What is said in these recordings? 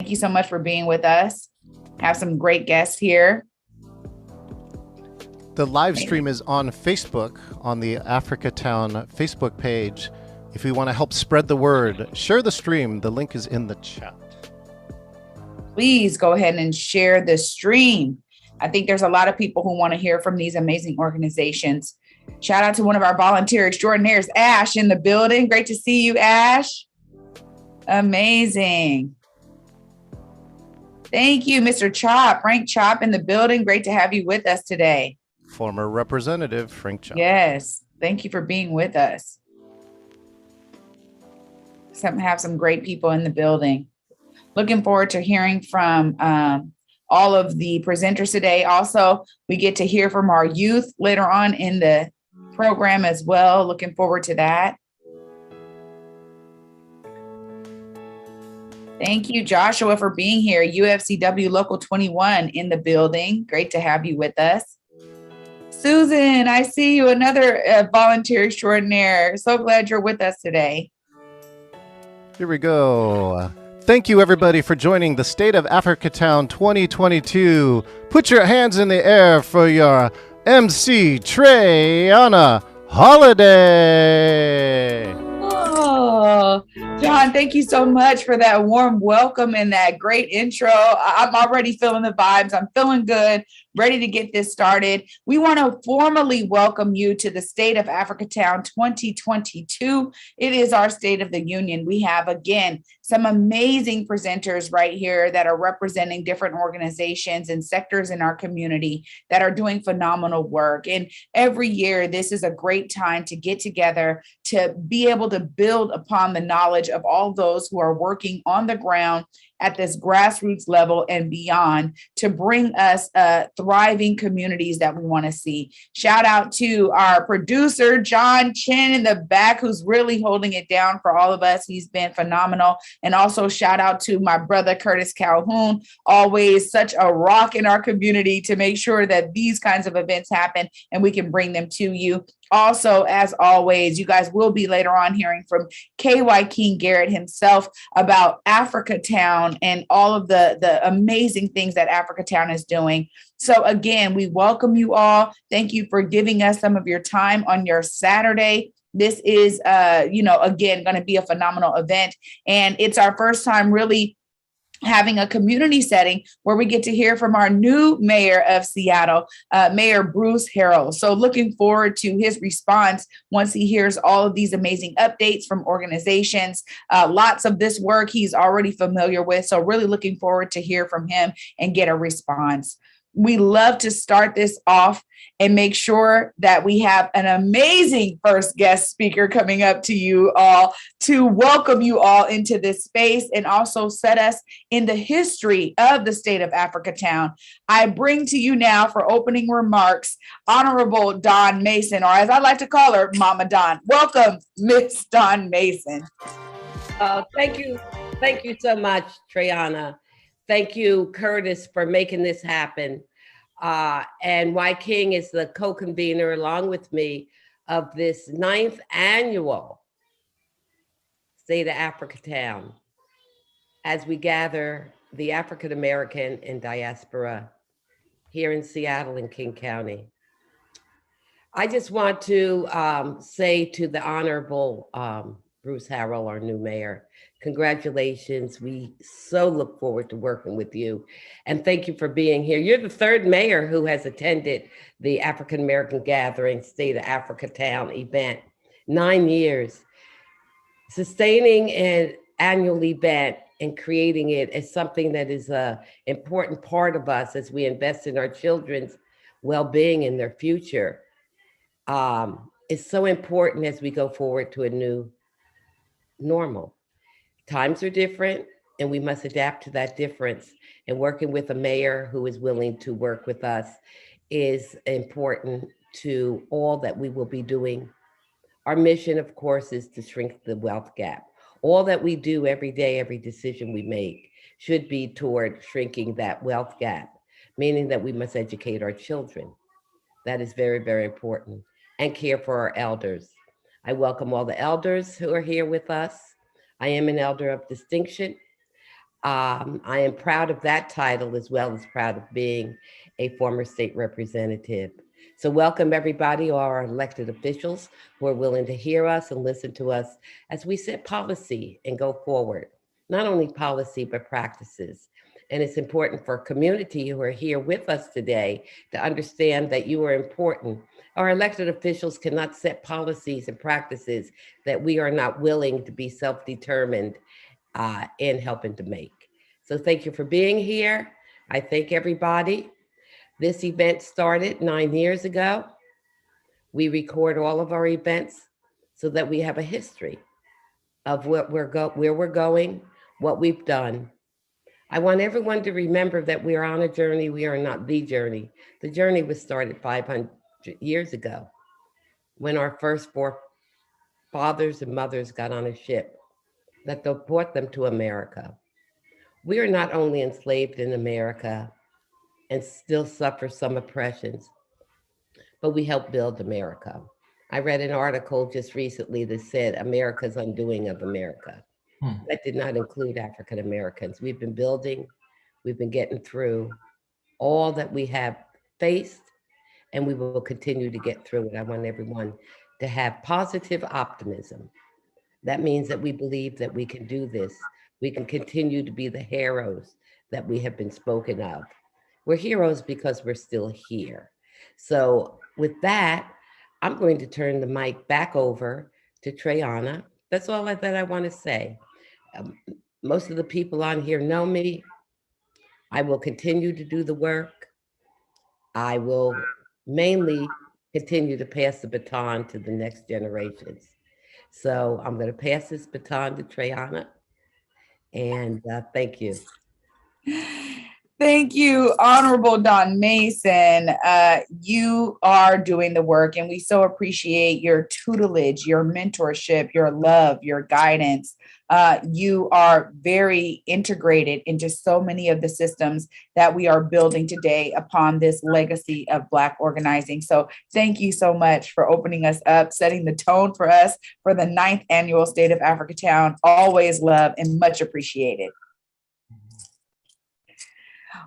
you so much for being with us. Have some great guests here. The live stream is on Facebook, on the Africatown Facebook page. If you want to help spread the word, share the stream. The link is in the chat. Please go ahead and share the stream. I think there's a lot of people who want to hear from these amazing organizations. Shout out to one of our volunteer extraordinaires, Ash, in the building. Great to see you, Ash. Amazing. Thank you, Mr. Chop, Frank Chop in the building. Great to have you with us today. Former Representative Frank Chop. Yes, thank you for being with us. Have some great people in the building. Looking forward to hearing from all of the presenters today. Also, we get to hear from our youth later on in the program as well. Looking forward to that. Thank you, Joshua, for being here. UFCW Local 21 in the building. Great to have you with us. Susan, I see you, another volunteer extraordinaire. So glad you're with us today. Here we go. Thank you, everybody, for joining the State of Africatown 2022. Put your hands in the air for your MC Treyana Holiday. Oh, John, thank you so much for that warm welcome and that great intro. I'm already feeling the vibes. I'm feeling good, ready to get this started. We want to formally welcome you to the State of Africatown 2022. It is our State of the Union. We have, again, some amazing presenters right here that are representing different organizations and sectors in our community that are doing phenomenal work. And every year, this is a great time to get together, to be able to build upon the knowledge of all those who are working on the ground at this grassroots level and beyond to bring us thriving communities that we want to see. Shout out to our producer, John Chin in the back, who's really holding it down for all of us. He's been phenomenal. And also shout out to my brother, Curtis Calhoun, always such a rock in our community to make sure that these kinds of events happen and we can bring them to you. Also, as always, you guys will be later on hearing from KY King Garrett himself about Africatown and all of the amazing things that Africatown is doing. So again, we welcome you all. Thank you for giving us some of your time on your Saturday. This is, again, going to be a phenomenal event. And it's our first time really having a community setting where we get to hear from our new mayor of Seattle, Mayor Bruce Harrell. So looking forward to his response once he hears all of these amazing updates from organizations. Lots of this work he's already familiar with. So really looking forward to hear from him and get a response. We love to start this off and make sure that we have an amazing first guest speaker coming up to you all to welcome you all into this space and also set us in the history of the State of Africatown. I bring to you now for opening remarks, Honorable Dawn Mason, or as I like to call her, Mama Dawn. Welcome, Miss Dawn Mason. Thank you. Thank you so much, Treyana. Thank you, Curtis, for making this happen. And Y King is the co-convener along with me of this 9th annual State of Africatown as we gather the African American and diaspora here in Seattle and King County. I just want to say to the Honorable Bruce Harrell, our new mayor, congratulations. We so look forward to working with you. And thank you for being here. You're the third mayor who has attended the African American Gathering State of Africatown event, 9 years. Sustaining an annual event and creating it is something that is an important part of us as we invest in our children's well-being and their future. It's so important as we go forward to a new normal. Times are different and we must adapt to that difference. And working with a mayor who is willing to work with us is important to all that we will be doing. Our mission, of course, is to shrink the wealth gap. All that we do every day, every decision we make should be toward shrinking that wealth gap, meaning that we must educate our children. That is very, very important. And care for our elders. I welcome all the elders who are here with us. I am an elder of distinction. I am proud of that title as well as proud of being a former state representative. So welcome everybody, our elected officials who are willing to hear us and listen to us as we set policy and go forward. Not only policy, but practices. And it's important for community who are here with us today to understand that you are important. Our elected officials cannot set policies and practices that we are not willing to be self-determined in helping to make. So thank you for being here. I thank everybody. This event started 9 years ago. We record all of our events so that we have a history of where we're going, what we've done. I want everyone to remember that we are on a journey. We are not the journey. The journey was started 500 years ago when our first four fathers and mothers got on a ship that brought them to America. We are not only enslaved in America and still suffer some oppressions, but we help build America. I read an article just recently that said America's undoing of America. That did not include African Americans. We've been building, we've been getting through all that we have faced, and we will continue to get through it. I want everyone to have positive optimism. That means that we believe that we can do this. We can continue to be the heroes that we have been spoken of. We're heroes because we're still here. So with that, I'm going to turn the mic back over to Trayana. That's all that I want to say. Most of the people on here know me. I will continue to do the work. I will mainly continue to pass the baton to the next generations. So I'm going to pass this baton to Trayana. And thank you. Thank you, Honorable Don Mason. You are doing the work, and we so appreciate your tutelage, your mentorship, your love, your guidance. You are very integrated into so many of the systems that we are building today upon this legacy of Black organizing. So thank you so much for opening us up, setting the tone for us for the 9th annual State of Africatown. Always love and much appreciated.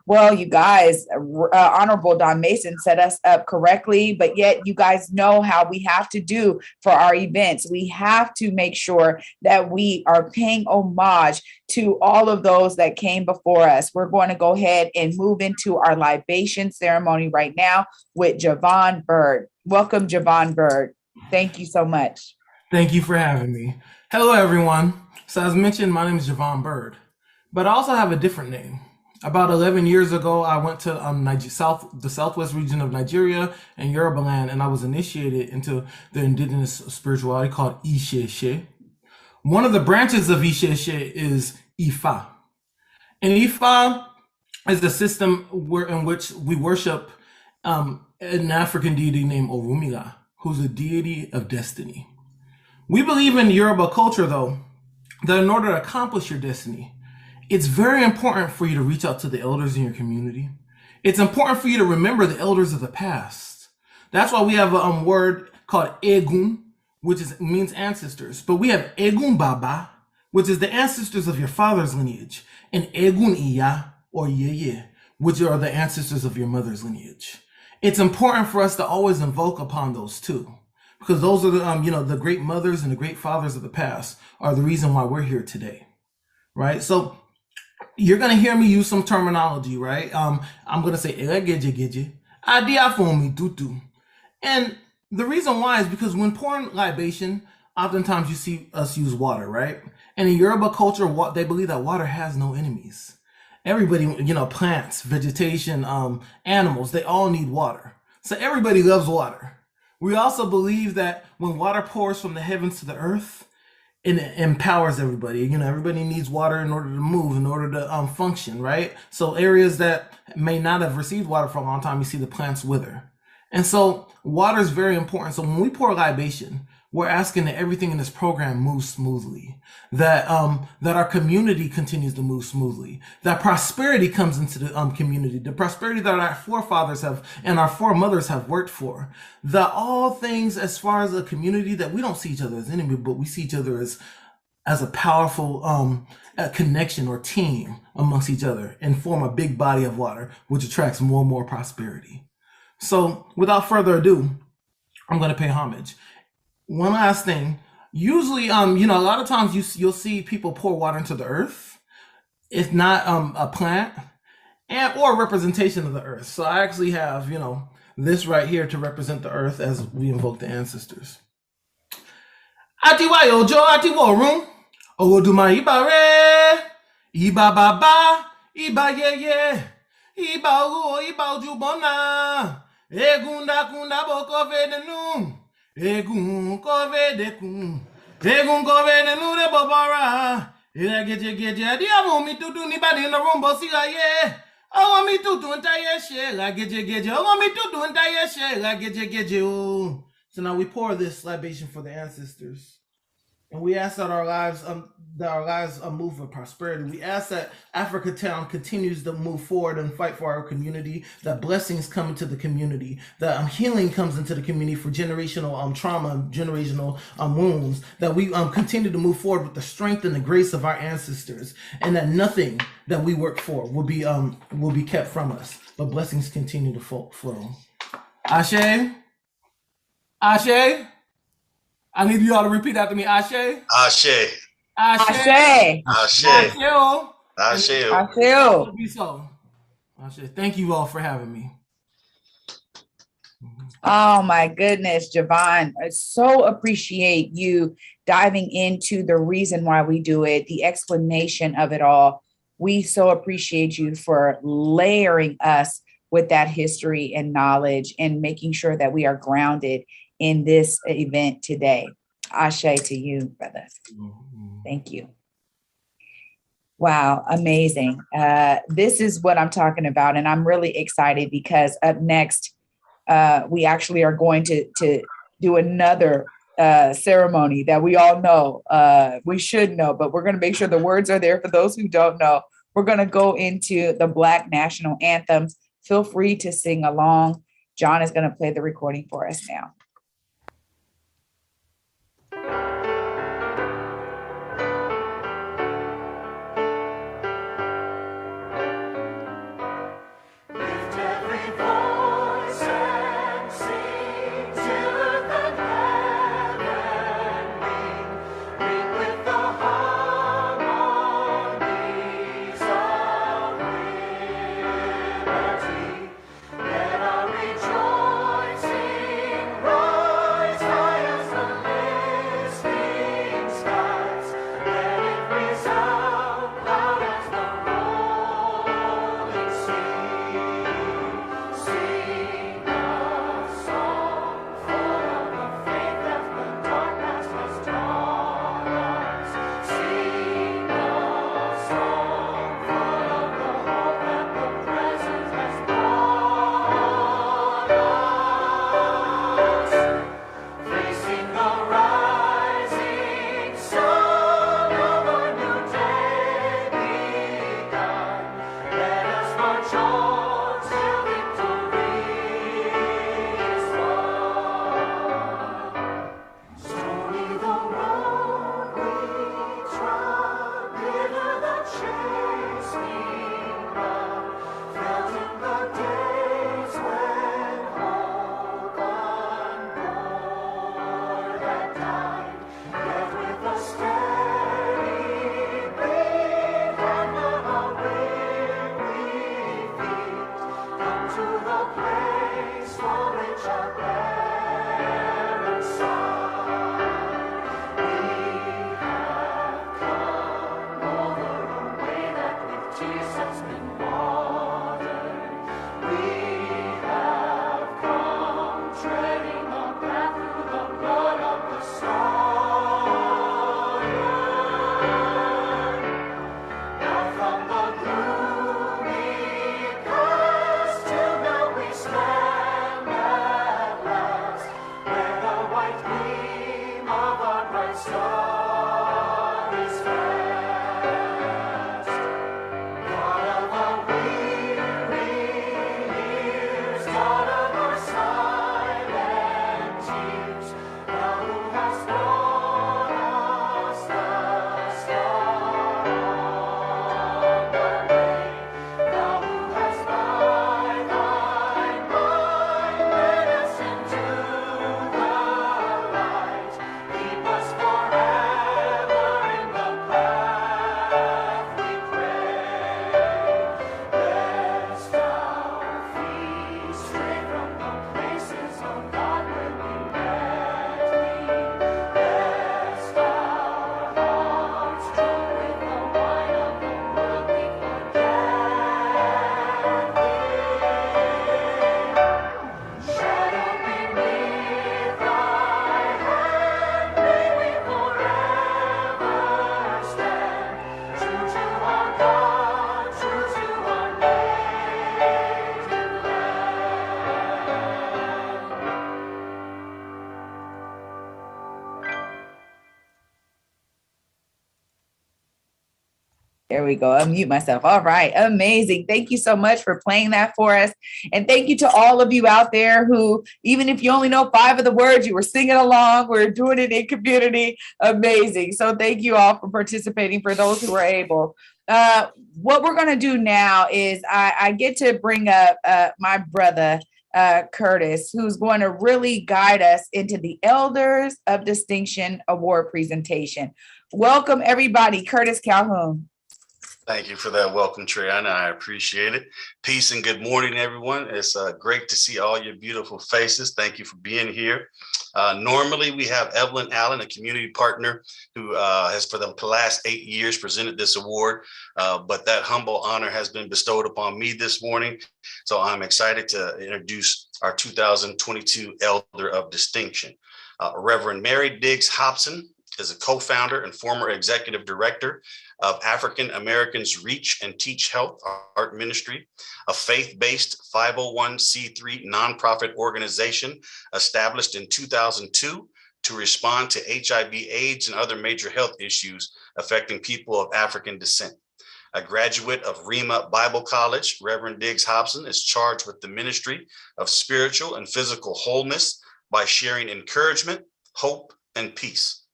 Well, you guys, Honorable Don Mason set us up correctly, but yet you guys know how we have to do for our events. We have to make sure that we are paying homage to all of those that came before us. We're going to go ahead and move into our libation ceremony right now with Javon Bird. Welcome, Javon Bird. Thank you so much. Thank you for having me. Hello, everyone. So as mentioned, my name is Javon Bird, but I also have a different name. About 11 years ago, I went to the southwest region of Nigeria and Yoruba land, and I was initiated into the indigenous spirituality called Isese. One of the branches of Isese is Ifa. And Ifa is the system in which we worship an African deity named Orumiga, who's a deity of destiny. We believe in Yoruba culture, though, that in order to accomplish your destiny, it's very important for you to reach out to the elders in your community. It's important for you to remember the elders of the past. That's why we have a word called Egun, which means ancestors. But we have Egun Baba, which is the ancestors of your father's lineage, and Egun Iya, or Yeye, which are the ancestors of your mother's lineage. It's important for us to always invoke upon those two, because those are the great mothers and the great fathers of the past are the reason why we're here today, right? So you're going to hear me use some terminology, right? I'm going to say, and the reason why is because when pouring libation, oftentimes you see us use water, right? And in Yoruba culture, they believe that water has no enemies. Everybody, plants, vegetation, animals, they all need water. So everybody loves water. We also believe that when water pours from the heavens to the earth, it empowers everybody. Everybody needs water in order to move, in order to function, right? So areas that may not have received water for a long time, you see the plants wither. And so water is very important. So when we pour libation, we're asking that everything in this program moves smoothly, that our community continues to move smoothly, that prosperity comes into the community, the prosperity that our forefathers have and our foremothers have worked for, that all things as far as a community, that we don't see each other as enemy, but we see each other as as a powerful connection or team amongst each other and form a big body of water, which attracts more and more prosperity. So without further ado, I'm going to pay homage. One last thing. Usually, a lot of times you'll see people pour water into the earth. It's not a plant or a representation of the earth. So I actually have, this right here to represent the earth as we invoke the ancestors. Atiwa yojo atiwo room. Ogoduma ibare. Iba baba. Iba yeye. Iba uo iba ujubona. Egunda kunda boko vedenum. Egun kove dekun. Egun kove denu de bobara. Ila geje adiamo mi tutu ni badi in the room bosiga ye. Oh mi tutu entaye she la geje. Oh mi tutu entaye she la geje oh. So now we pour this libation for the ancestors. And we ask that our lives move with prosperity. We ask that Africatown continues to move forward and fight for our community, that blessings come into the community, that healing comes into the community for generational trauma, generational wounds, that we continue to move forward with the strength and the grace of our ancestors, and that nothing that we work for will be kept from us, but blessings continue to flow. Ashe? Ashe? I need you all to repeat after me. Ashe. Ashe. Ashe. Ashe. Ashe. Ashe. Be so. Ashe. Thank you all for having me. Oh my goodness, Javon. I so appreciate you diving into the reason why we do it, the explanation of it all. We so appreciate you for layering us with that history and knowledge and making sure that we are grounded in this event today. Ashe to you, brother. Thank you. Wow, amazing. This is what I'm talking about. And I'm really excited because up next, we actually are going to do another ceremony that we all know, we should know, but we're going to make sure the words are there for those who don't know. We're going to go into the Black national anthems. Feel free to sing along. John is going to play the recording for us now. Rejoicing we go. Unmute myself. All right. Amazing. Thank you so much for playing that for us. And thank you to all of you out there who, even if you only know 5 of the words, you were singing along. We're doing it in community. Amazing. So thank you all for participating, for those who were able. What we're going to do now is I get to bring up my brother, Curtis, who's going to really guide us into the Elders of Distinction Award presentation. Welcome, everybody. Curtis Calhoun. Thank you for that welcome, Triana. I appreciate it. Peace and good morning, everyone. It's great to see all your beautiful faces. Thank you for being here. Normally, we have Evelyn Allen, a community partner who has for the last 8 years presented this award, but that humble honor has been bestowed upon me this morning. So I'm excited to introduce our 2022 Elder of Distinction. Reverend Mary Diggs Hobson is a co-founder and former executive director of African Americans Reach and Teach Health Art Ministry, a faith-based 501c3 nonprofit organization established in 2002 to respond to HIV/AIDS and other major health issues affecting people of African descent. A graduate of Rhema Bible College, Reverend Diggs Hobson is charged with the ministry of spiritual and physical wholeness by sharing encouragement, hope, and peace.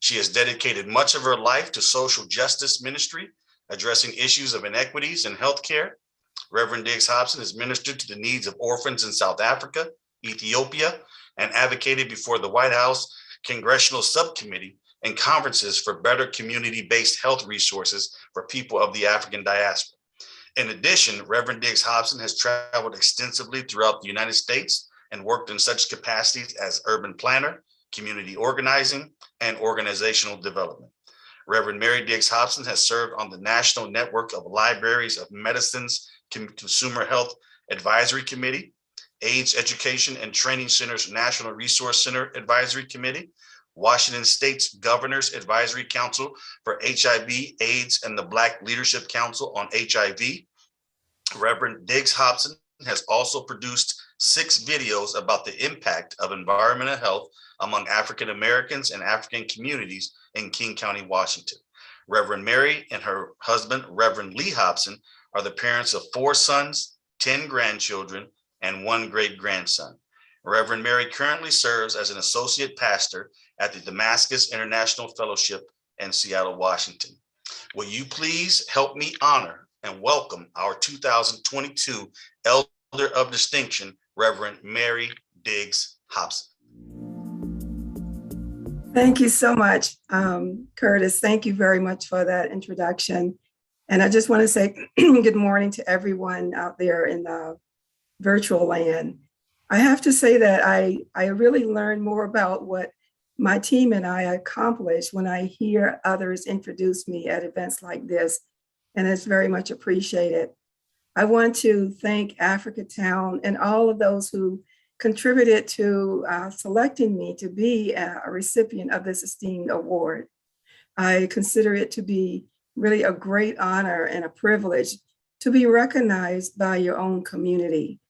She has dedicated much of her life to social justice ministry, addressing issues of inequities in healthcare. Reverend Diggs Hobson has ministered to the needs of orphans in South Africa, Ethiopia, and advocated before the White House Congressional Subcommittee and conferences for better community-based health resources for people of the African diaspora. In addition, Reverend Diggs Hobson has traveled extensively throughout the United States and worked in such capacities as urban planner, community organizing, and organizational development. Reverend Mary Diggs Hobson has served on the National Network of Libraries of Medicine's Consumer Health Advisory Committee, AIDS Education and Training Center's National Resource Center Advisory Committee, Washington State's Governor's Advisory Council for HIV, AIDS, and the Black Leadership Council on HIV. Reverend Diggs Hobson has also produced 6 videos about the impact of environmental health among African Americans and African communities in King County, Washington. Reverend Mary and her husband, Reverend Lee Hobson, are the parents of 4 sons, 10 grandchildren, and 1 great-grandson. Reverend Mary currently serves as an associate pastor at the Damascus International Fellowship in Seattle, Washington. Will you please help me honor and welcome our 2022 Elder of Distinction, Reverend Mary Diggs Hobson. Thank you so much, Curtis. Thank you very much for that introduction. And I just want to say good morning to everyone out there in the virtual land. I have to say that I really learn more about what my team and I accomplish when I hear others introduce me at events like this, and it's very much appreciated. I want to thank Africatown and all of those who contributed to selecting me to be a recipient of this esteemed award. I consider it to be really a great honor and a privilege to be recognized by your own community.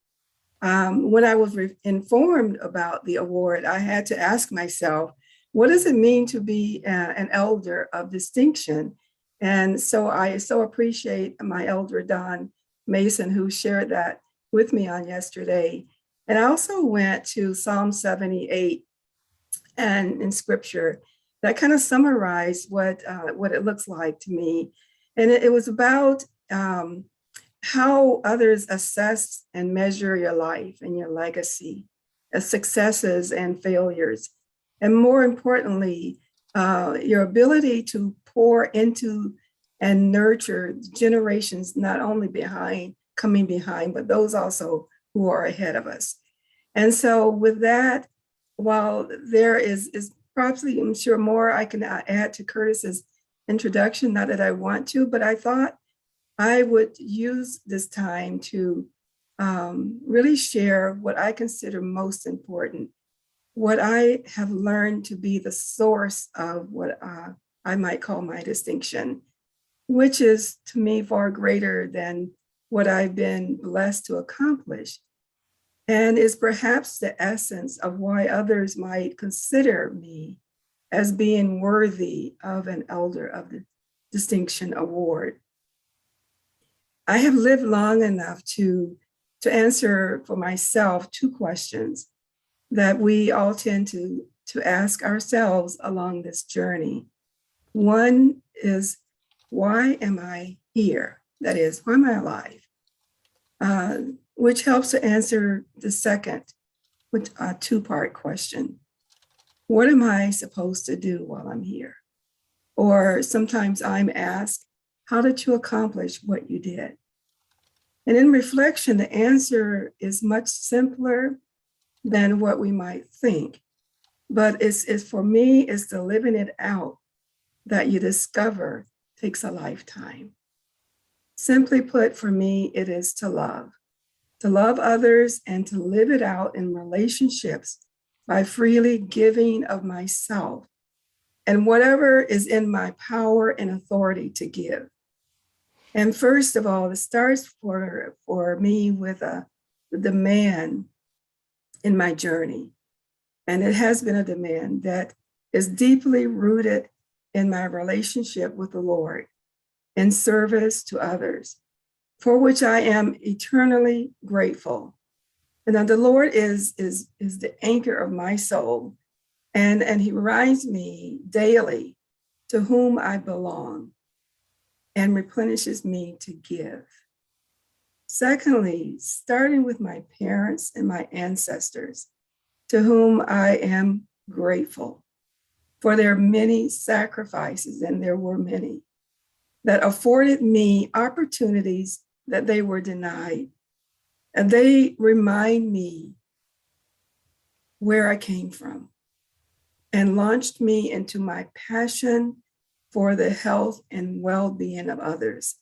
When I was informed about the award, I had to ask myself, what does it mean to be an elder of distinction? And so I so appreciate my elder, Don Mason, who shared that with me on yesterday. And I also went to Psalm 78 and in scripture that kind of summarized what it looks like to me. And it was about how others assess and measure your life and your legacy, successes and failures. And more importantly, your ability to pour into and nurture generations not only coming behind, but those also who are ahead of us. And so with that, while there is probably, I'm sure, more I can add to Curtis's introduction, not that I want to, but I thought I would use this time to really share what I consider most important, what I have learned to be the source of what I might call my distinction, which is to me far greater than what I've been blessed to accomplish, and is perhaps the essence of why others might consider me as being worthy of an Elder of the Distinction Award. I have lived long enough to answer for myself two questions that we all tend to ask ourselves along this journey. One is, why am I here? That is, why am I alive? Which helps to answer the second, which two-part question. What am I supposed to do while I'm here? Or sometimes I'm asked, how did you accomplish what you did? And in reflection, the answer is much simpler than what we might think. But it's for me, it's the living it out that you discover takes a lifetime. Simply put, for me, it is to love others and to live it out in relationships by freely giving of myself and whatever is in my power and authority to give. And first of all, it starts for me with the demand in my journey. And it has been a demand that is deeply rooted in my relationship with the Lord in service to others, for which I am eternally grateful. And now the Lord is the anchor of my soul, and he reminds me daily to whom I belong and replenishes me to give. Secondly, starting with my parents and my ancestors, to whom I am grateful for their many sacrifices, and there were many, that afforded me opportunities that they were denied. And they remind me where I came from and launched me into my passion for the health and well-being of others.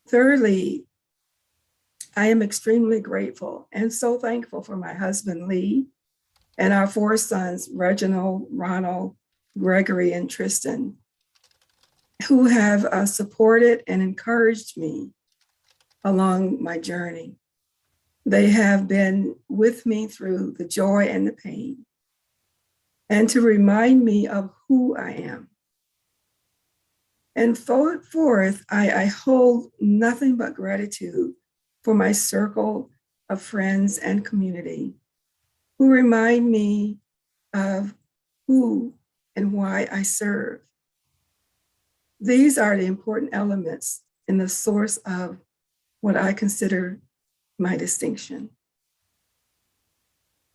Thirdly, I am extremely grateful and so thankful for my husband, Lee, and our four sons, Reginald, Ronald, Gregory, and Tristan, who have supported and encouraged me along my journey. They have been with me through the joy and the pain, and to remind me of who I am. And fourth, I hold nothing but gratitude for my circle of friends and community who remind me of who and why I serve. These are the important elements in the source of what I consider my distinction.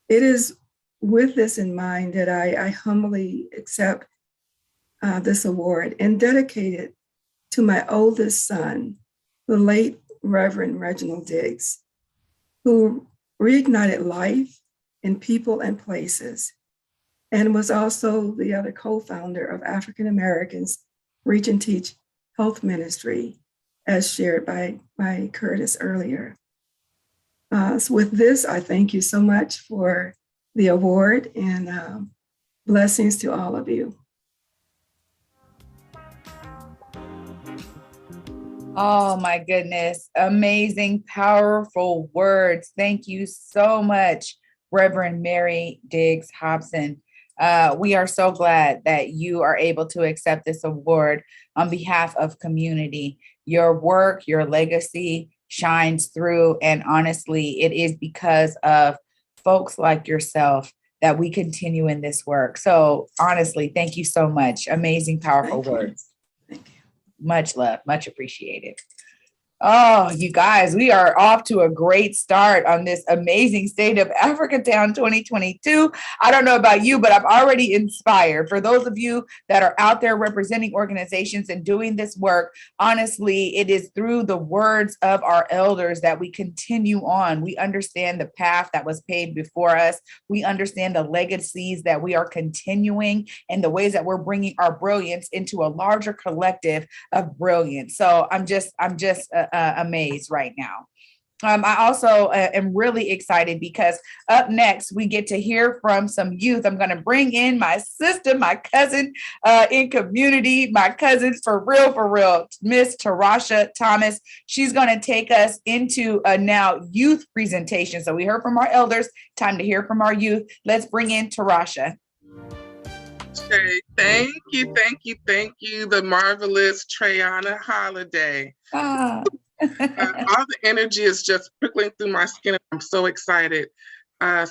It is with this in mind that I humbly accept this award and dedicate it to my oldest son, the late Reverend Reginald Diggs, who reignited life in people and places, and was also the other co-founder of African Americans Reach and Teach Health Ministry, as shared by Curtis earlier. So with this, I thank you so much for the award, and blessings to all of you. Oh my goodness. Amazing, powerful words. Thank you so much, Reverend Mary Diggs Hobson. We are so glad that you are able to accept this award on behalf of community. Your work, your legacy shines through. And honestly, it is because of folks like yourself that we continue in this work. So honestly, thank you so much. Amazing, powerful words. Thank you. Much love, much appreciated. Oh, you guys, we are off to a great start on this amazing State of Africatown 2022. I don't know about you, but I'm already inspired. For those of you that are out there representing organizations and doing this work, honestly, it is through the words of our elders that we continue on. We understand the path that was paved before us. We understand the legacies that we are continuing and the ways that we're bringing our brilliance into a larger collective of brilliance. So I'm just amazed right now. I also am really excited because up next we get to hear from some youth. I'm going to bring in my sister, my cousin in community, my cousin for real, Miss Tarasha Thomas. She's going to take us into a now youth presentation. So we heard from our elders, time to hear from our youth. Let's bring in Tarasha. Okay, thank you, the marvelous Trayana Holiday. All the energy is just prickling through my skin. I'm so excited.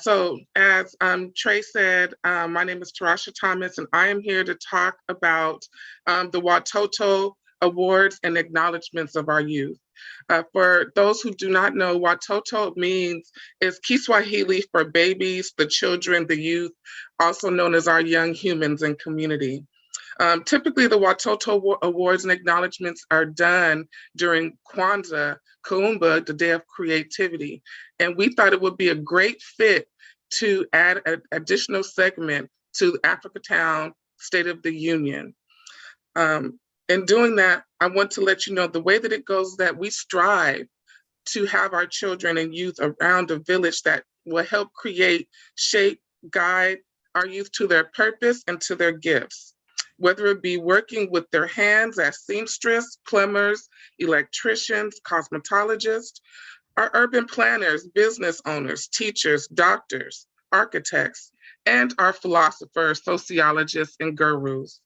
So as Trey said, my name is Tarasha Thomas, and I am here to talk about the Watoto Awards and acknowledgements of our youth. For those who do not know, Watoto means is Kiswahili for babies, the children, the youth, also known as our young humans and community. Typically, the Watoto Awards and acknowledgements are done during Kwanzaa, Kuumba, the Day of Creativity. And we thought it would be a great fit to add an additional segment to Africatown State of the Union. In doing that, I want to let you know the way that it goes that we strive to have our children and youth around a village that will help create, shape, guide our youth to their purpose and to their gifts, whether it be working with their hands as seamstress, plumbers, electricians, cosmetologists, our urban planners, business owners, teachers, doctors, architects, and our philosophers, sociologists, and gurus.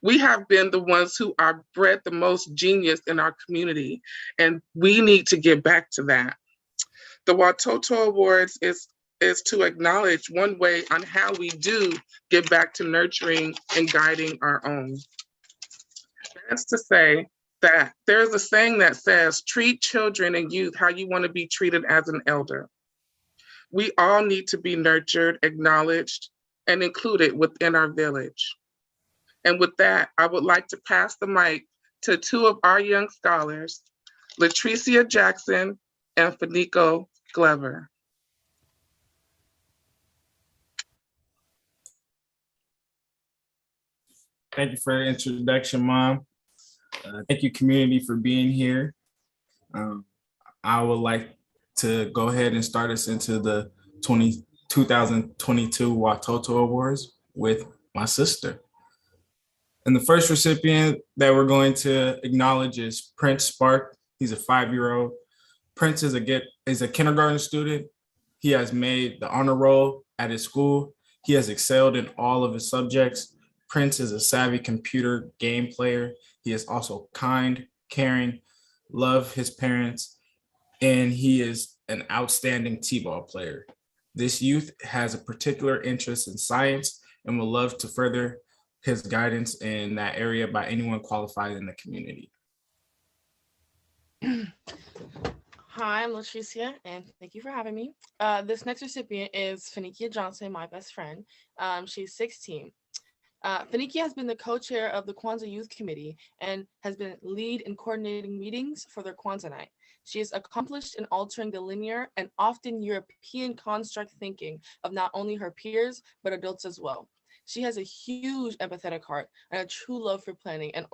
We have been the ones who are bred the most genius in our community, and we need to get back to that. The Watoto Awards is to acknowledge one way on how we do get back to nurturing and guiding our own. That's to say that there's a saying that says, treat children and youth how you want to be treated as an elder. We all need to be nurtured, acknowledged, and included within our village. And with that, I would like to pass the mic to two of our young scholars, Latricia Jackson and Fanico Glover. Thank you for the introduction, Mom. Thank you, community, for being here. I would like to go ahead and start us into the 2022 Watoto Awards with my sister. And the first recipient that we're going to acknowledge is Prince Spark. He's a 5-year-old. Prince is a kindergarten student. He has made the honor roll at his school. He has excelled in all of his subjects. Prince is a savvy computer game player. He is also kind, caring, love his parents, and he is an outstanding t-ball player. This youth has a particular interest in science and will love to further his guidance in that area by anyone qualified in the community. Hi, I'm Latricia, and thank you for having me. This next recipient is Fanikia Johnson, my best friend. She's 16. Fanikia has been the co-chair of the Kwanzaa Youth Committee and has been lead in coordinating meetings for their Kwanzaa night. She is accomplished in altering the linear and often European construct thinking of not only her peers, but adults as well. She has a huge empathetic heart and a true love for planning and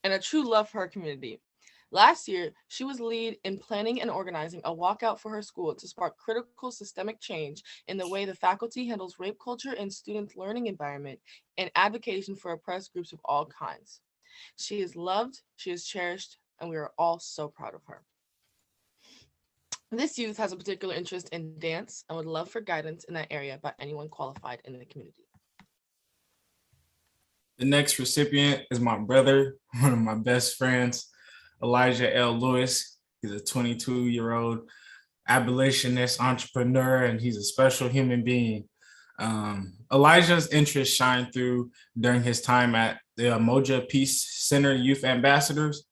a true love for her community. Last year, she was lead in planning and organizing a walkout for her school to spark critical systemic change in the way the faculty handles rape culture in student learning environment and advocating for oppressed groups of all kinds. She is loved, she is cherished, and we are all so proud of her. This youth has a particular interest in dance and would love for guidance in that area by anyone qualified in the community. The next recipient is my brother, one of my best friends, Elijah L. Lewis. He's a 22-year-old abolitionist entrepreneur, and he's a special human being. Elijah's interests shine through during his time at the Moja Peace Center Youth Ambassadors.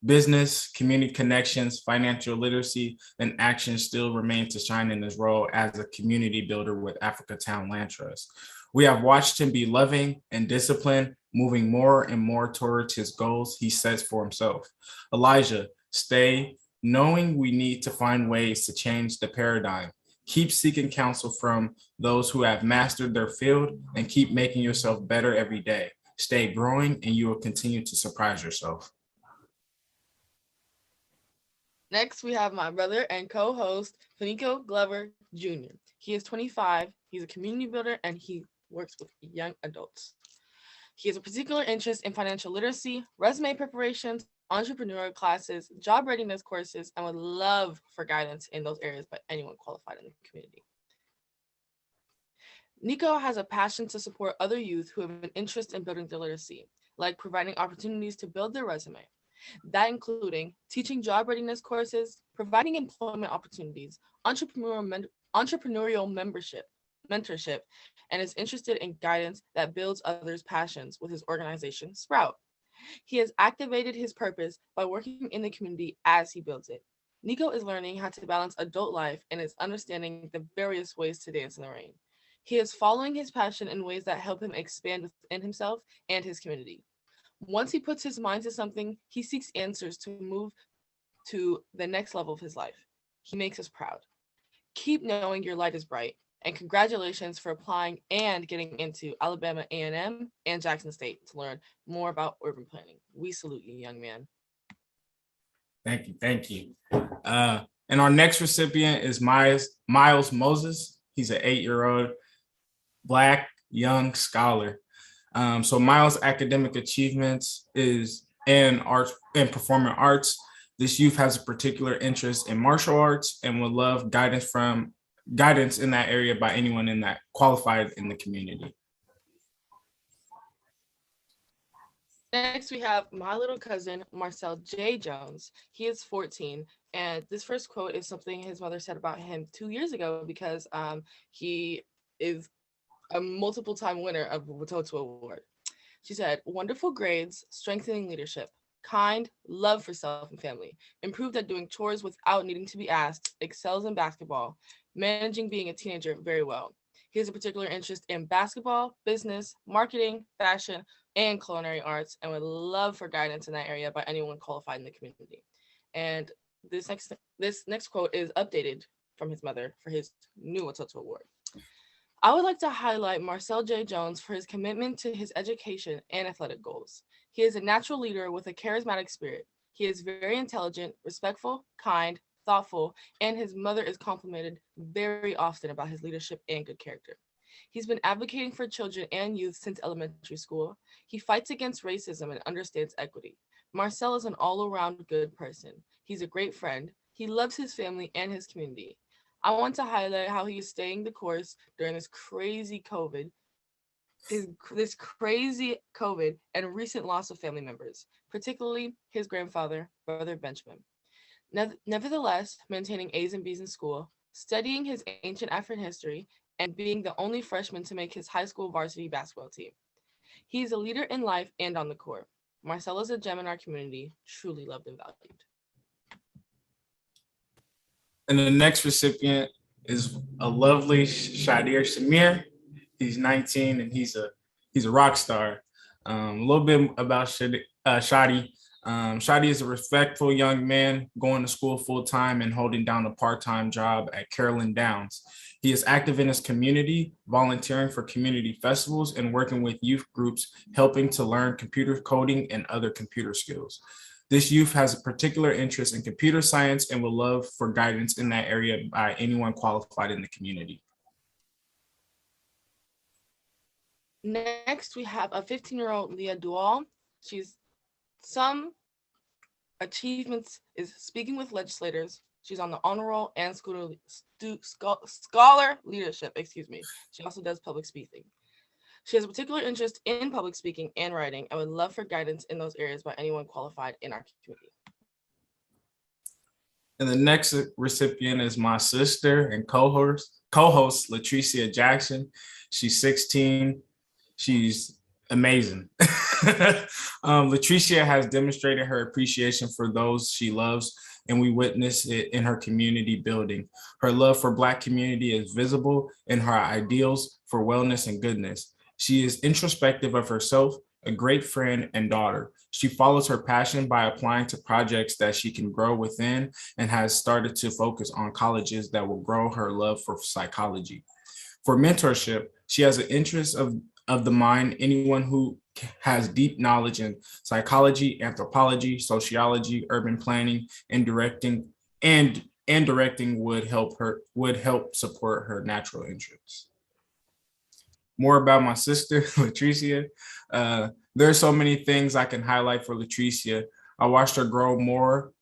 Business, community connections, financial literacy, and action still remain to shine in his role as a community builder with Africatown Land Trust. We have watched him be loving and disciplined, moving more and more towards his goals he sets for himself. Elijah, stay knowing we need to find ways to change the paradigm. Keep seeking counsel from those who have mastered their field and keep making yourself better every day. Stay growing and you will continue to surprise yourself. Next, we have my brother and co-host, Fanico Glover Jr. He is 25, he's a community builder, and he works with young adults. He has a particular interest in financial literacy, resume preparations, entrepreneurial classes, job readiness courses, and would love for guidance in those areas by anyone qualified in the community. Nico has a passion to support other youth who have an interest in building their literacy, like providing opportunities to build their resume. that including teaching job readiness courses, providing employment opportunities, entrepreneurial mentorship, and is interested in guidance that builds others' passions with his organization, Sprout. He has activated his purpose by working in the community as he builds it. Nico is learning how to balance adult life and is understanding the various ways to dance in the rain. He is following his passion in ways that help him expand within himself and his community. Once he puts his mind to something, he seeks answers to move to the next level of his life. He makes us proud. Keep knowing your light is bright, and congratulations for applying and getting into Alabama A&M and Jackson State to learn more about urban planning. We salute you, young man. Thank you, thank you. And our next recipient is Miles Moses. He's an 8-year-old Black young scholar. So Miles' academic achievements is in arts and performing arts. This youth has a particular interest in martial arts and would love guidance in that area by anyone in that qualified in the community. Next, we have my little cousin, Marcel J. Jones. He is 14, and this first quote is something his mother said about him 2 years ago because he is a multiple-time winner of the Watoto Award. She said, wonderful grades, strengthening leadership, kind, love for self and family, improved at doing chores without needing to be asked, excels in basketball, managing being a teenager very well. He has a particular interest in basketball, business, marketing, fashion, and culinary arts, and would love for guidance in that area by anyone qualified in the community. And this next quote is updated from his mother for his new Watoto Award. I would like to highlight Marcel J. Jones for his commitment to his education and athletic goals. He is a natural leader with a charismatic spirit. He is very intelligent, respectful, kind, thoughtful, and his mother is complimented very often about his leadership and good character. He's been advocating for children and youth since elementary school. He fights against racism and understands equity. Marcel is an all-around good person. He's a great friend. He loves his family and his community. I want to highlight how he is staying the course during this crazy COVID and recent loss of family members, particularly his grandfather, Brother Benjamin. Nevertheless, maintaining A's and B's in school, studying his ancient African history, and being the only freshman to make his high school varsity basketball team. He is a leader in life and on the court. Marcel is a gem in our community, truly loved and valued. And the next recipient is a lovely Shadir Shamir. He's 19 and he's a rock star. A little bit about Shadi. Shadi is a respectful young man going to school full time and holding down a part-time job at Carolyn Downs. He is active in his community, volunteering for community festivals and working with youth groups, helping to learn computer coding and other computer skills. This youth has a particular interest in computer science and will love for guidance in that area by anyone qualified in the community. Next, we have a 15-year-old Leah Dual. She's some achievements is speaking with legislators. She's on the honor roll and scholar leadership, She also does public speaking. She has a particular interest in public speaking and writing and would love for guidance in those areas by anyone qualified in our community. And the next recipient is my sister and co-host Latricia Jackson. She's 16. She's amazing. Latricia has demonstrated her appreciation for those she loves, and we witness it in her community building. Her love for Black community is visible in her ideals for wellness and goodness. She is introspective of herself, a great friend and daughter. She follows her passion by applying to projects that she can grow within and has started to focus on colleges that will grow her love for psychology. For mentorship, she has an interest of the mind. Anyone who has deep knowledge in psychology, anthropology, sociology, urban planning, and directing would help support her natural interests. More about my sister, Latricia. There are so many things I can highlight for Latricia. I watched her grow more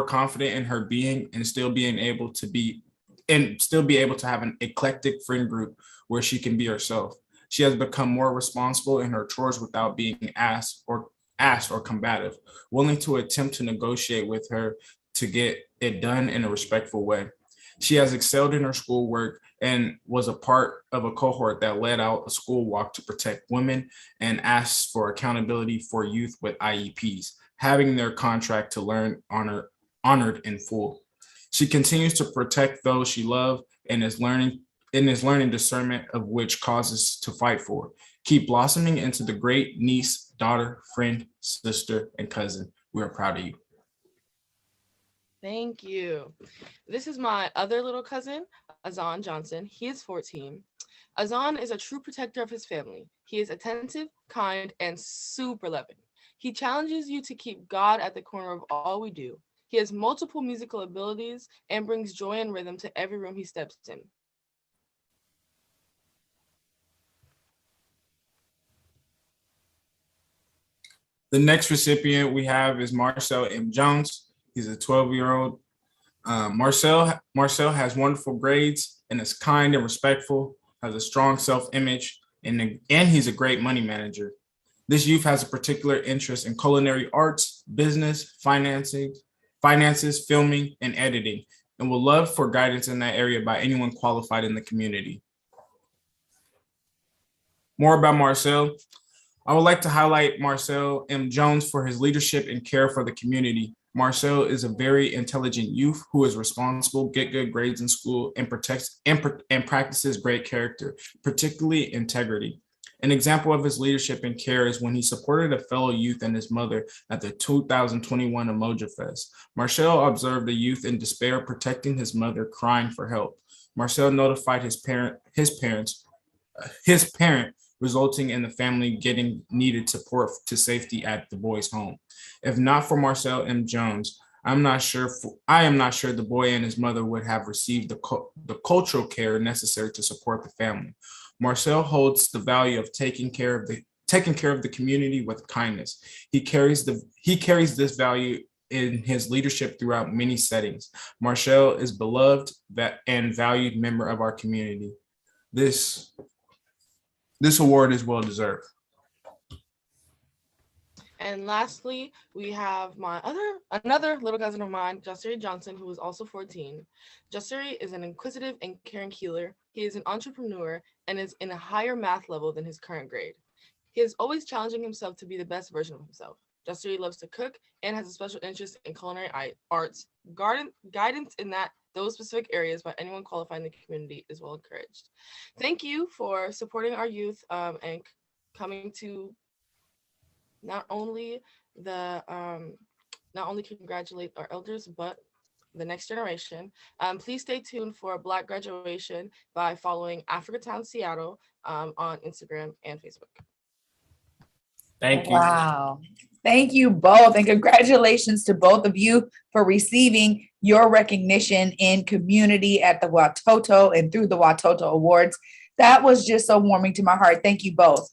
confident in her being and still be able to have an eclectic friend group where she can be herself. She has become more responsible in her chores without being asked asked or combative, willing to attempt to negotiate with her to get it done in a respectful way. She has excelled in her schoolwork and was a part of a cohort that led out a school walk to protect women and asked for accountability for youth with IEPs, having their contract to learn honored in full. She continues to protect those she loves and is learning discernment of which causes to fight for. Keep blossoming into the great niece, daughter, friend, sister, and cousin. We are proud of you. Thank you. This is my other little cousin, Azan Johnson. He is 14. Azan is a true protector of his family. He is attentive, kind, and super loving. He challenges you to keep God at the corner of all we do. He has multiple musical abilities and brings joy and rhythm to every room he steps in. The next recipient we have is Marcel M. Jones. He's a 12-year-old. Marcel has wonderful grades and is kind and respectful, has a strong self-image, and he's a great money manager. This youth has a particular interest in culinary arts, business, finances, filming, and editing, and will love for guidance in that area by anyone qualified in the community. More about Marcel. I would like to highlight Marcel M. Jones for his leadership and care for the community. Marcel is a very intelligent youth who is responsible, get good grades in school, and practices great character, particularly integrity. An example of his leadership and care is when he supported a fellow youth and his mother at the 2021 Emoja Fest. Marcel observed the youth in despair, protecting his mother, crying for help. Marcel notified his parent, resulting in the family getting needed support to safety at the boy's home. If not for Marcel M. Jones, I am not sure the boy and his mother would have received the cultural care necessary to support the family. Marcel holds the value of taking care of the community with kindness. He carries this value in his leadership throughout many settings. Marcel is beloved and valued member of our community. This award is well deserved. And lastly, we have another little cousin of mine, Justary Johnson, who is also 14. Justary is an inquisitive and caring healer. He is an entrepreneur and is in a higher math level than his current grade. He is always challenging himself to be the best version of himself. Justary loves to cook and has a special interest in culinary arts. Guidance in those specific areas by anyone qualified in the community is well encouraged. Thank you for supporting our youth and coming to not only congratulate our elders, but the next generation. Please stay tuned for Black graduation by following Africatown Seattle on Instagram and Facebook. Thank you. Wow. Thank you both. And congratulations to both of you for receiving your recognition in community at the Watoto and through the Watoto Awards. That was just so warming to my heart. Thank you both.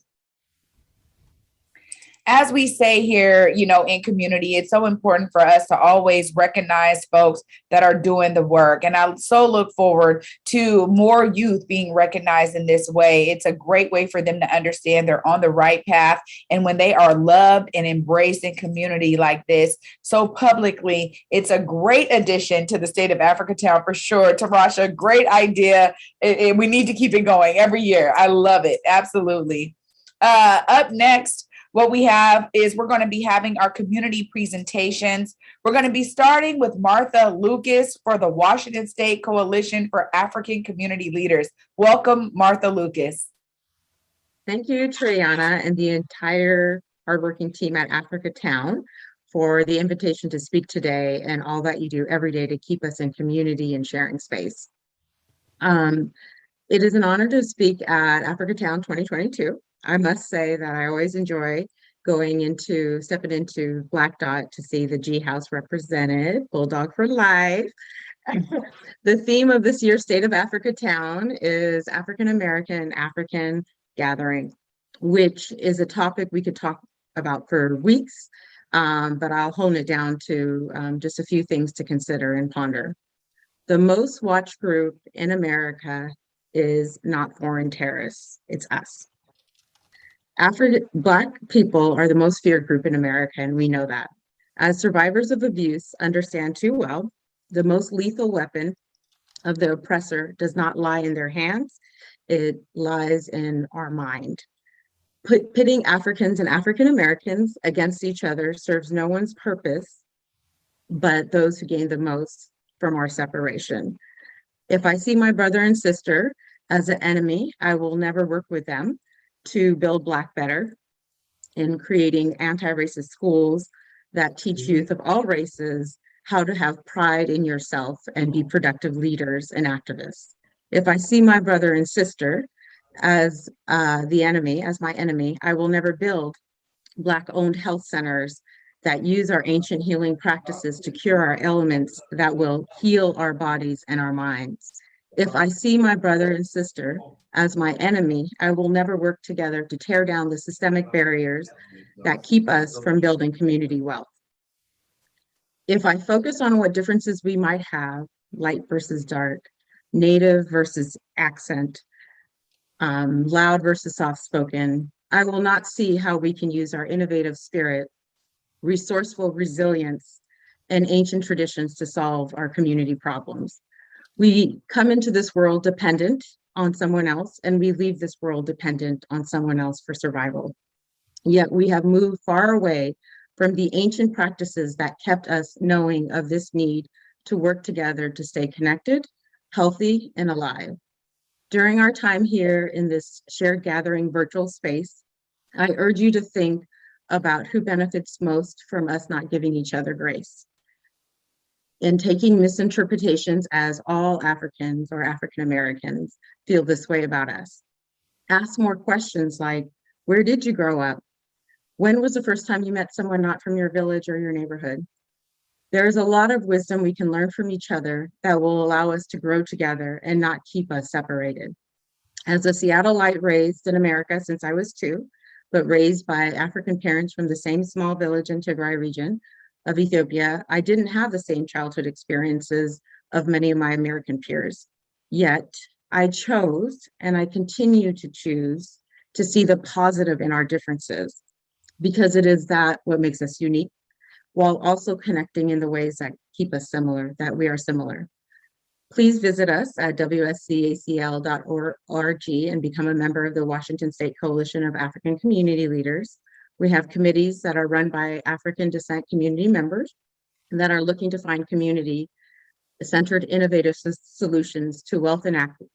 As we say here, in community, it's so important for us to always recognize folks that are doing the work. And I so look forward to more youth being recognized in this way. It's a great way for them to understand they're on the right path. And when they are loved and embraced in community like this, so publicly, it's a great addition to the state of Africatown for sure. Tarasha, great idea. We need to keep it going every year. I love it. Absolutely. Up next, what we have is we're going to be having our community presentations. We're going to be starting with Martha Lucas for the Washington State Coalition for African Community Leaders. Welcome, Martha Lucas. Thank you, Triana, and the entire hardworking team at Africatown for the invitation to speak today and all that you do every day to keep us in community and sharing space. It is an honor to speak at Africatown 2022. I must say that I always enjoy stepping into Black Dot to see the G House represented, Bulldog for Life. The theme of this year's State of Africatown is African American African Gathering, which is a topic we could talk about for weeks, but I'll hone it down to just a few things to consider and ponder. The most watched group in America is not foreign terrorists, it's us. Black people are the most feared group in America, and we know that. As survivors of abuse understand too well, the most lethal weapon of the oppressor does not lie in their hands, it lies in our mind. Pitting Africans and African Americans against each other serves no one's purpose but those who gain the most from our separation. If I see my brother and sister as an enemy, I will never work with them to build Black better in creating anti-racist schools that teach youth of all races how to have pride in yourself and be productive leaders and activists. If I see my brother and sister as as my enemy, I will never build Black-owned health centers that use our ancient healing practices to cure our ailments that will heal our bodies and our minds. If I see my brother and sister as my enemy, I will never work together to tear down the systemic barriers that keep us from building community wealth. If I focus on what differences we might have, light versus dark, native versus accent, loud versus soft-spoken, I will not see how we can use our innovative spirit, resourceful resilience, and ancient traditions to solve our community problems. We come into this world dependent on someone else, and we leave this world dependent on someone else for survival. Yet we have moved far away from the ancient practices that kept us knowing of this need to work together to stay connected, healthy, and alive. During our time here in this shared gathering virtual space, I urge you to think about who benefits most from us not giving each other grace and taking misinterpretations as all Africans or African Americans feel this way about us. Ask more questions like, where did you grow up? When was the first time you met someone not from your village or your neighborhood? There is a lot of wisdom we can learn from each other that will allow us to grow together and not keep us separated. As a Seattleite raised in America since I was 2, but raised by African parents from the same small village in Tigray region of Ethiopia, I didn't have the same childhood experiences of many of my American peers. Yet I chose, and I continue to choose, to see the positive in our differences, because it is that what makes us unique, while also connecting in the ways that keep us similar, that we are similar. Please visit us at wscacl.org and become a member of the Washington State Coalition of African Community Leaders. We have committees that are run by African descent community members that are looking to find community-centered innovative solutions to wealth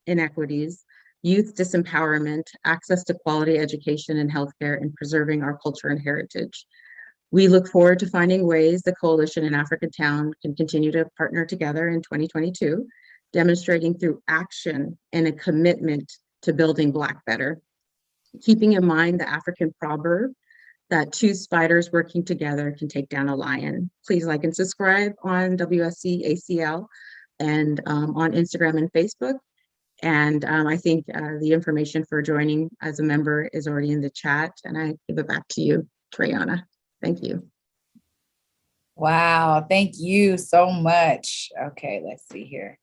inequities, youth disempowerment, access to quality education and healthcare, and preserving our culture and heritage. We look forward to finding ways the Coalition in Africatown can continue to partner together in 2022, demonstrating through action and a commitment to building Black better. Keeping in mind the African proverb that 2 spiders working together can take down a lion. Please like and subscribe on WSC-ACL and on Instagram and Facebook. And I think the information for joining as a member is already in the chat, and I give it back to you, Trayana. Thank you. Wow, thank you so much. Okay, let's see here.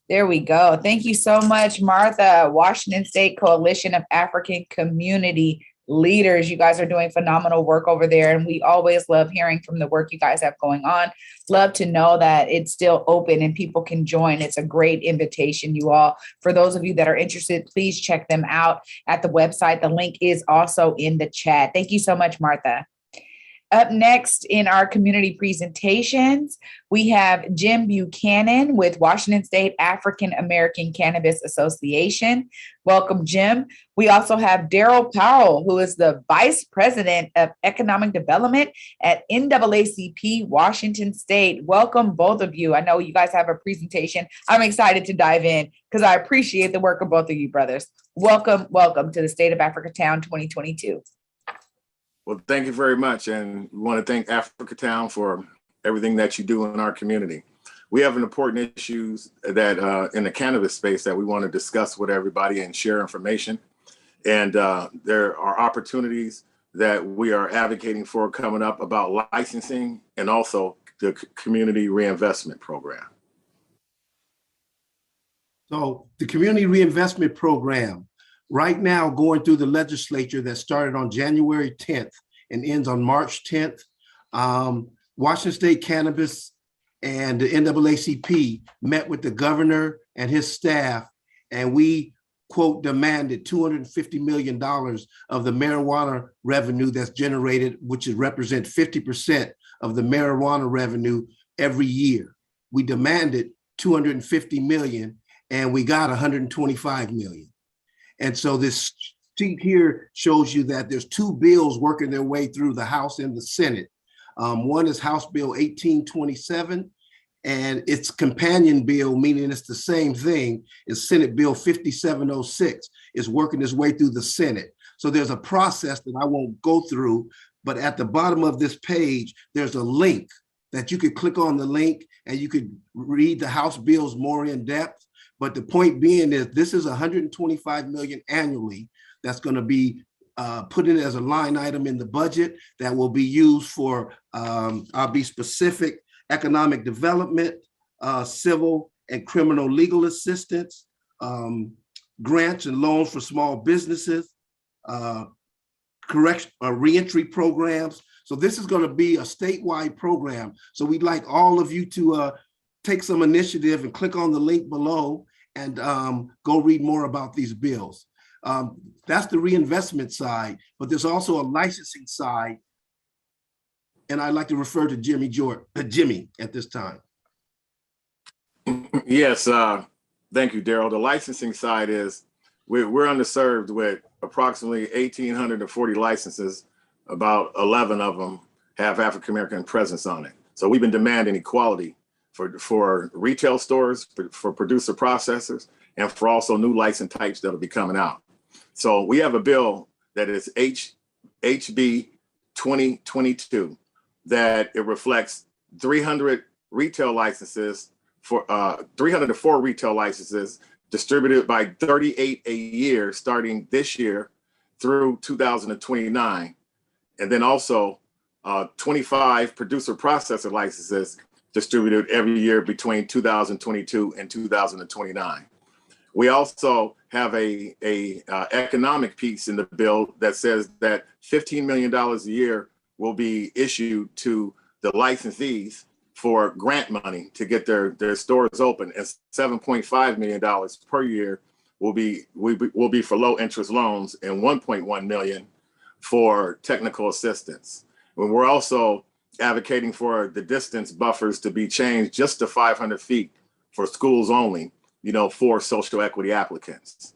There we go. Thank you so much, Martha, Washington State Coalition of African Community Leaders. You guys are doing phenomenal work over there, and we always love hearing from the work you guys have going on. Love to know that it's still open and people can join. It's a great invitation, you all. For those of you that are interested, please check them out at the website. The link is also in the chat. Thank you so much, Martha. Up next in our community presentations, we have Jim Buchanan with Washington State African American Cannabis Association. Welcome, Jim. We also have Daryl Powell, who is the Vice President of Economic Development at NAACP Washington State. Welcome, both of you. I know you guys have a presentation. I'm excited to dive in because I appreciate the work of both of you, brothers. Welcome, welcome to the State of Africatown 2022. Well, thank you very much. And we want to thank Africatown for everything that you do in our community. We have an important issues that in the cannabis space that we want to discuss with everybody and share information. And there are opportunities that we are advocating for coming up about licensing and also the community reinvestment program. So the community reinvestment program, right now going through the legislature that started on January 10th and ends on March 10th. Washington State Cannabis and the NAACP met with the governor and his staff, and we, quote, demanded $250 million of the marijuana revenue that's generated, which represents 50% of the marijuana revenue every year. We demanded 250 million and we got 125 million. And so this sheet here shows you that there's two bills working their way through the House and the Senate. One is House Bill 1827, and its companion bill, meaning it's the same thing, is Senate Bill 5706, is working its way through the Senate. So there's a process that I won't go through, but at the bottom of this page, there's a link that you could click on the link and you could read the House bills more in depth. But the point being is this is 125 million annually that's going to be put in as a line item in the budget that will be used for, I'll be specific, economic development, civil and criminal legal assistance, grants and loans for small businesses, reentry programs. So this is going to be a statewide program. So we'd like all of you to take some initiative and click on the link below and go read more about these bills. That's the reinvestment side, but there's also a licensing side. And I'd like to refer to Jimmy at this time. Yes, thank you, Daryl. The licensing side is we're underserved with approximately 1,840 licenses. About 11 of them have African-American presence on it. So we've been demanding equality for retail stores, for producer processors, and for also new license types that'll be coming out. So we have a bill that is HB 2022 that it reflects 300 retail licenses for 304 retail licenses distributed by 38 a year starting this year through 2029. And then also 25 producer processor licenses distributed every year between 2022 and 2029. We also have a economic piece in the bill that says that $15 million a year will be issued to the licensees for grant money to get their stores open, and $7.5 million per year will be for low interest loans and $1.1 million for technical assistance. And we're also advocating for the distance buffers to be changed just to 500 feet for schools only, for social equity applicants.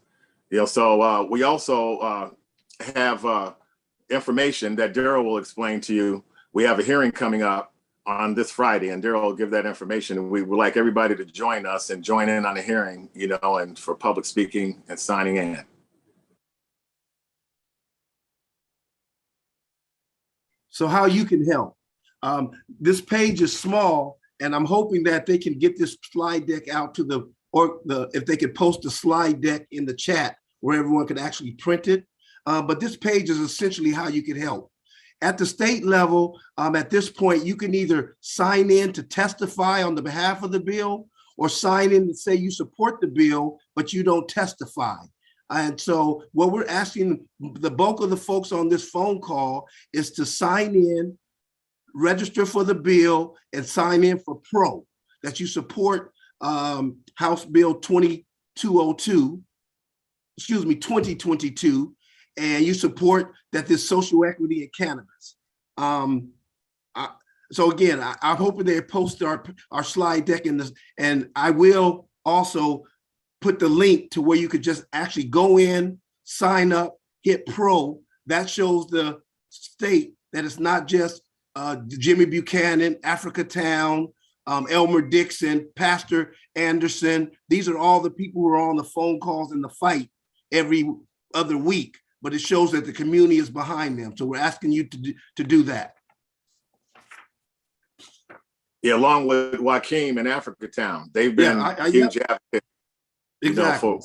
So we also have information that Daryl will explain to you. We have a hearing coming up on this Friday, and Daryl will give that information. And we would like everybody to join us and join in on the hearing, and for public speaking and signing in. So how you can help. This page is small, and I'm hoping that they can get this slide deck out to if they could post the slide deck in the chat where everyone could actually print it. But this page is essentially how you can help. At the state level, at this point, you can either sign in to testify on the behalf of the bill or sign in to say you support the bill, but you don't testify. And so what we're asking the bulk of the folks on this phone call is to sign in, register for the bill, and sign in for PRO, that you support House Bill 2022, and you support that there's social equity in cannabis. So again, I'm hoping they post our slide deck in this, and I will also put the link to where you could just actually go in, sign up, hit PRO. That shows the state that it's not just Jimmy Buchanan, Africatown, Elmer Dixon, Pastor Anderson. These are all the people who are on the phone calls in the fight every other week, but it shows that the community is behind them. So we're asking you to do that. Yeah, along with Joaquin and Africatown, they've been huge advocates, exactly,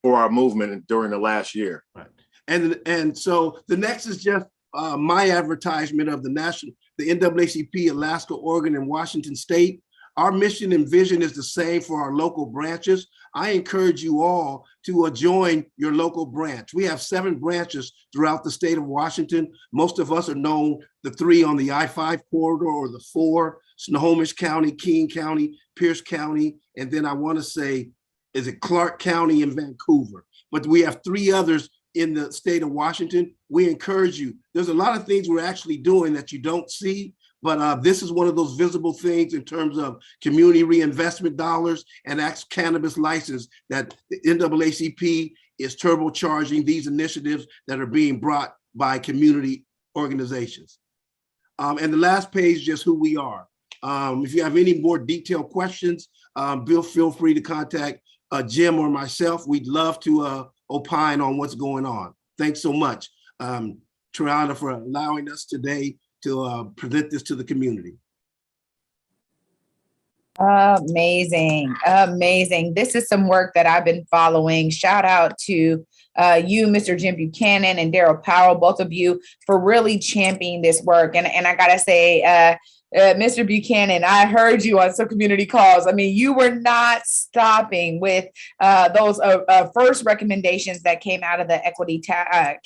for our movement during the last year. Right. And so the next is just my advertisement of the NAACL-EACL, Alaska, Oregon, and Washington State. Our mission and vision is the same for our local branches. I encourage you all to join your local branch. We have 7 branches throughout the state of Washington. Most of us are known the 3 on the I-5 corridor or the 4, Snohomish County, King County, Pierce County, and then I want to say, is it Clark County and Vancouver? But we have 3 others in the state of Washington. We encourage you. There's a lot of things we're actually doing that you don't see, but this is one of those visible things in terms of community reinvestment dollars and cannabis license that the NAACP is turbocharging these initiatives that are being brought by community organizations. And the last page, just who we are. If you have any more detailed questions, feel free to contact Jim or myself. We'd love to opine on what's going on. Thanks so much, Triana, for allowing us today to present this to the community. Amazing, amazing. This is some work that I've been following. Shout out to you, Mr. Jim Buchanan and Daryl Powell, both of you, for really championing this work. And I gotta say, Mr. Buchanan, I heard you on some community calls. I mean, you were not stopping with those first recommendations that came out of the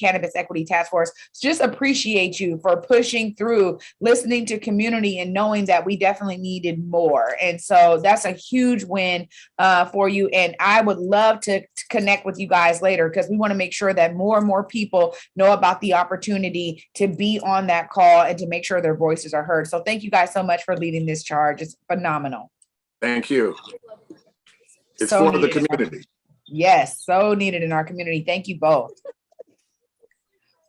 Cannabis Equity Task Force. Just appreciate you for pushing through, listening to community and knowing that we definitely needed more. And so that's a huge win for you. And I would love to connect with you guys later because we want to make sure that more and more people know about the opportunity to be on that call and to make sure their voices are heard. So thank you guys so much for leading this charge. It's phenomenal. Thank you. It's So for the needed. community. Yes, so needed in our community. Thank you both.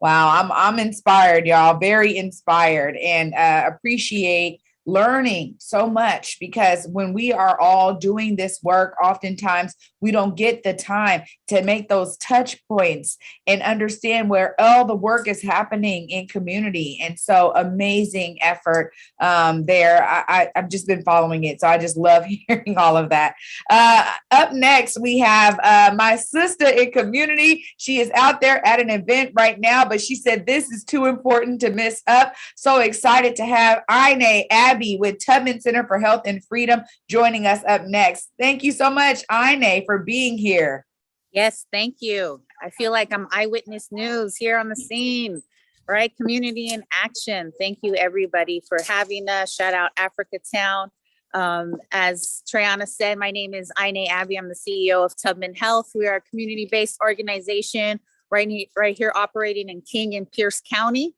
Wow, I'm inspired, y'all. Very inspired, and appreciate learning so much, because when we are all doing this work, oftentimes we don't get the time to make those touch points and understand where all the work is happening in community. And so amazing effort there. I've just been following it. So I just love hearing all of that. Up next, we have my sister in community. She is out there at an event right now, but she said this is too important to miss up. So excited to have Ine Abby with Tubman Center for Health and Freedom joining us up next. Thank you so much, Ine, for being here. Yes, thank you. I feel like I'm eyewitness news here on the scene, right? Community in action. Thank you, everybody, for having us. Shout out Africatown. As Triana said, my name is Ine Abby. I'm the CEO of Tubman Health. We are a community-based organization right here operating in King and Pierce County.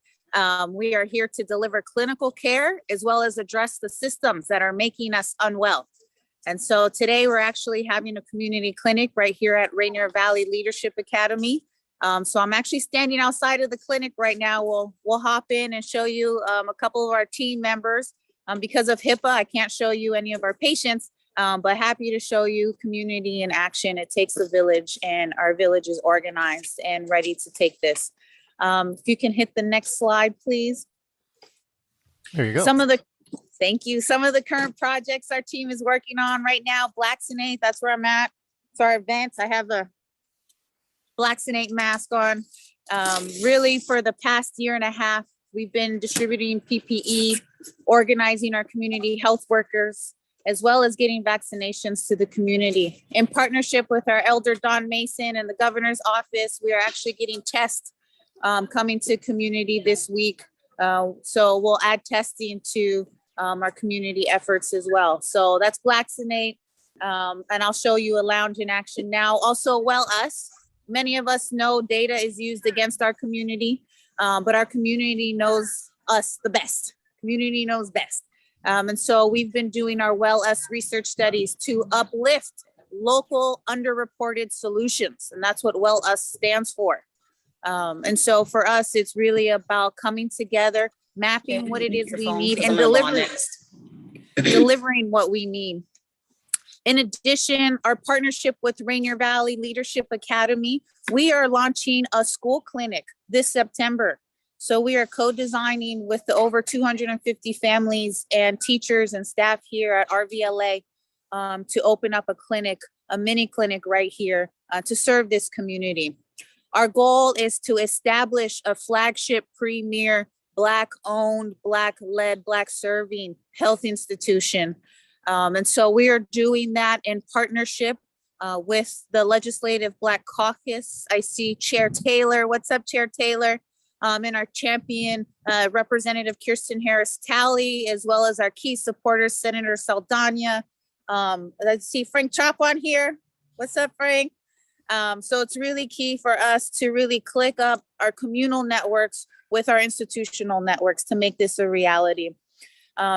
We are here to deliver clinical care as well as address the systems that are making us unwell. And so today we're actually having a community clinic right here at Rainier Valley Leadership Academy. So I'm actually standing outside of the clinic right now. We'll hop in and show you a couple of our team members. Because of HIPAA, I can't show you any of our patients, but happy to show you community in action. It takes a village, and our village is organized and ready to take this. If you can hit the next slide, please. There you go. Thank you. Some of the current projects our team is working on right now, Blacksinate, that's where I'm at. It's our events. I have the Blacksinate mask on. Really for the past year and a half, we've been distributing PPE, organizing our community health workers, as well as getting vaccinations to the community. In partnership with our Elder Don Mason and the governor's office, we are actually getting tests coming to community this week. So we'll add testing to our community efforts as well. So that's Blacksinate. And I'll show you a lounge in action now. Also, Well Us. Many of us know data is used against our community, but our community knows us the best. Community knows best. And so we've been doing our Well Us research studies to uplift local underreported solutions. And that's what Well Us stands for. And so for us, it's really about coming together, mapping what it is we need, and delivering what we need. In addition, our partnership with Rainier Valley Leadership Academy, we are launching a school clinic this September. So we are co-designing with the over 250 families and teachers and staff here at RVLA to open up a clinic, a mini clinic right here to serve this community. Our goal is to establish a flagship premier Black-owned, Black-led, Black-serving health institution And so we are doing that in partnership with the Legislative Black Caucus. I see Chair Taylor. What's up, Chair Taylor? And our champion, Representative Kirsten Harris Talley, as well as our key supporters, Senator Saldana. I see Frank Chop on here. What's up, Frank? So it's really key for us to really click up our communal networks with our institutional networks to make this a reality.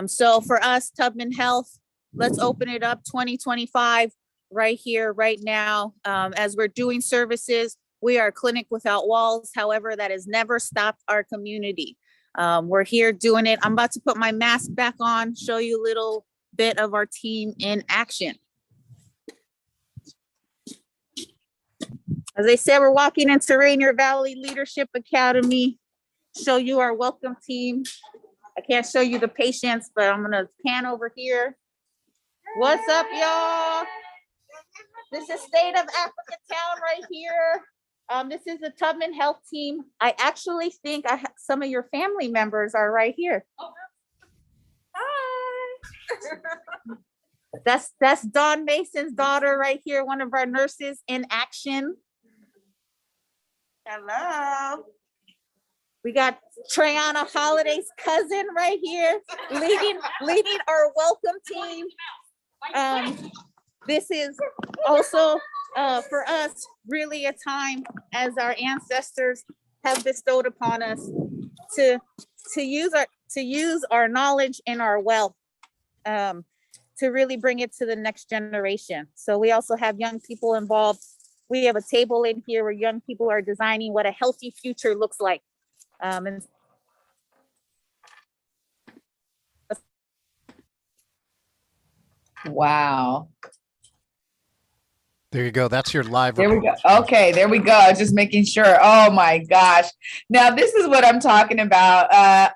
So for us, Tubman Health, let's open it up 2025 right here, right now. As we're doing services, we are a clinic without walls. However, that has never stopped our community. We're here doing it. I'm about to put my mask back on, show you a little bit of our team in action. As I said, we're walking into Rainier Valley Leadership Academy. Show you our welcome team. I can't show you the patients, but I'm gonna pan over here. What's up, y'all? This is State of Africatown right here. This is the Tubman Health team. I actually think some of your family members are right here. Hi. That's Dawn Mason's daughter right here, one of our nurses in action. Hello. We got Treyana Holiday's cousin right here, leading our welcome team. This is also for us really a time as our ancestors have bestowed upon us to use our knowledge and our wealth to really bring it to the next generation. So we also have young people involved. We have a table in here where young people are designing what a healthy future looks like. And wow. There you go. That's your live. There we go. Okay, there we go. Just making sure. Oh my gosh. Now this is what I'm talking about.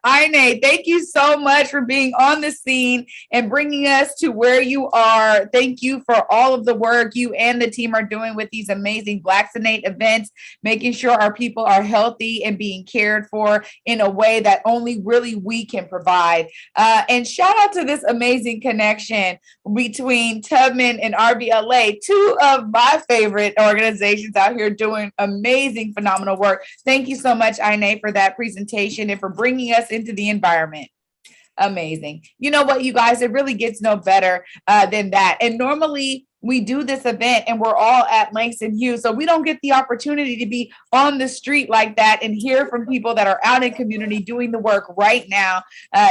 Ine, thank you so much for being on the scene and bringing us to where you are. Thank you for all of the work you and the team are doing with these amazing Blacksinate events, making sure our people are healthy and being cared for in a way that only really we can provide. And shout out to this amazing connection between Tubman and RVLA, two of my favorite organizations out here doing amazing, phenomenal work. Thank you so much, Ine, for that presentation and for bringing us into the environment. Amazing. You know what, you guys, it really gets no better than that. And normally we do this event and we're all at Langston Hughes, so we don't get the opportunity to be on the street like that and hear from people that are out in community doing the work right now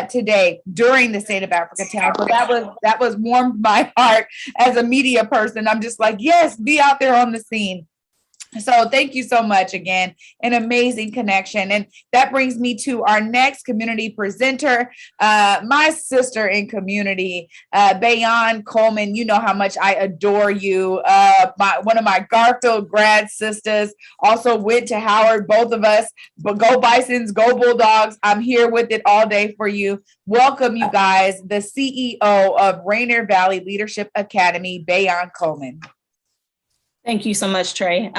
today during the State of Africatown. So that was warmed my heart as a media person. I'm just like, yes, be out there on the scene. So thank you so much again, an amazing connection. And that brings me to our next community presenter, my sister in community, Bayan Coleman. You know how much I adore you. One of my Garfield grad sisters, also went to Howard, both of us, but go Bisons, go Bulldogs. I'm here with it all day for you. Welcome, you guys, the CEO of Rainier Valley Leadership Academy, Bayan Coleman. Thank you so much, Trey.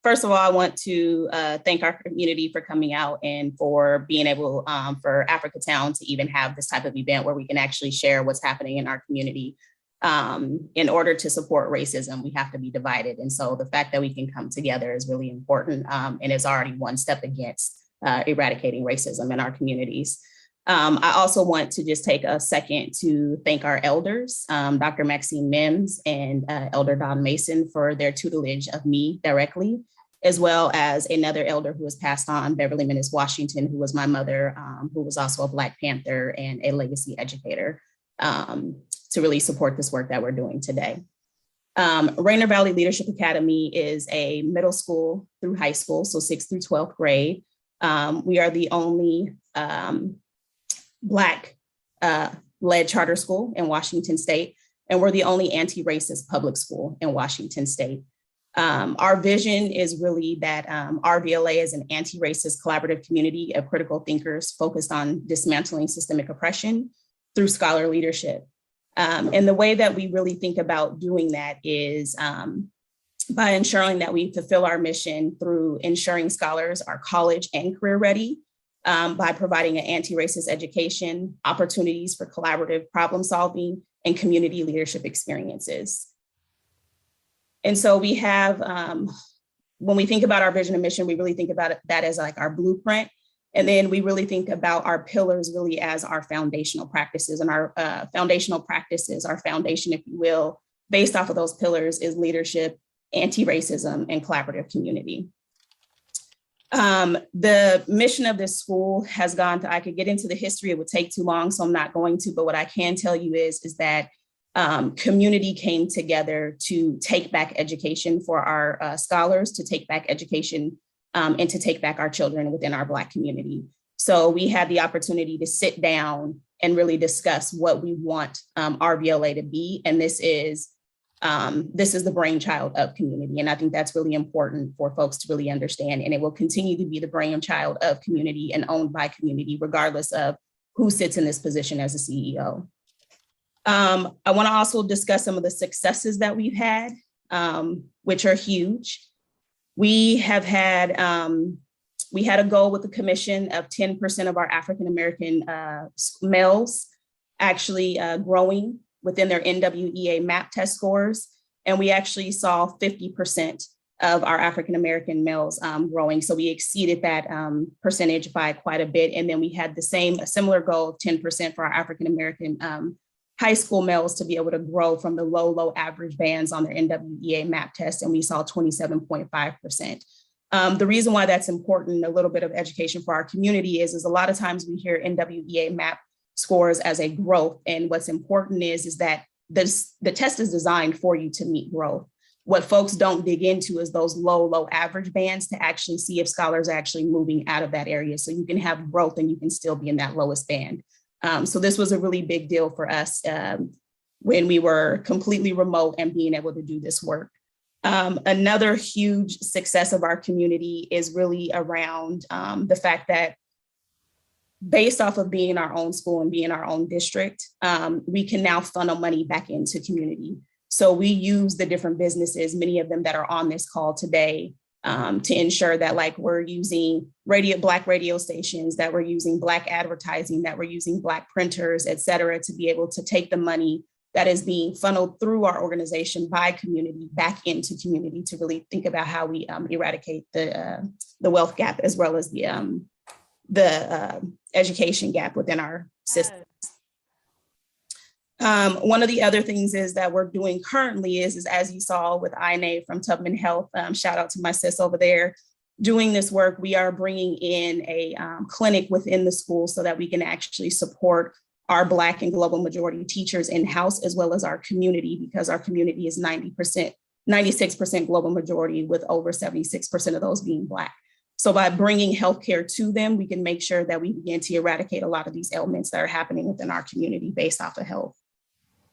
First of all, I want to thank our community for coming out and for being able for Africatown to even have this type of event where we can actually share what's happening in our community. In order to support racism, we have to be divided. And so the fact that we can come together is really important and is already one step against eradicating racism in our communities. I also want to just take a second to thank our elders, Dr. Maxine Mims and Elder Don Mason, for their tutelage of me directly, as well as another elder who has passed on, Beverly Menace Washington, who was my mother, who was also a Black Panther and a legacy educator, to really support this work that we're doing today. Rainier Valley Leadership Academy is a middle school through high school, so 6th through 12th grade. We are the only Black led charter school in Washington State, and we're the only anti-racist public school in Washington State. Our vision is really that RVLA is an anti-racist collaborative community of critical thinkers focused on dismantling systemic oppression through scholar leadership. And the way that we really think about doing that is by ensuring that we fulfill our mission through ensuring scholars are college and career ready, by providing an anti-racist education, opportunities for collaborative problem solving, and community leadership experiences. And so we have, when we think about our vision and mission, we really think about that as like our blueprint. And then we really think about our pillars really as our foundational practices, and our foundational practices, our foundation, if you will, based off of those pillars is leadership, anti-racism, and collaborative community. The mission of this school has gone to, I could get into the history, it would take too long, so I'm not going to, but what I can tell you is that community came together to take back education for our scholars, to take back education and to take back our children within our Black community. So we had the opportunity to sit down and really discuss what we want RVLA to be. And this is the brainchild of community. And I think that's really important for folks to really understand. And it will continue to be the brainchild of community and owned by community, regardless of who sits in this position as a CEO. I want to also discuss some of the successes that we've had, which are huge. We have had, we had a goal with the commission of 10% of our African-American males actually growing within their NWEA MAP test scores. And we actually saw 50% of our African-American males growing. So we exceeded that percentage by quite a bit. And then we had a similar goal of 10% for our African-American high school males to be able to grow from the low average bands on their NWEA MAP test. And we saw 27.5%. The reason why that's important, a little bit of education for our community is a lot of times we hear NWEA MAP scores as a growth. And what's important is that the test is designed for you to meet growth. What folks don't dig into is those low average bands to actually see if scholars are actually moving out of that area. So you can have growth and you can still be in that lowest band. So this was a really big deal for us when we were completely remote and being able to do this work. Another huge success of our community is really around the fact that based off of being our own school and being our own district, we can now funnel money back into community. So we use the different businesses, many of them that are on this call today, to ensure that like we're using Black radio stations, that we're using Black advertising, that we're using Black printers, et cetera, to be able to take the money that is being funneled through our organization by community back into community to really think about how we eradicate the wealth gap as well as the education gap within our system. One of the other things is that we're doing currently is as you saw with INA from Tubman Health, shout out to my sis over there, doing this work, we are bringing in a clinic within the school so that we can actually support our Black and global majority teachers in-house as well as our community, because our community is 96% global majority with over 76% of those being Black. So by bringing healthcare to them, we can make sure that we begin to eradicate a lot of these ailments that are happening within our community based off of health.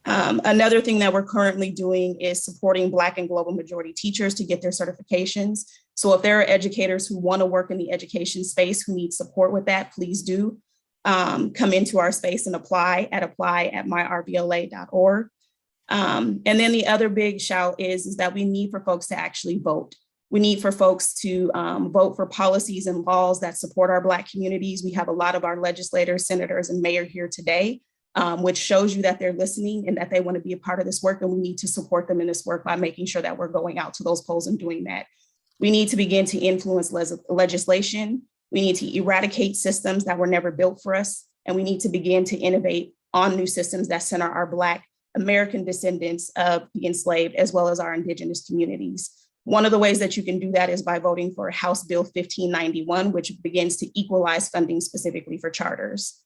Another thing that we're currently doing is supporting Black and global majority teachers to get their certifications. So if there are educators who want to work in the education space who need support with that, please do come into our space and apply at myrvla.org. And then the other big shout is that we need for folks to actually vote. We need for folks to vote for policies and laws that support our Black communities. We have a lot of our legislators, senators, and mayor here today, which shows you that they're listening and that they want to be a part of this work. And we need to support them in this work by making sure that we're going out to those polls and doing that. We need to begin to influence legislation. We need to eradicate systems that were never built for us. And we need to begin to innovate on new systems that center our Black American descendants of the enslaved, as well as our Indigenous communities. One of the ways that you can do that is by voting for House Bill 1591, which begins to equalize funding specifically for charters.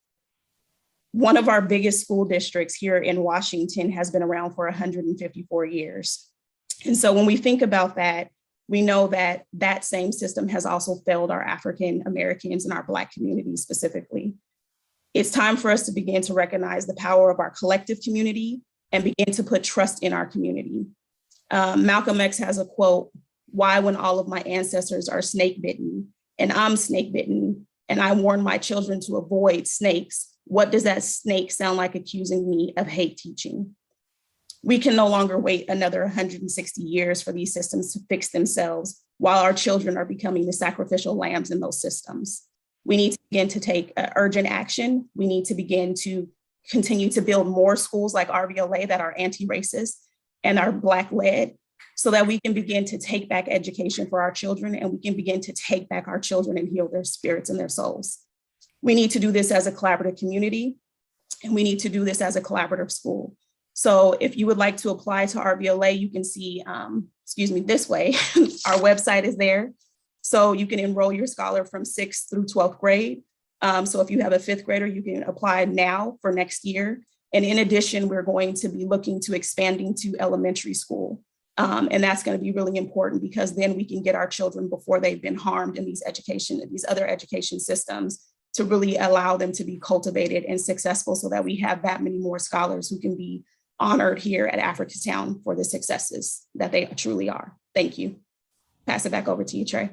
One of our biggest school districts here in Washington has been around for 154 years. And so when we think about that, we know that that same system has also failed our African Americans and our Black communities specifically. It's time for us to begin to recognize the power of our collective community and begin to put trust in our community. Malcolm X has a quote, "Why when all of my ancestors are snake bitten and I'm snake bitten and I warn my children to avoid snakes, what does that snake sound like accusing me of hate teaching?" We can no longer wait another 160 years for these systems to fix themselves while our children are becoming the sacrificial lambs in those systems. We need to begin to take urgent action. We need to begin to continue to build more schools like RVLA that are anti-racist and are Black-led, so that we can begin to take back education for our children, and we can begin to take back our children and heal their spirits and their souls. We need to do this as a collaborative community, and we need to do this as a collaborative school. So if you would like to apply to RVLA, you can see, this way, our website is there. So you can enroll your scholar from 6th through 12th grade. So if you have a 5th grader, you can apply now for next year. And in addition, we're going to be looking to expanding to elementary school. And that's going to be really important, because then we can get our children before they've been harmed in these other education systems, to really allow them to be cultivated and successful, so that we have that many more scholars who can be honored here at Africatown for the successes that they truly are. Thank you. Pass it back over to you, Trey.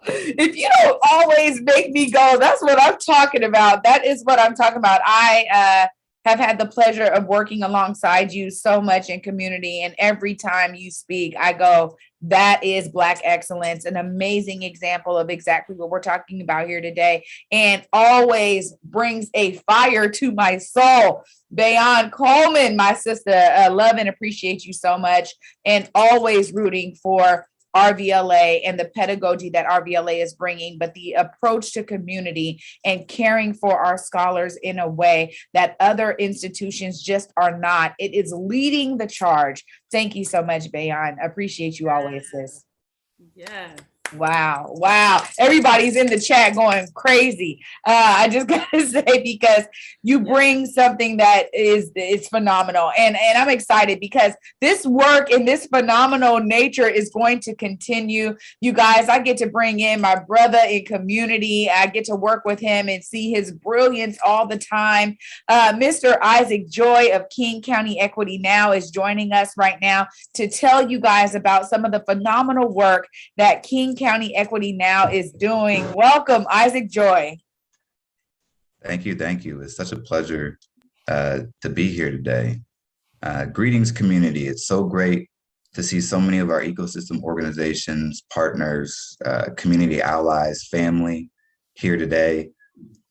If you don't always make me go, that's what I'm talking about. That is what I'm talking about. I have had the pleasure of working alongside you so much in community, and every time you speak, I go, that is Black excellence, an amazing example of exactly what we're talking about here today, and always brings a fire to my soul. Bayon Coleman, my sister, love and appreciate you so much, and always rooting for RVLA and the pedagogy that RVLA is bringing, but the approach to community and caring for our scholars in a way that other institutions just are not. It is leading the charge. Thank you so much, Bayon. Appreciate you always, sis. Yeah. Wow. Wow. Everybody's in the chat going crazy. I just gotta say, because you bring something that is phenomenal. And I'm excited because this work and this phenomenal nature is going to continue. You guys, I get to bring in my brother in community. I get to work with him and see his brilliance all the time. Mr. Isaac Joy of King County Equity Now is joining us right now to tell you guys about some of the phenomenal work that King County Equity Now is doing. Welcome, Isaac Joy. Thank you. Thank you. It's such a pleasure to be here today. Greetings, community. It's so great to see so many of our ecosystem organizations, partners, community allies, family here today.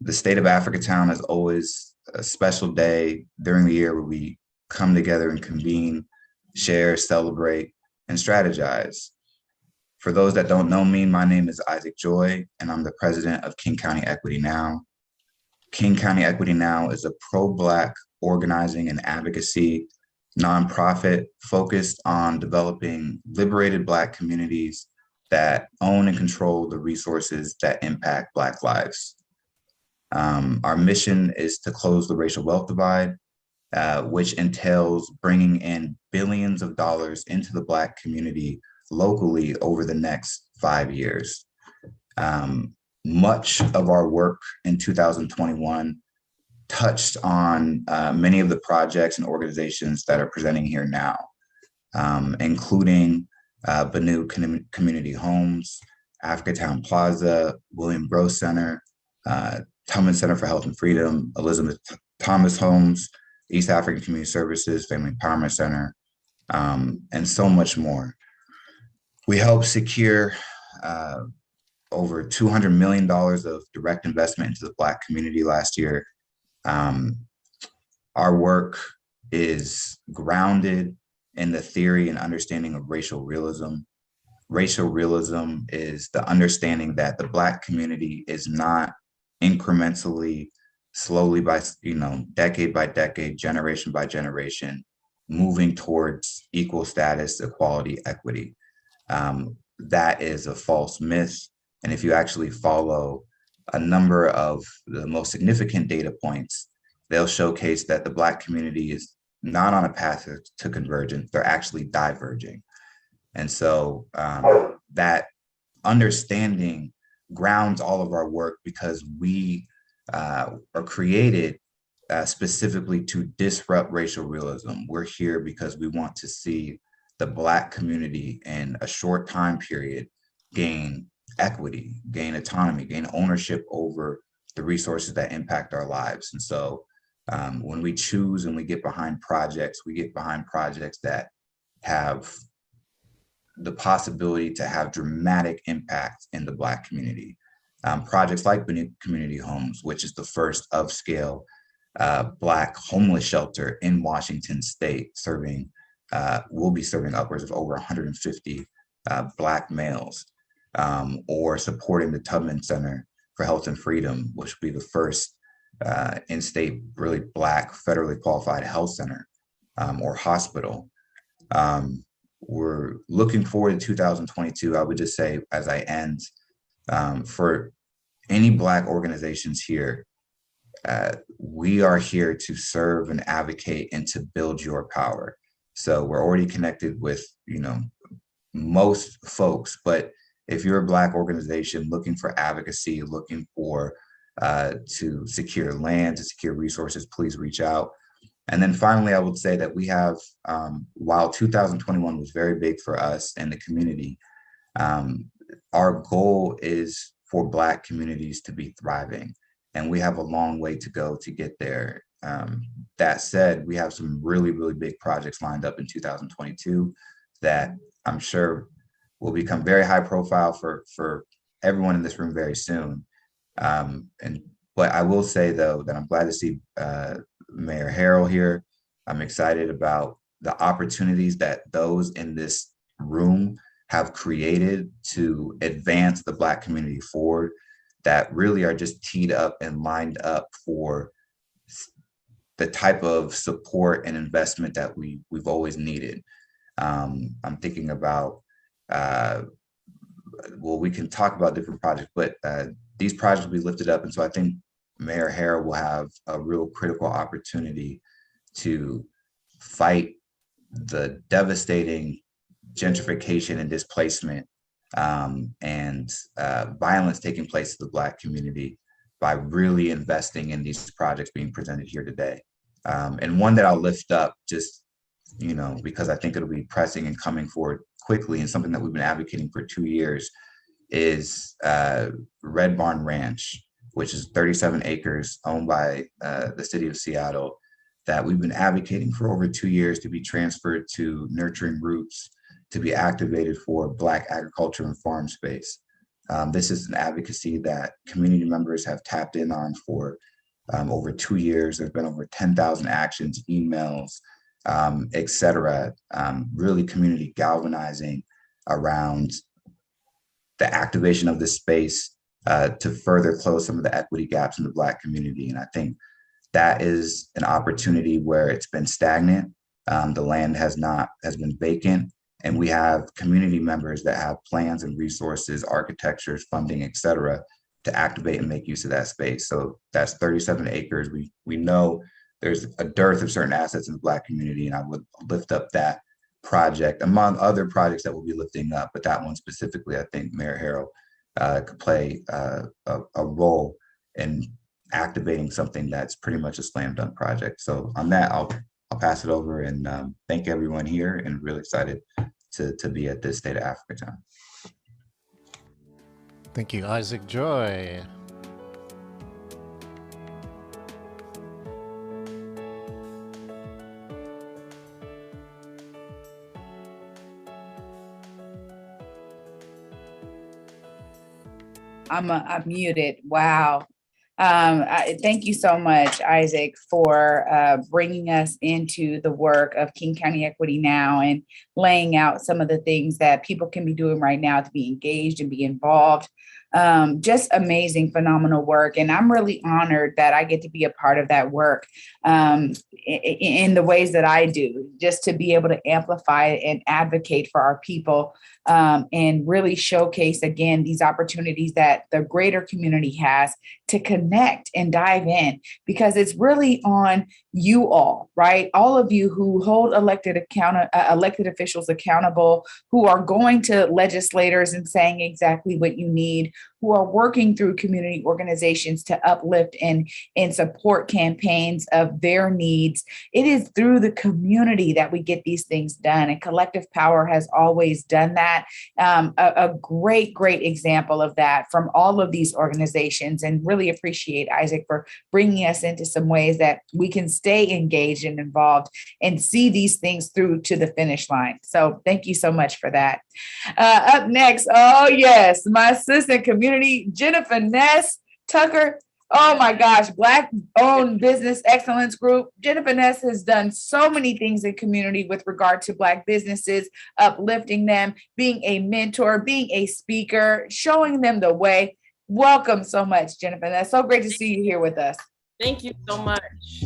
The state of Africatown is always a special day during the year where we come together and convene, share, celebrate, and strategize. For those that don't know me, my name is Isaac Joy, and I'm the president of King County Equity Now. King County Equity Now is a pro-Black organizing and advocacy nonprofit focused on developing liberated Black communities that own and control the resources that impact Black lives. Our mission is to close the racial wealth divide, which entails bringing in billions of dollars into the Black community locally over the next 5 years. Much of our work in 2021 touched on many of the projects and organizations that are presenting here now, including Banu Community Homes, Africatown Plaza, William Gross Center, Tubman Center for Health and Freedom, Elizabeth Thomas Homes, East African Community Services, Family Empowerment Center, and so much more. We helped secure over $200 million of direct investment into the Black community last year. Our work is grounded in the theory and understanding of racial realism. Racial realism is the understanding that the Black community is not incrementally, slowly by decade by decade, generation by generation, moving towards equal status, equality, equity. That is a false myth. And if you actually follow a number of the most significant data points, they'll showcase that the Black community is not on a path to convergence, they're actually diverging. And so that understanding grounds all of our work, because we are created specifically to disrupt racial realism. We're here because we want to see the Black community in a short time period gain equity, gain autonomy, gain ownership over the resources that impact our lives. And so when we choose and we get behind projects, that have the possibility to have dramatic impact in the Black community. projects like Community Homes, which is the first of scale Black homeless shelter in Washington State, will be serving upwards of over 150 Black males, or supporting the Tubman Center for Health and Freedom, which will be the first in-state really Black federally qualified health center or hospital. We're looking forward to 2022. I would just say, as I end, for any Black organizations here, we are here to serve and advocate and to build your power. So we're already connected with, most folks, but if you're a Black organization looking for advocacy, looking for to secure land, to secure resources, please reach out. And then finally, I would say that we have, while 2021 was very big for us and the community, our goal is for Black communities to be thriving. And we have a long way to go to get there. That said, we have some really, really big projects lined up in 2022 that I'm sure will become very high profile for everyone in this room very soon. But I will say, though, that I'm glad to see Mayor Harrell here. I'm excited about the opportunities that those in this room have created to advance the Black community forward, that really are just teed up and lined up for the type of support and investment that we've always needed. I'm thinking about, well, we can talk about different projects, but these projects will be lifted up. And so I think Mayor Harrell will have a real critical opportunity to fight the devastating gentrification and displacement and violence taking place to the Black community by really investing in these projects being presented here today. And one that I'll lift up just, because I think it'll be pressing and coming forward quickly, and something that we've been advocating for 2 years, is Red Barn Ranch, which is 37 acres owned by the city of Seattle, that we've been advocating for over 2 years to be transferred to Nurturing Roots, to be activated for Black agriculture and farm space. This is an advocacy that community members have tapped in on for over 2 years. There's been over 10,000 actions, emails, et cetera, really community galvanizing around the activation of this space to further close some of the equity gaps in the Black community. And I think that is an opportunity where it's been stagnant. The land has been vacant. And we have community members that have plans and resources, architectures, funding, et cetera, to activate and make use of that space. So that's 37 acres. We know there's a dearth of certain assets in the Black community, and I would lift up that project among other projects that we'll be lifting up. But that one specifically, I think Mayor Harrell could play a role in activating something that's pretty much a slam dunk project. So on that, I'll pass it over and thank everyone here, and really excited to be at this State of Africatown. Thank you, Isaac Joy. I'm muted. Wow. Thank you so much, Isaac, for bringing us into the work of King County Equity Now and laying out some of the things that people can be doing right now to be engaged and be involved. Just amazing, phenomenal work. And I'm really honored that I get to be a part of that work in the ways that I do, just to be able to amplify and advocate for our people and really showcase, again, these opportunities that the greater community has to connect and dive in, because it's really on you all, right? All of you who hold elected officials accountable, who are going to legislators and saying exactly what you need, who are working through community organizations to uplift and support campaigns of their needs. It is through the community that we get these things done, and Collective Power has always done that. A great example of that from all of these organizations, and really appreciate Isaac for bringing us into some ways that we can stay engaged and involved and see these things through to the finish line. So thank you so much for that. Up next, oh yes, my assistant community community, Jennifer Ness, Tucker. Oh my gosh, Black-owned business excellence group. Jennifer Ness has done so many things in community with regard to Black businesses, uplifting them, being a mentor, being a speaker, showing them the way. Welcome so much, Jennifer. That's so great to see you here with us. Thank you so much.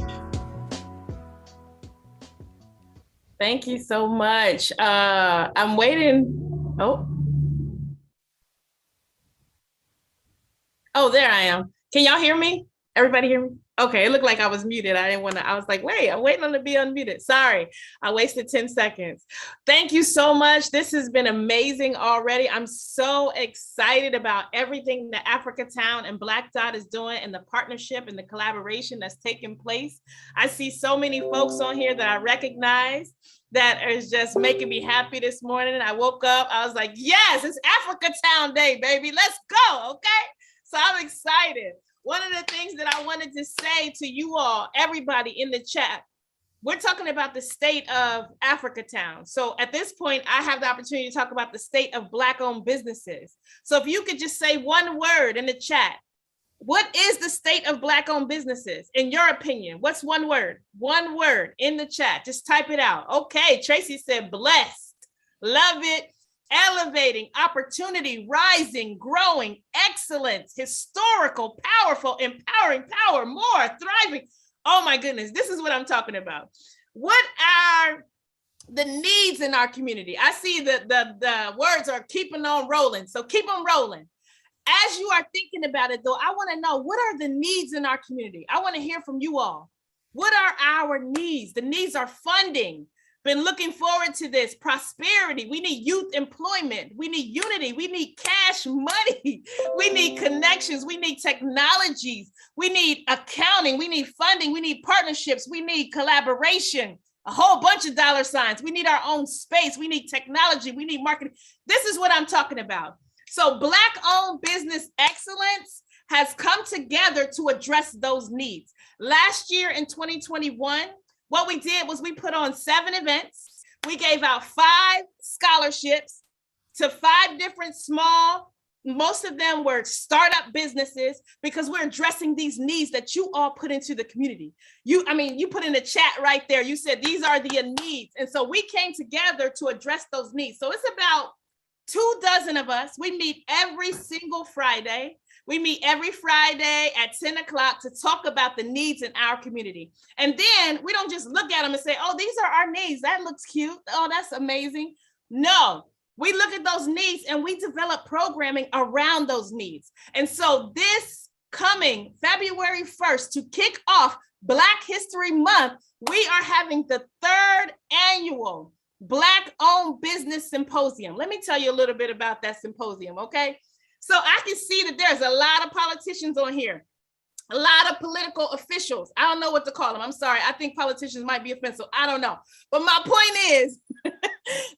Thank you so much. I'm waiting. Oh, there I am. Can y'all hear me? Everybody hear me? Okay, it looked like I was muted. I didn't want to, I was like, wait, I'm waiting on to be unmuted. Sorry, I wasted 10 seconds. Thank you so much. This has been amazing already. I'm so excited about everything that Africatown and Black Dot is doing and the partnership and the collaboration that's taking place. I see so many folks on here that I recognize that is just making me happy this morning. I woke up, I was like, yes, it's Africatown Day, baby. Let's go, okay? So I'm excited. One of the things that I wanted to say to you all, everybody in the chat, we're talking about the state of Africatown. So at this point, I have the opportunity to talk about the state of Black-owned businesses. So if you could just say one word in the chat, what is the state of Black-owned businesses? In your opinion, what's one word? One word in the chat, just type it out. Okay, Tracy said blessed, love it. Elevating, opportunity, rising, growing, excellence, historical, powerful, empowering, power, more, thriving. Oh my goodness, this is what I'm talking about. What are the needs in our community? I see the words are keeping on rolling, so keep on rolling. As you are thinking about it though, I wanna know, what are the needs in our community? I wanna hear from you all. What are our needs? The needs are funding. Been looking forward to this. Prosperity. We need youth employment. We need unity. We need cash money. We need connections. We need technologies. We need accounting. We need funding. We need partnerships. We need collaboration. A whole bunch of dollar signs. We need our own space. We need technology. We need marketing. This is what I'm talking about. So Black-owned business excellence has come together to address those needs. Last year in 2021, what we did was we put on 7 events. We gave out 5 scholarships to 5 different small, most of them were startup businesses, because we're addressing these needs that you all put into the community. You put in the chat right there, you said these are the needs. And so we came together to address those needs. So it's about 24 of us. We meet every single Friday. We meet every Friday at 10 o'clock to talk about the needs in our community. And then we don't just look at them and say, oh, these are our needs. That looks cute. Oh, that's amazing. No, we look at those needs and we develop programming around those needs. And so this coming February 1st, to kick off Black History Month, we are having the 3rd annual Black-owned business symposium. Let me tell you a little bit about that symposium, okay? So I can see that there's a lot of politicians on here, a lot of political officials. I don't know what to call them. I'm sorry. I think politicians might be offensive. I don't know. But my point is,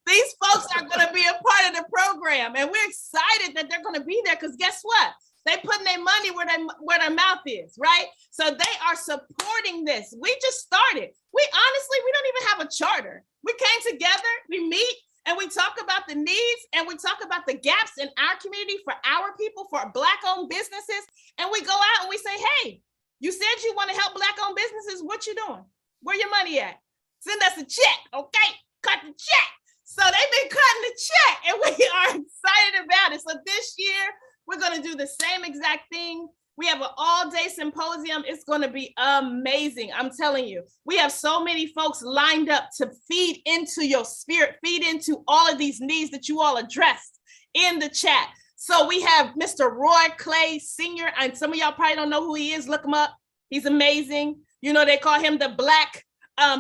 these folks are going to be a part of the program. And we're excited that they're going to be there, because guess what? They putting their money where their mouth is, right? So they are supporting this. We just started. We don't even have a charter. We came together, we meet, and we talk about the needs, and we talk about the gaps in our community for our people, for Black-owned businesses. And we go out and we say, hey, you said you want to help Black-owned businesses. What you doing? Where your money at? Send us a check, okay? Cut the check. So they've been cutting the check, and we are excited about it. So this year, we're going to do the same exact thing. We have an all-day symposium. It's going to be amazing. I'm telling you, we have so many folks lined up to feed into your spirit, feed into all of these needs that you all addressed in the chat. So we have Mr. Roy Clay Sr., and some of y'all probably don't know who he is. Look him up. He's amazing. You know, they call him the Black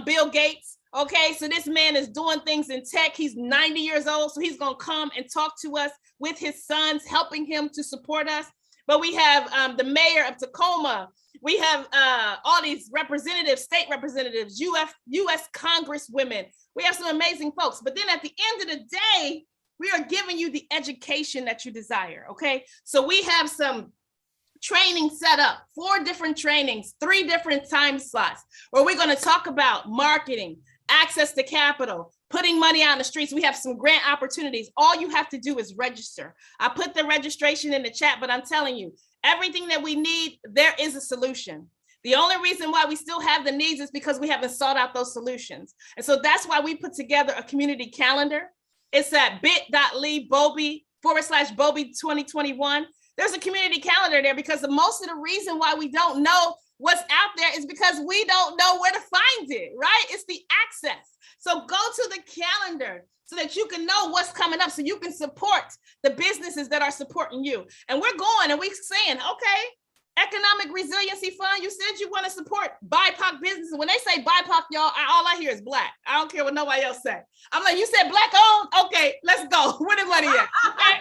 Bill Gates. Okay, so this man is doing things in tech. He's 90 years old, so he's going to come and talk to us with his sons, helping him to support us. But we have the mayor of Tacoma. We have all these representatives, state representatives, U.S. congresswomen. We have some amazing folks. But then at the end of the day, we are giving you the education that you desire, okay? So we have some training set up, 4 different trainings, 3 different time slots, where we're going to talk about marketing, access to capital, putting money out in the streets. We have some grant opportunities. All you have to do is register. I put the registration in the chat, but I'm telling you, everything that we need, there is a solution. The only reason why we still have the needs is because we haven't sought out those solutions. And so that's why we put together a community calendar. It's at bit.ly/Bobby 2021. There's a community calendar there because most of the reason why we don't know what's out there is because we don't know where to find it, right? It's the access. So go to the calendar so that you can know what's coming up, so you can support the businesses that are supporting you. And we're going and we're saying, okay, Economic Resiliency Fund, you said you want to support BIPOC businesses. When they say BIPOC, y'all, all I hear is Black. I don't care what nobody else say. I'm like, you said Black owned? Okay, let's go. Where the money at? Okay.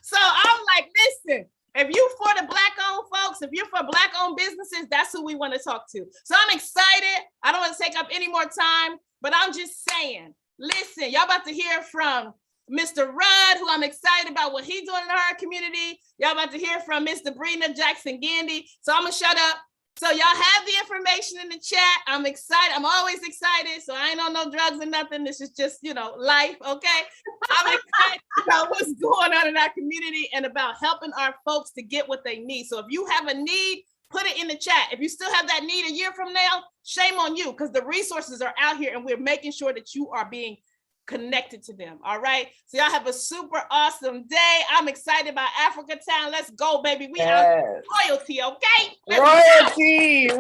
So I'm like, listen, if you for the Black owned folks, if you're for Black owned businesses, that's who we want to talk to. So I'm excited. I don't want to take up any more time, but I'm just saying, listen, y'all about to hear from Mr. Rudd, who I'm excited about what he's doing in our community. Y'all about to hear from Mr. Brina Jackson-Gandy. So I'm gonna shut up. So y'all have the information in the chat. I'm excited. I'm always excited. So I ain't on no drugs or nothing. This is just, life, okay? I'm excited about what's going on in our community and about helping our folks to get what they need. So if you have a need, put it in the chat. If you still have that need a year from now, shame on you, because the resources are out here and we're making sure that you are being connected to them. All right. So y'all have a super awesome day. I'm excited about Africatown. Let's go, baby. We have royalty, okay? Royalty.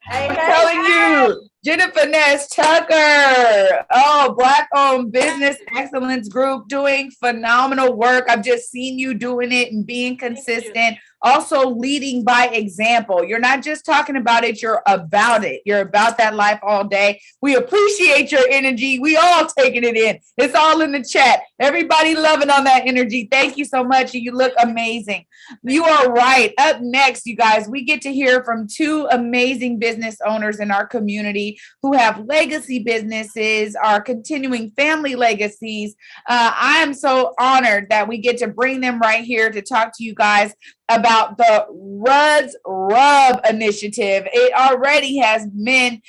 I'm telling you, Jennifer Ness Tucker. Oh, Black-owned business excellence group doing phenomenal work. I've just seen you doing it and being consistent. Also leading by example. You're not just talking about it, you're about it. You're about that life all day. We appreciate your energy. We all taking it in. It's all in the chat. Everybody loving on that energy. Thank you so much. You look amazing. You are right. Up next, you guys, we get to hear from two amazing business owners in our community who have legacy businesses, are continuing family legacies. I am so honored that we get to bring them right here to talk to you guys about the Rudd's Rub initiative. It already has meant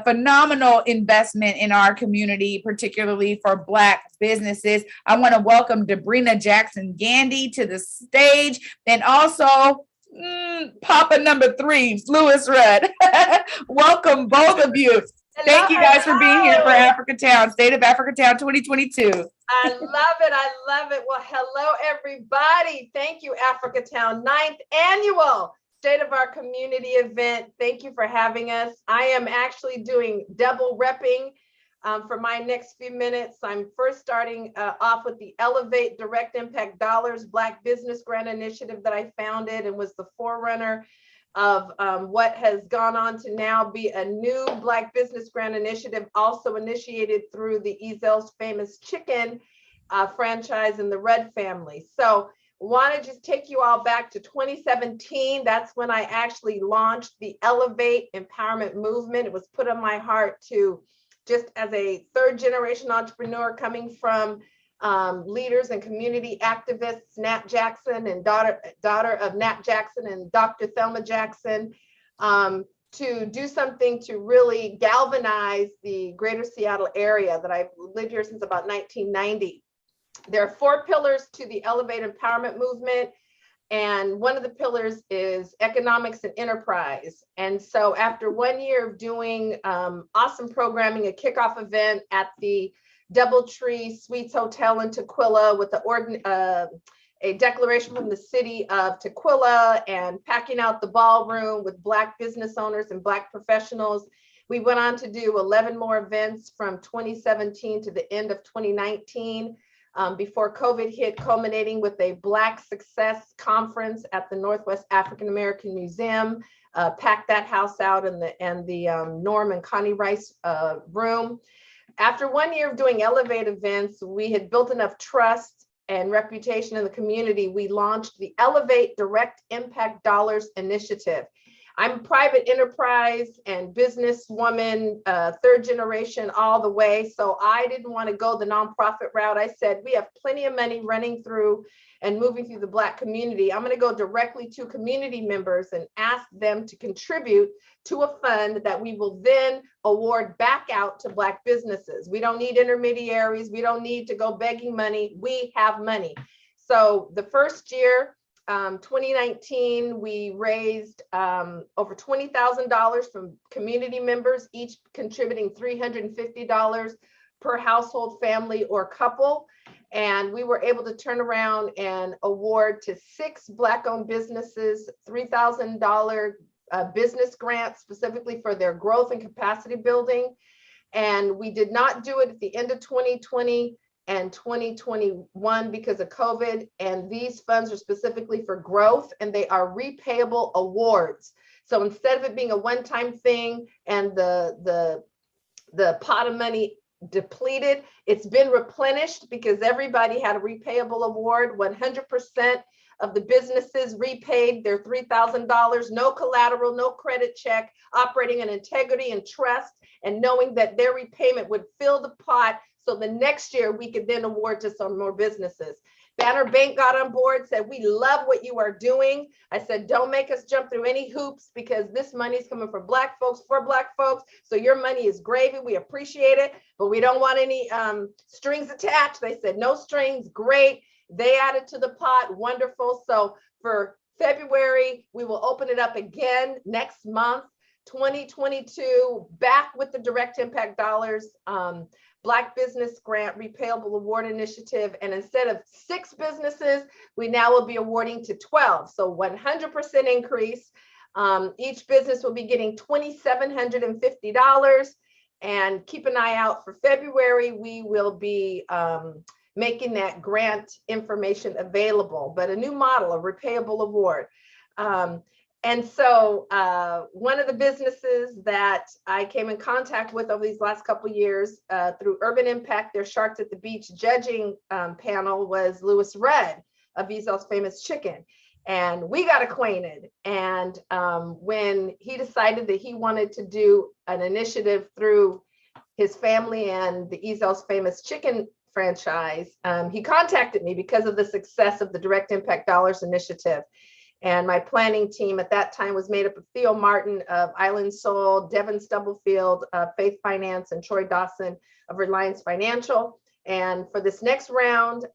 phenomenal investment in our community, particularly for Black businesses. I want to welcome Brina Jackson-Gandy to the stage, and also Papa number 3, Lewis Rudd. Welcome, both of you. Thank you guys for being here for Africatown, State of Africatown 2022. I love it. I love it. Well, hello, everybody. Thank you, Africatown, 9th annual State of Our Community event. Thank you for having us. I am actually doing double repping for my next few minutes. I'm first starting off with the Elevate Direct Impact Dollars Black Business Grant Initiative that I founded and was the forerunner of what has gone on to now be a new Black Business Grant Initiative, also initiated through the Ezel's Famous Chicken franchise and the Rudd family. So want to just take you all back to 2017. That's when I actually launched the Elevate Empowerment Movement. It was put on my heart to, just as a third generation entrepreneur coming from leaders and community activists, Nat Jackson and daughter of Nat Jackson and Dr. Thelma Jackson, to do something to really galvanize the greater Seattle area that I've lived here since about 1990. There are 4 pillars to the Elevate Empowerment Movement. And one of the pillars is economics and enterprise. And so after 1 year of doing awesome programming, a kickoff event at the Doubletree Suites Hotel in Tukwila with a declaration from the city of Tukwila and packing out the ballroom with Black business owners and Black professionals. We went on to do 11 more events from 2017 to the end of 2019 before COVID hit, culminating with a Black Success Conference at the Northwest African American Museum. Packed that house out in the Norm and Connie Rice room. After 1 year of doing Elevate events, we had built enough trust and reputation in the community. We launched the Elevate Direct Impact Dollars Initiative. I'm private enterprise and businesswoman, third generation all the way. So I didn't want to go the nonprofit route. I said, we have plenty of money running through and moving through the Black community. I'm going to go directly to community members and ask them to contribute to a fund that we will then award back out to Black businesses. We don't need intermediaries. We don't need to go begging money. We have money. So the first year, 2019, we raised over $20,000 from community members, each contributing $350 per household, family, or couple. And we were able to turn around and award to 6 Black-owned businesses $3,000 business grants specifically for their growth and capacity building. And we did not do it at the end of 2020 and 2021 because of COVID. And these funds are specifically for growth, and they are repayable awards. So instead of it being a one-time thing and the pot of money depleted, it's been replenished because everybody had a repayable award. 100% of the businesses repaid their $3,000, no collateral, no credit check, operating in integrity and trust, and knowing that their repayment would fill the pot so the next year we could then award to some more businesses. Banner Bank got on board, said, we love what you are doing. I said, don't make us jump through any hoops because this money is coming from Black folks for Black folks. So your money is gravy. We appreciate it, but we don't want any strings attached. They said, no strings, great. They added to the pot, wonderful. So for February, we will open it up again next month, 2022, back with the direct impact dollars. Black Business Grant Repayable Award Initiative. And instead of 6 businesses, we now will be awarding to 12. So 100% increase. Each business will be getting $2,750. And keep an eye out for February. We will be making that grant information available, but a new model, a repayable award. And so one of the businesses that I came in contact with over these last couple of years through Urban Impact, their Sharks at the Beach judging panel was Louis Rudd of Easel's Famous Chicken. And we got acquainted. And when he decided that he wanted to do an initiative through his family and the Easel's Famous Chicken franchise, he contacted me because of the success of the Direct Impact Dollars Initiative. And my planning team at that time was made up of Theo Martin of Island Soul, Devin Stubblefield of Faith Finance, and Troy Dawson of Reliance Financial. And for this next round,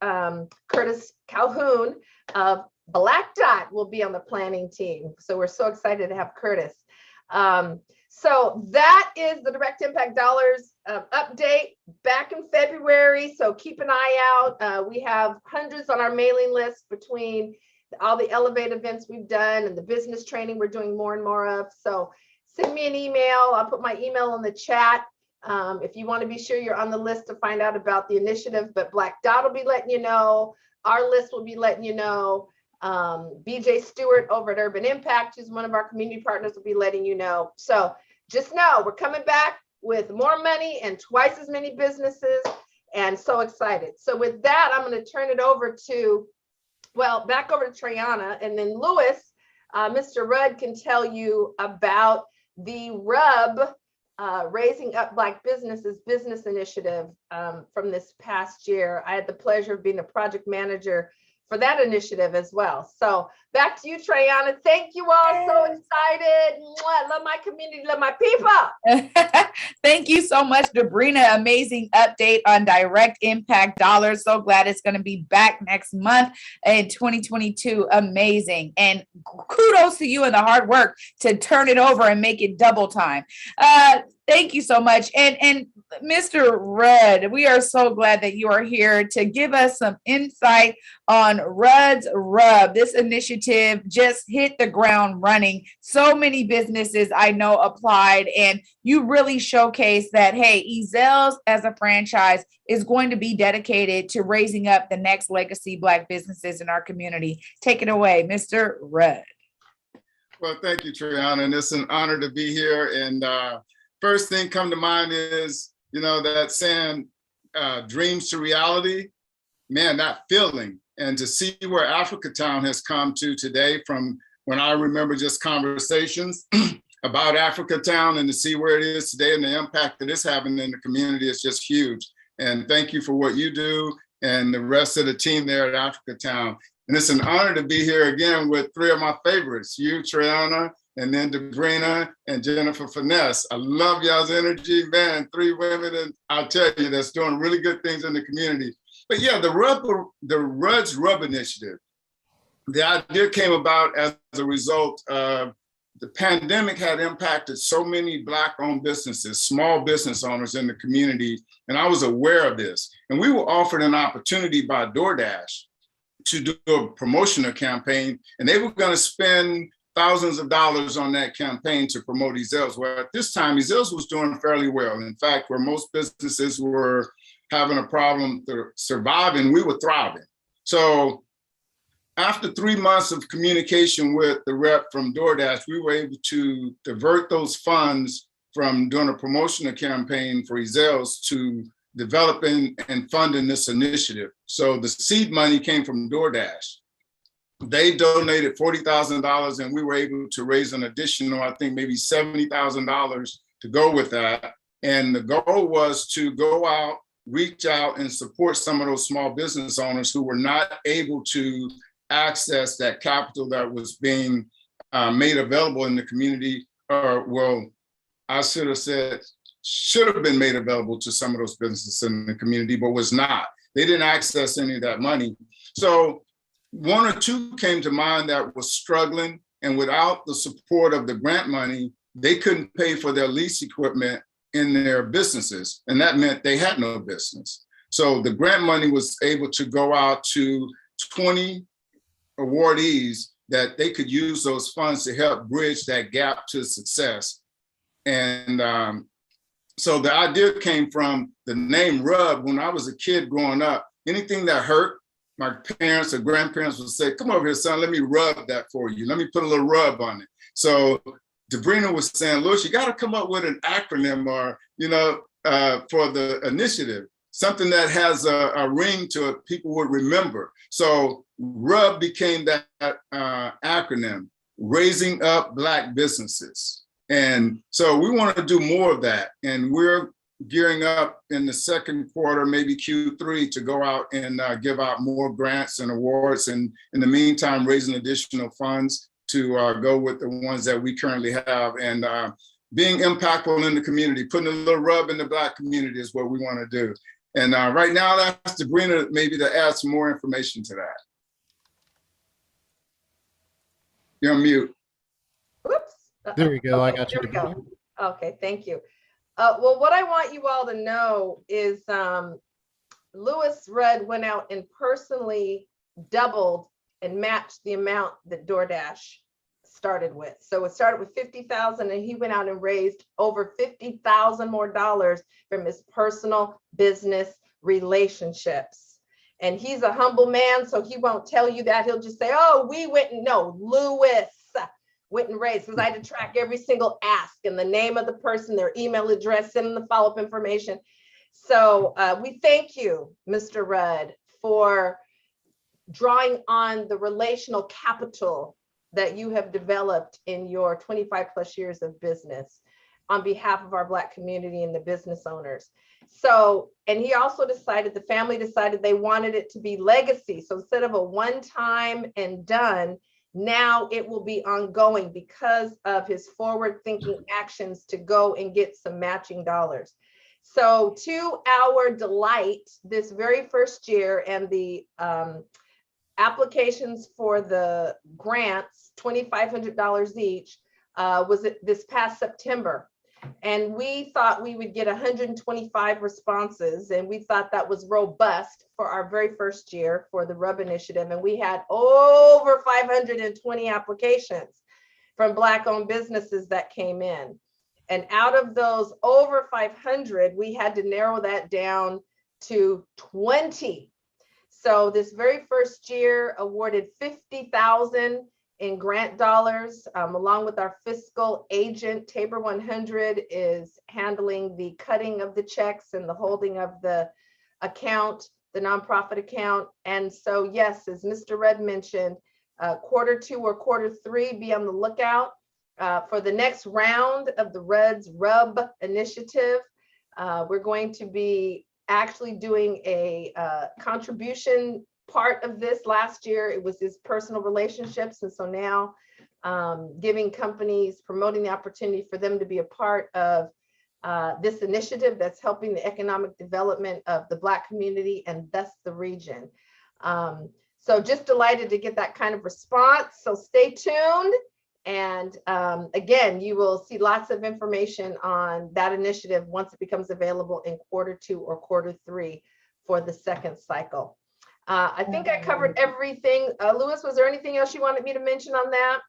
Curtis Calhoun of Black Dot will be on the planning team. So we're so excited to have Curtis. So that is the Direct Impact Dollars update back in February. So keep an eye out. We have hundreds on our mailing list between all the Elevate events we've done and the business training we're doing more and more of. So send me an email. I'll put my email in the chat if you want to be sure you're on the list to find out about the initiative. But Black Dot will be letting you know. Our list will be letting you know. BJ Stewart over at Urban Impact, who's one of our community partners, will be letting you know. So just know we're coming back with more money and twice as many businesses, and so excited. So with that, I'm going to turn it over to, well, back over to Triana, and then Louis, Mr. Rudd can tell you about the RUB, Raising Up Black Businesses business initiative from this past year. I had the pleasure of being a project manager for that initiative as well. So back to you, Triana. Thank you all. So excited. Mwah. Love my community, love my people. Thank you so much, Debrina. Amazing update on Direct Impact Dollars. So glad it's going to be back next month in 2022. Amazing. And kudos to you and the hard work to turn it over and make it double time. Thank you so much. And Mr. Rudd, we are so glad that you are here to give us some insight on Rudd's RUB. This initiative just hit the ground running. So many businesses I know applied, and you really showcased that, hey, Easel's as a franchise is going to be dedicated to raising up the next legacy Black businesses in our community. Take it away, Mr. Rudd. Well, thank you, Triana, and it's an honor to be here. And first thing come to mind is, you know, that saying, dreams to reality, man, that feeling. And to see where Africatown has come to today, from when I remember just conversations about Africatown and to see where it is today and the impact that it's having in the community is just huge. And thank you for what you do and the rest of the team there at Africatown. And it's an honor to be here again with three of my favorites, you, Triana, and then Debrina and Jennifer Finesse. I love y'all's energy, man. Three women, and I'll tell you, that's doing really good things in the community. But yeah, the Rudd's Rub Initiative, the idea came about as a result of the pandemic had impacted so many Black-owned businesses, small business owners in the community, and I was aware of this. And we were offered an opportunity by DoorDash to do a promotional campaign, and they were going to spend thousands of dollars on that campaign to promote Ezell's. Well, at this time, Ezell's was doing fairly well. In fact, where most businesses were having a problem surviving, we were thriving. So after 3 months of communication with the rep from DoorDash, we were able to divert those funds from doing a promotional campaign for Ezell's to developing and funding this initiative. So the seed money came from DoorDash. They donated $40,000 and we were able to raise an additional, I think maybe $70,000 to go with that. And the goal was to go out, reach out and support some of those small business owners who were not able to access that capital that was being made available in the community, or well, I should have said, should have been made available to some of those businesses in the community, but was not. They didn't access any of that money. So one or two came to mind that was struggling, and without the support of the grant money, they couldn't pay for their lease equipment in their businesses. And that meant they had no business. So the grant money was able to go out to 20 awardees that they could use those funds to help bridge that gap to success. And so the idea came from the name Rub. When I was a kid growing up, anything that hurt, my parents or grandparents would say, come over here, son, let me rub that for you. Let me put a little rub on it. So Debrina was saying, Louis, you got to come up with an acronym or, for the initiative, something that has a ring to it people would remember. So RUB became that acronym, Raising Up Black Businesses. And so we want to do more of that. And we're gearing up in the second quarter, maybe Q3, to go out and give out more grants and awards. And in the meantime, raising additional funds to go with the ones that we currently have. And being impactful in the community, putting a little rub in the Black community is what we want to do. And right now, that's Debrina maybe to add some more information to that. You're on mute. Oops. There we go. Okay, I got you. There we go. Okay, thank you. Well, what I want you all to know is Louis Rudd went out and personally doubled and matched the amount that DoorDash started with. So it started with $50,000 and he went out and raised over $50,000 more dollars from his personal business relationships. And he's a humble man, so he won't tell you that. He'll just say, oh, we went, no, Louis went and raised, because I had to track every single ask and the name of the person, their email address, send them the follow-up information. So we thank you, Mr. Rudd, for drawing on the relational capital that you have developed in your 25 plus years of business on behalf of our Black community and the business owners. So, and he also decided, the family decided they wanted it to be legacy. So instead of a one-time and done, now it will be ongoing because of his forward-thinking actions to go and get some matching dollars. So to our delight, this very first year, and the applications for the grants, $2,500 each, was this past September. And we thought we would get 125 responses, and we thought that was robust for our very first year for the RUB initiative. And we had over 520 applications from Black-owned businesses that came in. And out of those over 500, we had to narrow that down to 20. So this very first year awarded $50,000 in grant dollars, along with our fiscal agent. Tabor 100 is handling the cutting of the checks and the holding of the account, the nonprofit account. And so yes, as Mr. Rudd mentioned, quarter 2 or quarter 3, be on the lookout for the next round of the REDS RUB initiative. We're going to be actually doing a contribution part of this. Last year, it was his personal relationships. And so now giving companies, promoting the opportunity for them to be a part of this initiative that's helping the economic development of the Black community and thus the region. So just delighted to get that kind of response. So stay tuned. And again, you will see lots of information on that initiative once it becomes available in quarter 2 or quarter 3 for the second cycle. I think I covered everything. Lewis, was there anything else you wanted me to mention on that?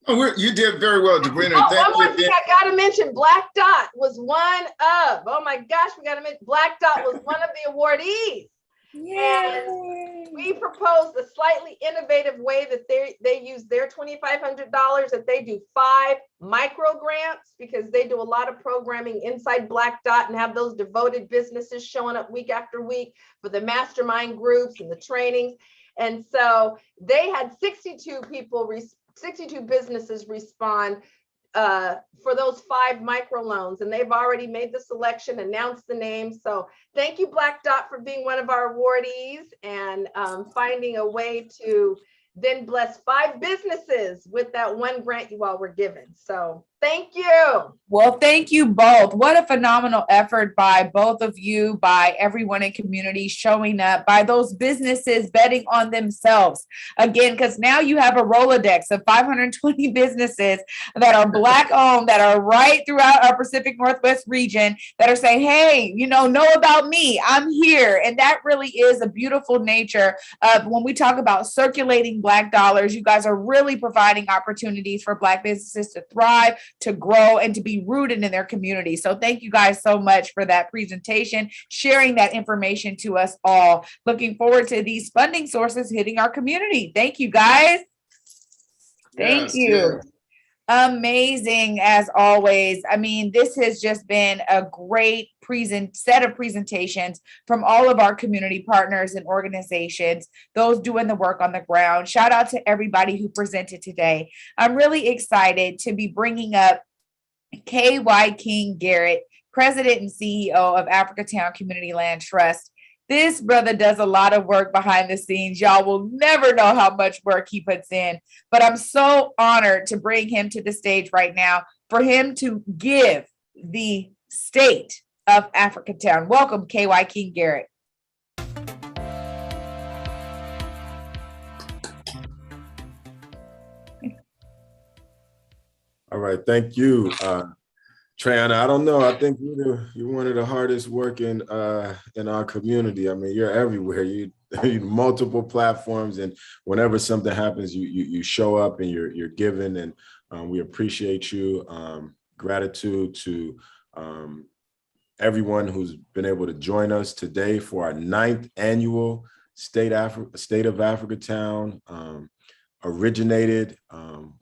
Oh, you did very well, Debrina. One more thing I gotta mention, Black Dot was one of, oh my gosh, we gotta mention, Black Dot was one of the awardees. And we proposed a slightly innovative way that they use their $2,500, that they do 5 micro grants, because they do a lot of programming inside Black Dot and have those devoted businesses showing up week after week for the mastermind groups and the trainings. And so they had 62 businesses respond for those 5 microloans, and they've already made the selection, announced the name. So thank you, Black Dot, for being one of our awardees and finding a way to then bless 5 businesses with that one grant you all were given. So thank you. Well, thank you both. What a phenomenal effort by both of you, by everyone in community showing up, by those businesses betting on themselves. Again, because now you have a Rolodex of 520 businesses that are Black owned, that are right throughout our Pacific Northwest region, that are saying, hey, know about me, I'm here. And that really is a beautiful nature of when we talk about circulating Black dollars. You guys are really providing opportunities for Black businesses to thrive, to grow, and to be rooted in their community. So thank you guys so much for that presentation, sharing that information to us all. Looking forward to these funding sources hitting our community. Thank you, guys. Thank you. Yes. Amazing as always. I mean, this has just been a great set of presentations from all of our community partners and organizations, those doing the work on the ground. Shout out to everybody who presented today. I'm really excited to be bringing up K.Y. King Garrett, President and CEO of Africatown Community Land Trust. This brother does a lot of work behind the scenes. Y'all will never know how much work he puts in, but I'm so honored to bring him to the stage right now for him to give the state of Africatown. Welcome, K.Y. King Garrett. All right, thank you. Triana, I don't know. I think you're one of the hardest working in our community. I mean, you're everywhere. You multiple platforms, and whenever something happens, you show up and you're giving, and we appreciate you. Gratitude to everyone who's been able to join us today for our 9th annual State of Africatown. Originated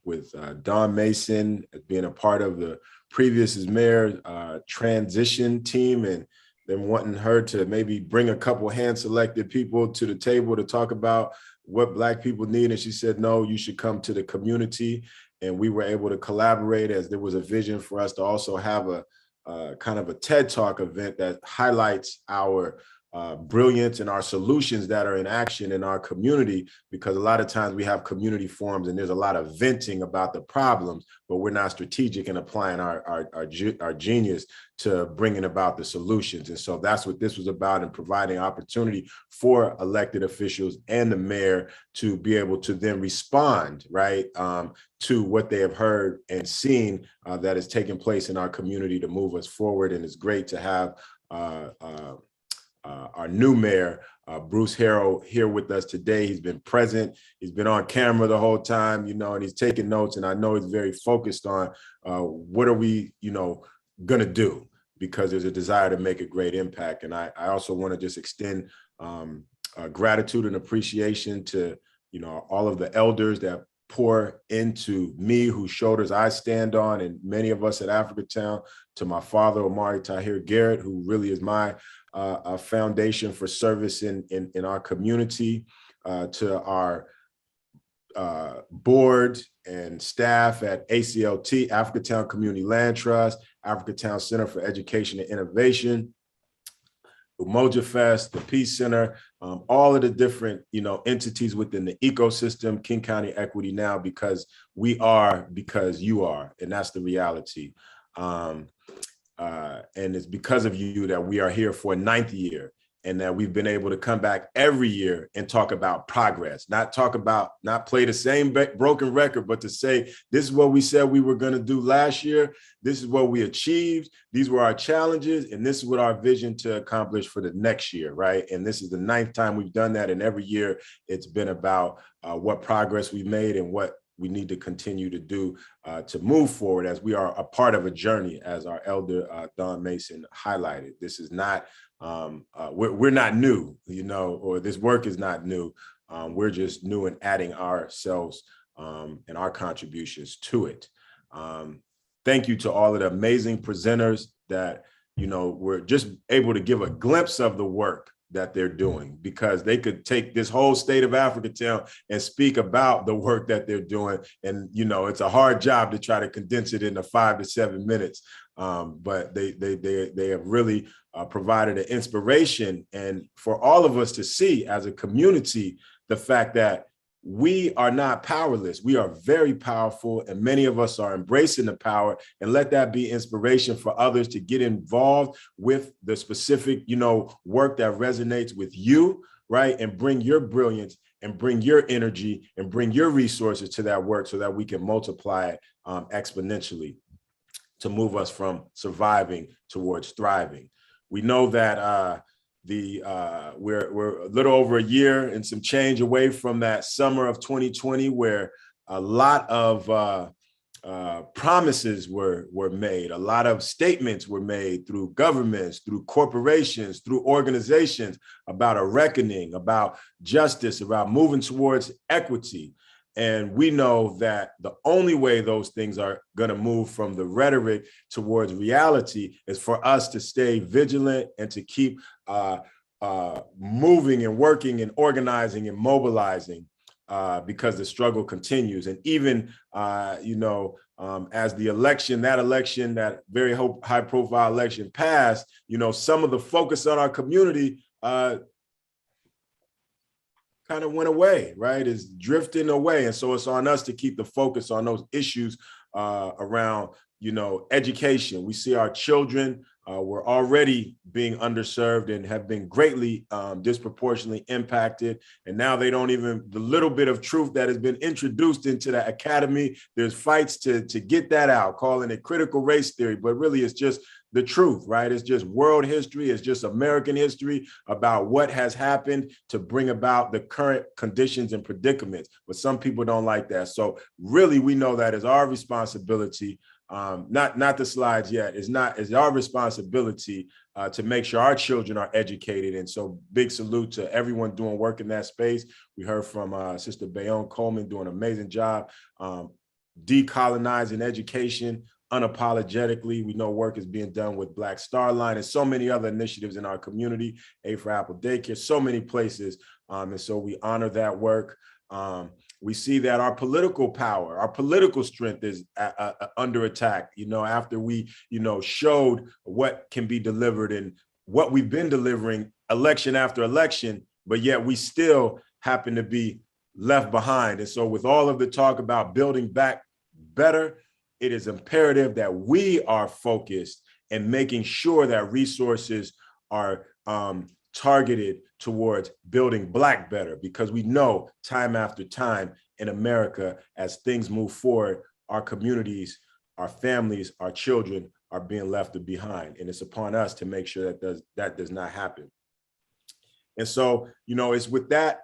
with Dawn Mason being a part of the previous as mayor transition team, and then wanting her to maybe bring a couple hand-selected people to the table to talk about what Black people need. And she said, no, you should come to the community. And we were able to collaborate, as there was a vision for us to also have a kind of a TED Talk event that highlights our brilliance and our solutions that are in action in our community, because a lot of times we have community forums and there's a lot of venting about the problems, but we're not strategic in applying our genius to bringing about the solutions. And so that's what this was about, and providing opportunity for elected officials and the mayor to be able to then respond, right, to what they have heard and seen that is taking place in our community to move us forward. And it's great to have our new mayor, Bruce Harrell, here with us today. He's been present. He's been on camera the whole time, and he's taking notes. And I know he's very focused on what are we, going to do, because there's a desire to make a great impact. And I also want to just extend gratitude and appreciation to, all of the elders that pour into me, whose shoulders I stand on, and many of us at Africatown, to my father, Omari Tahir Garrett, who really is my a foundation for service in our community, to our board and staff at ACLT, Africatown Community Land Trust, Africatown Center for Education and Innovation, Umoja Fest, the Peace Center, all of the different, entities within the ecosystem, King County Equity Now, because we are, because you are, and that's the reality. And it's because of you that we are here for a 9th year, and that we've been able to come back every year and talk about progress, not play the same broken record, but to say, this is what we said we were going to do last year. This is what we achieved. These were our challenges. And this is what our vision to accomplish for the next year, right? And this is the 9th time we've done that. And every year it's been about what progress we made and what we need to continue to do to move forward, as we are a part of a journey, as our elder Don Mason highlighted. This is not, we're not new, or this work is not new. We're just new and adding ourselves and our contributions to it. Thank you to all of the amazing presenters that, were just able to give a glimpse of the work that they're doing, because they could take this whole state of Africatown and speak about the work that they're doing. And, it's a hard job to try to condense it into 5 to 7 minutes. But they have really provided an inspiration, and for all of us to see as a community, the fact that we are not powerless. We are very powerful, and many of us are embracing the power, and let that be inspiration for others to get involved with the specific, work that resonates with you, right? And bring your brilliance and bring your energy and bring your resources to that work, so that we can multiply it exponentially to move us from surviving towards thriving. We know that we're a little over a year and some change away from that summer of 2020, where a lot of promises were made, a lot of statements were made through governments, through corporations, through organizations, about a reckoning, about justice, about moving towards equity. And we know that the only way those things are going to move from the rhetoric towards reality is for us to stay vigilant and to keep moving and working and organizing and mobilizing, because the struggle continues. And even, as the election, that very high profile election passed, some of the focus on our community kind of went away, right? Is drifting away. And so it's on us to keep the focus on those issues around, education. We see our children were already being underserved and have been greatly disproportionately impacted. And now they don't even, the little bit of truth that has been introduced into the academy, there's fights to get that out, calling it critical race theory, but really it's just the truth, right? It's just world history. It's just American history about what has happened to bring about the current conditions and predicaments. But some people don't like that. So really, we know that it's our responsibility, not the slides yet, it's our responsibility to make sure our children are educated. And so big salute to everyone doing work in that space. We heard from Sister Bayonne Coleman doing an amazing job decolonizing education unapologetically. We know work is being done with Black Star Line and so many other initiatives in our community, A for Apple Daycare, so many places. And so we honor that work. We see that our political power, our political strength is under attack, after we, showed what can be delivered and what we've been delivering election after election, but yet we still happen to be left behind. And so with all of the talk about building back better, it is imperative that we are focused and making sure that resources are targeted towards building Black better, because we know time after time in America, as things move forward, our communities, our families, our children are being left behind. And it's upon us to make sure that does not happen. And so, it's with that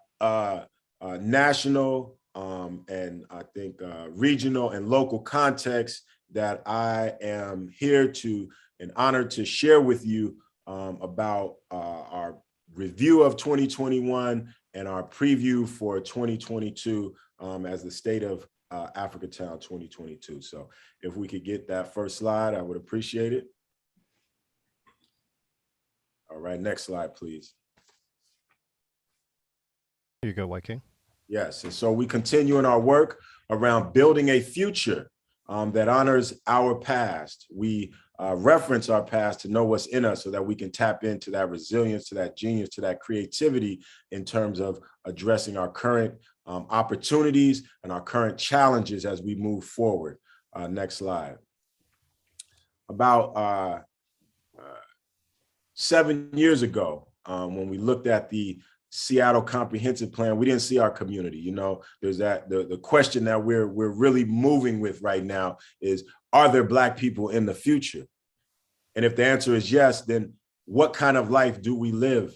national and I think regional and local context that I am here to and honored to share with you about our review of 2021 and our preview for 2022 as the State of Africatown 2022. So if we could get that first slide, I would appreciate it. All right, next slide, please. Here you go, White King. Yes, and so we continue in our work around building a future that honors our past. We reference our past to know what's in us so that we can tap into that resilience, to that genius, to that creativity in terms of addressing our current opportunities and our current challenges as we move forward. Next slide. About 7 years ago, when we looked at the Seattle Comprehensive Plan, we didn't see our community. You know, there's that the question that we're really moving with right now is, are there Black people in the future? And if the answer is yes, then what kind of life do we live?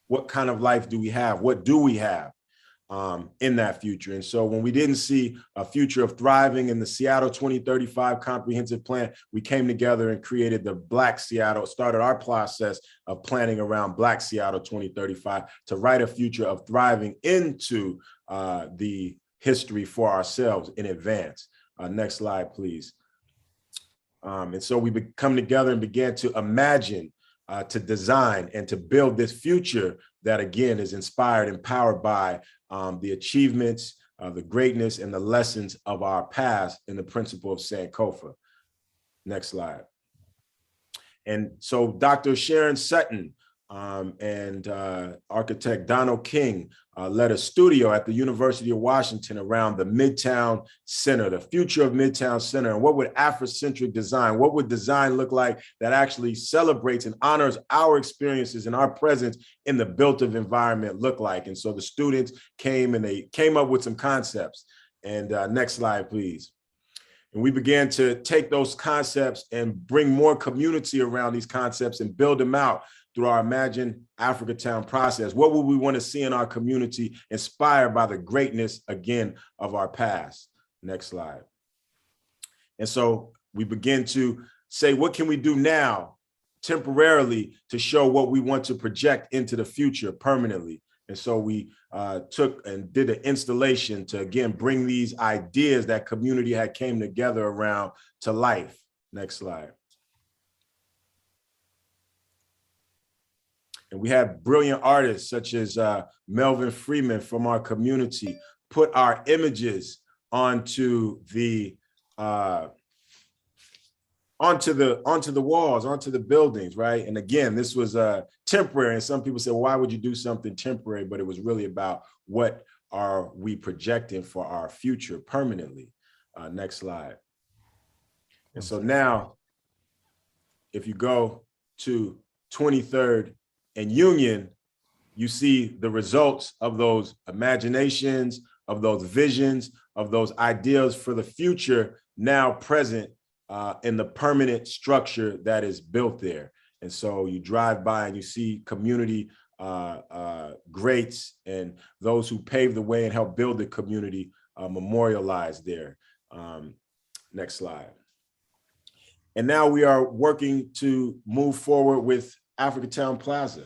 What kind of life do we have? What do we have in that future? And so when we didn't see a future of thriving in the Seattle 2035 Comprehensive Plan, we came together and created the Black Seattle, started our process of planning around Black Seattle 2035 to write a future of thriving into the history for ourselves in advance. Next slide, please. And so we come together and began to imagine, to design, and to build this future that, again, is inspired and powered by the achievements, the greatness, and the lessons of our past in the principle of Sankofa. Next slide. And so Dr. Sharon Sutton and architect Donald King led a studio at the University of Washington around the Midtown Center, the future of Midtown Center, and what would Afrocentric design, what would design look like that actually celebrates and honors our experiences and our presence in the built-of environment look like. And so the students came and they came up with some concepts. And next slide, please. And we began to take those concepts and bring more community around these concepts and build them out through our Imagine Africatown process. What would we want to see in our community inspired by the greatness, again, of our past? Next slide. And so we begin to say, what can we do now temporarily to show what we want to project into the future permanently? And so we took and did an installation to, again, bring these ideas that community had came together around to life. Next slide. And we had brilliant artists such as Melvin Freeman from our community put our images onto the walls, onto the buildings, right? And again, this was temporary. And some people say, well, why would you do something temporary? But it was really about what are we projecting for our future permanently. Next slide. And so now, if you go to 23rd and Union, you see the results of those imaginations, of those visions, of those ideas for the future now present in the permanent structure that is built there. And so you drive by and you see community greats and those who paved the way and helped build the community memorialized there. Next slide. And now we are working to move forward with Africatown Plaza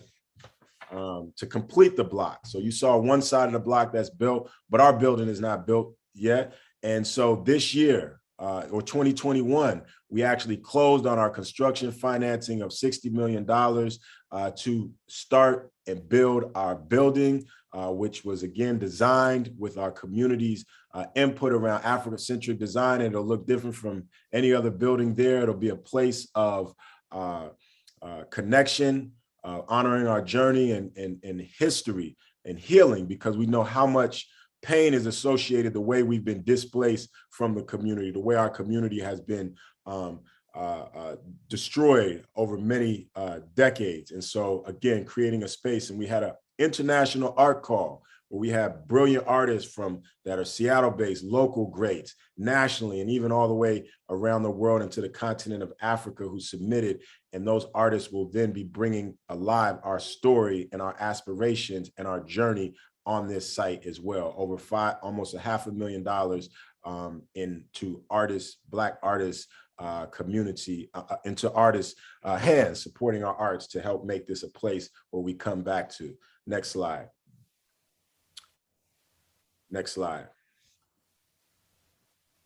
to complete the block. So you saw one side of the block that's built, but our building is not built yet. And so this year, or 2021, we actually closed on our construction financing of $60 million to start and build our building, which was again designed with our community's input around Afrocentric design. And it'll look different from any other building there. It'll be a place of connection, honoring our journey and history and healing, because we know how much pain is associated the way we've been displaced from the community, the way our community has been destroyed over many decades. And so again, creating a space, and we had an international art call where we have brilliant artists that are Seattle-based, local greats, nationally, and even all the way around the world into the continent of Africa who submitted. And those artists will then be bringing alive our story and our aspirations and our journey on this site as well. Over almost $500,000 into artists, Black artists, community, into artists' hands, supporting our arts to help make this a place where we come back to. Next slide. Next slide.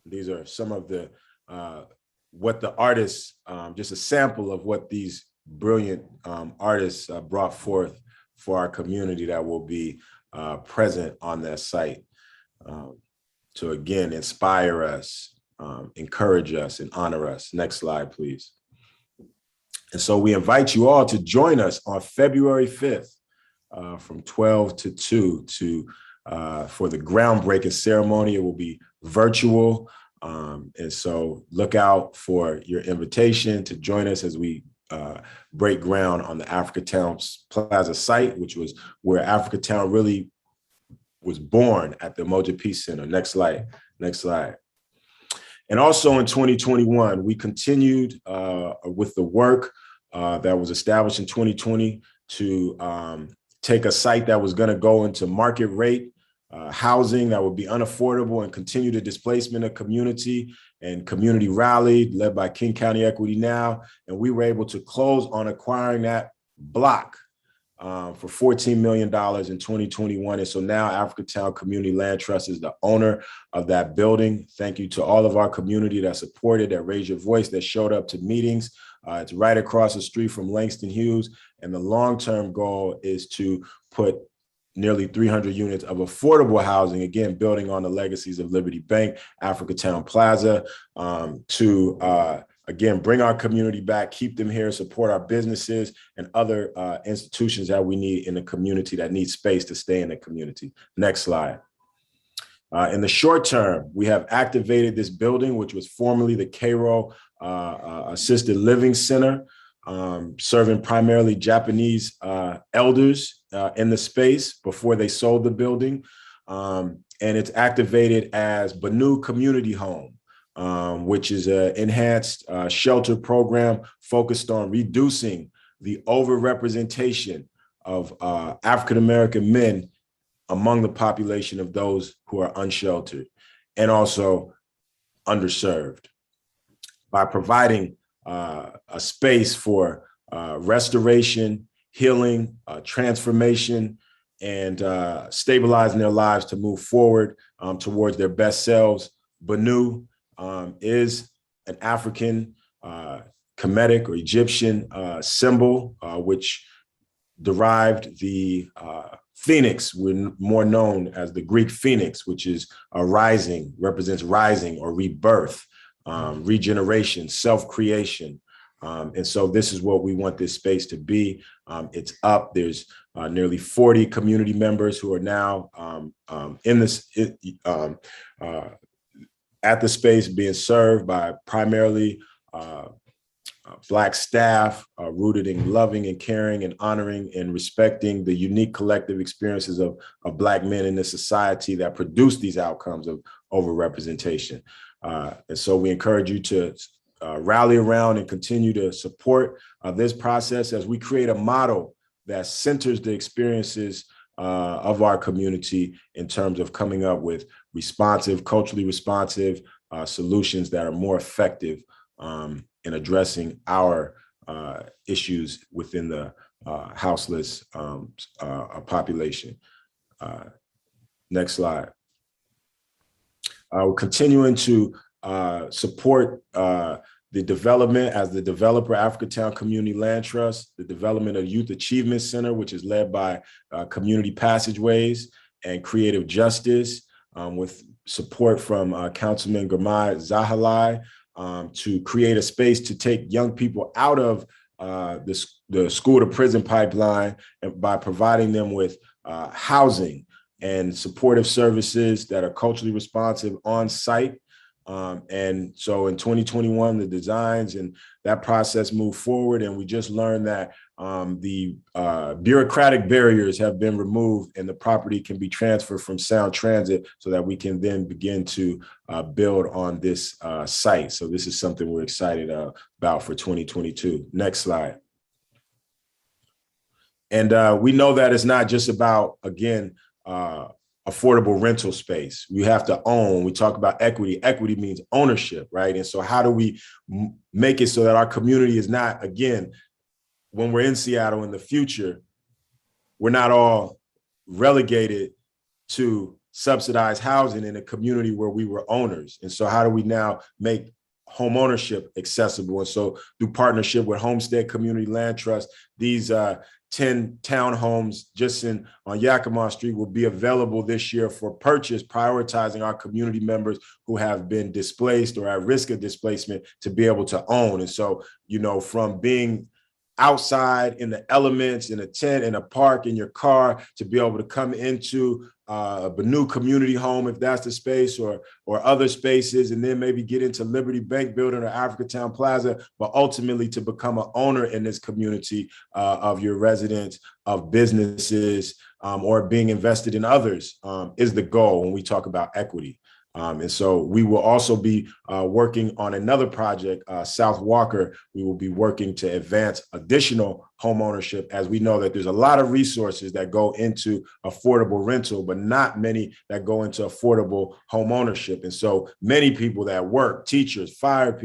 These are some of the, what the artists, just a sample of what these brilliant artists brought forth for our community that will be present on that site. to again, inspire us, encourage us, and honor us. Next slide, please. And so we invite you all to join us on February 5th from 12 to 2 for the groundbreaking ceremony. It will be virtual. And so look out for your invitation to join us as we break ground on the Africatown Plaza site, which was where Africatown really was born at the Umoja Peace Center. Next slide. Next slide. And also in 2021, we continued with the work that was established in 2020 to take a site that was going to go into market rate housing that would be unaffordable and continue the displacement of community, and community rallied, led by King County Equity Now. And we were able to close on acquiring that block for $14 million in 2021. And so now Africatown Community Land Trust is the owner of that building. Thank you to all of our community that supported, that raised your voice, that showed up to meetings. It's right across the street from Langston Hughes. And the long-term goal is to put nearly 300 units of affordable housing, again, building on the legacies of Liberty Bank, Africatown Plaza, to again, bring our community back, keep them here, support our businesses and other institutions that we need in the community that need space to stay in the community. Next slide. In the short term, we have activated this building, which was formerly the Cairo Assisted Living Center, serving primarily Japanese elders in the space before they sold the building. And it's activated as Banu Community Home, which is an enhanced shelter program focused on reducing the overrepresentation of African-American men among the population of those who are unsheltered and also underserved, by providing a space for restoration, healing, transformation, and stabilizing their lives to move forward towards their best selves. Banu is an African Kemetic or Egyptian symbol, which derived the phoenix. We're more known as the Greek phoenix, which is a rising, represents rising or rebirth, regeneration, self-creation. And so this is what we want this space to be. It's up. There's nearly 40 community members who are now in this at the space, being served by primarily Black staff, rooted in loving and caring and honoring and respecting the unique collective experiences of Black men in this society that produce these outcomes of overrepresentation. And so we encourage you to rally around and continue to support this process as we create a model that centers the experiences of our community in terms of coming up with responsive, culturally responsive solutions that are more effective in addressing our issues within the houseless population. Next slide. We're continuing to support the development as the developer, Africatown Community Land Trust, the development of Youth Achievement Center, which is led by Community Passageways and Creative Justice, with support from Councilman Gamai Zahalai, to create a space to take young people out of the school to prison pipeline, and by providing them with housing and supportive services that are culturally responsive on site. And so in 2021, the designs and that process moved forward, and we just learned that the bureaucratic barriers have been removed and the property can be transferred from Sound Transit so that we can then begin to build on this site. So this is something we're excited about for 2022. Next slide. And we know that it's not just about, again, affordable rental space. We have to own. We talk about equity. Equity means ownership, right? And so how do we make it so that our community is not, again, when we're in Seattle in the future, we're not all relegated to subsidized housing in a community where we were owners. And so how do we now make home ownership accessible. And so through partnership with Homestead Community Land Trust, these 10 townhomes just on Yakima Street will be available this year for purchase, prioritizing our community members who have been displaced or at risk of displacement to be able to own. And so, from being outside in the elements, in a tent, in a park, in your car, to be able to come into a new community home, if that's the space, or other spaces, and then maybe get into Liberty Bank Building or Africatown Plaza, but ultimately to become an owner in this community of your residents, of businesses, or being invested in others is the goal when we talk about equity. And so we will also be working on another project, South Walker. We will be working to advance additional home ownership, as we know that there's a lot of resources that go into affordable rental, but not many that go into affordable home ownership. And so many people that work, teachers, firemen,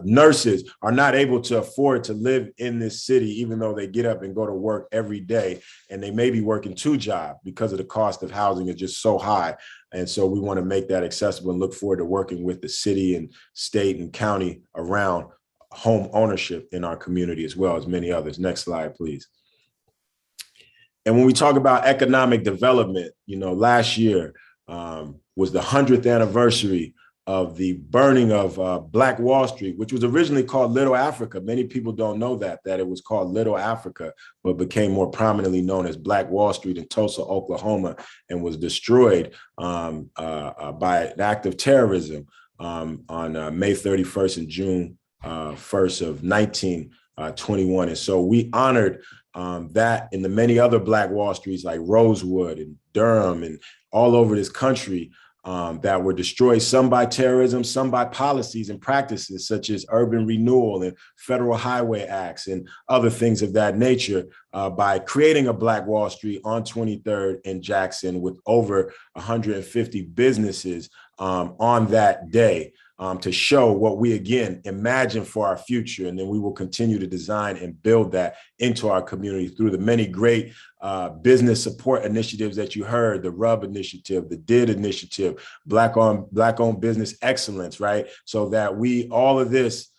nurses, are not able to afford to live in this city, even though they get up and go to work every day. And they may be working 2 jobs because of the cost of housing is just so high. And so we want to make that accessible and look forward to working with the city and state and county around home ownership in our community, as well as many others. Next slide, please. And when we talk about economic development, last year was the 100th anniversary of the burning of Black Wall Street, which was originally called Little Africa. Many people don't know that it was called Little Africa, but became more prominently known as Black Wall Street in Tulsa, Oklahoma, and was destroyed by an act of terrorism on May 31st and June 1st of 1921. And so we honored that and the many other Black Wall Streets like Rosewood and Durham and all over this country that were destroyed, some by terrorism, some by policies and practices such as urban renewal and federal highway acts and other things of that nature, by creating a Black Wall Street on 23rd in Jackson with over 150 businesses on that day. To show what we, again, imagine for our future. And then we will continue to design and build that into our community through the many great business support initiatives that you heard, the RUB initiative, the DID initiative, Black-owned business excellence, right? So that all of this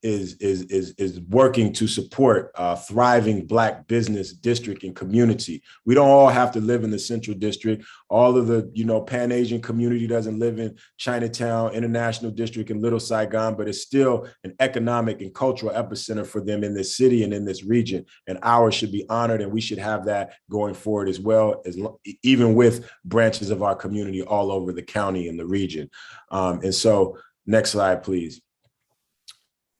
is working to support a thriving Black business district and community. We don't all have to live in the Central District. All of the, Pan-Asian community doesn't live in Chinatown, International District, and Little Saigon, but it's still an economic and cultural epicenter for them in this city and in this region. And ours should be honored, and we should have that going forward as well, even with branches of our community all over the county and the region. And so, next slide, please.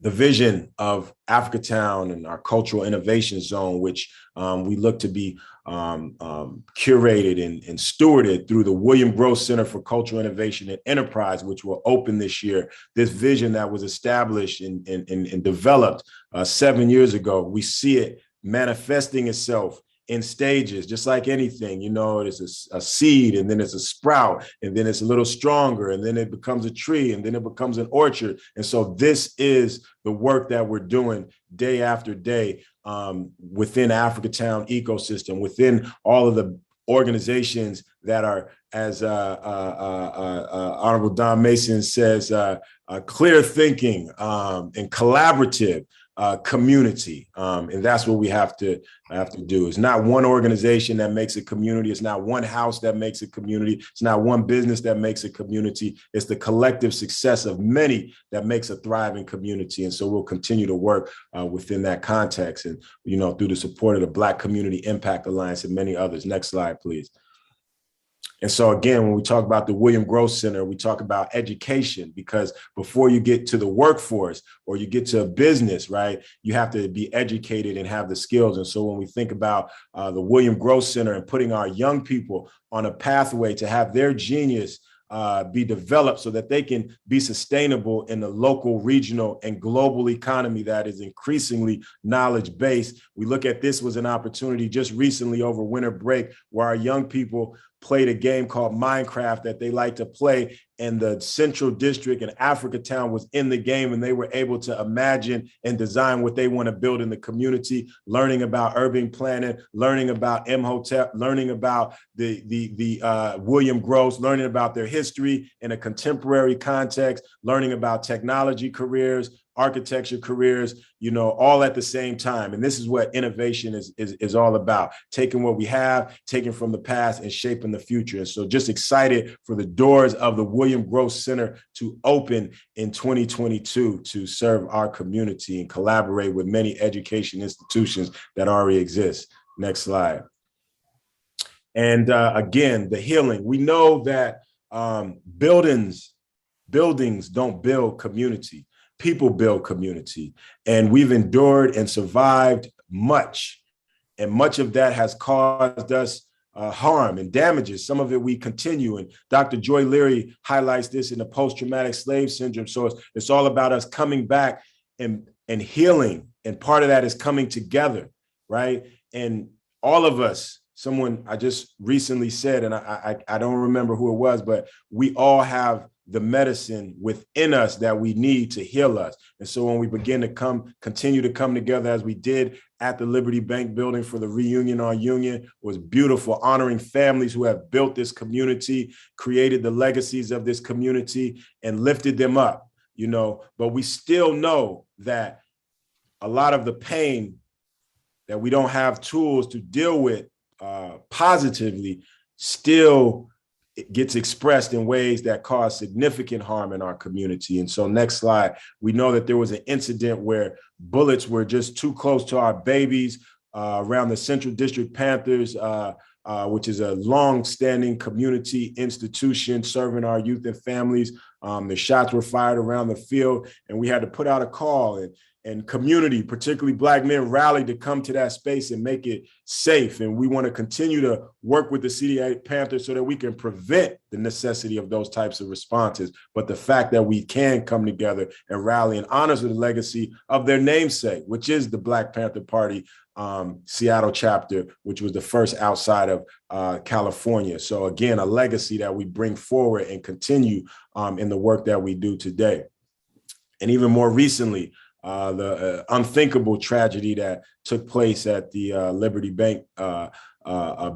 The vision of Africatown and our cultural innovation zone, which we look to be curated and stewarded through the William Gross Center for Cultural Innovation and Enterprise, which will open this year. This vision that was established and developed 7 years ago, we see it manifesting itself in stages, just like anything. It's a seed, and then it's a sprout, and then it's a little stronger, and then it becomes a tree, and then it becomes an orchard. And so this is the work that we're doing day after day within Africatown ecosystem, within all of the organizations that are, as Honorable Don Mason says, clear thinking and collaborative community. And that's what we have to do. It's not one organization that makes a community. It's not one house that makes a community. It's not one business that makes a community. It's the collective success of many that makes a thriving community. And so we'll continue to work within that context and, through the support of the Black Community Impact Alliance and many others. Next slide, please. And so again, when we talk about the William Gross Center, we talk about education, because before you get to the workforce or you get to a business, right, you have to be educated and have the skills. And so when we think about the William Gross Center and putting our young people on a pathway to have their genius be developed so that they can be sustainable in the local, regional, and global economy that is increasingly knowledge-based. We look at this was an opportunity just recently over winter break where our young people played a game called Minecraft that they like to play, and the Central District and Africatown was in the game, and they were able to imagine and design what they want to build in the community, learning about urban planning, learning about Imhotep, learning about the William Gross, learning about their history in a contemporary context, learning about technology careers, architecture careers, you know, all at the same time. And this is what innovation is all about, taking what we have, taking from the past and shaping the future. And so just excited for the doors of the William Gross Center to open in 2022 to serve our community and collaborate with many education institutions that already exist. Next slide. And again, the healing. We know that buildings don't build community. People build community, and we've endured and survived much, and much of that has caused us harm and damages. Some of it we continue, and Dr. Joy Leary highlights this in the post-traumatic slave syndrome. So it's all about us coming back and healing, and part of that is coming together, right? And all of us, someone I just recently said, and I don't remember who it was, but we all have the medicine within us that we need to heal us. And so when we begin to continue to come together as we did at the Liberty Bank building for the reunion on Union, was beautiful, honoring families who have built this community, created the legacies of this community, and lifted them up, you know. But we still know that a lot of the pain that we don't have tools to deal with positively still it gets expressed in ways that cause significant harm in our community. And so next slide, we know that there was an incident where bullets were just too close to our babies around the Central District Panthers, which is a long-standing community institution serving our youth and families. The shots were fired around the field, and we had to put out a call, and community, particularly Black men, rallied to come to that space and make it safe. And we want to continue to work with the CDA Panthers so that we can prevent the necessity of those types of responses. But the fact that we can come together and rally in honor of the legacy of their namesake, which is the Black Panther Party Seattle chapter, which was the first outside of California. So again, a legacy that we bring forward and continue in the work that we do today. And even more recently, the unthinkable tragedy that took place at the Liberty Bank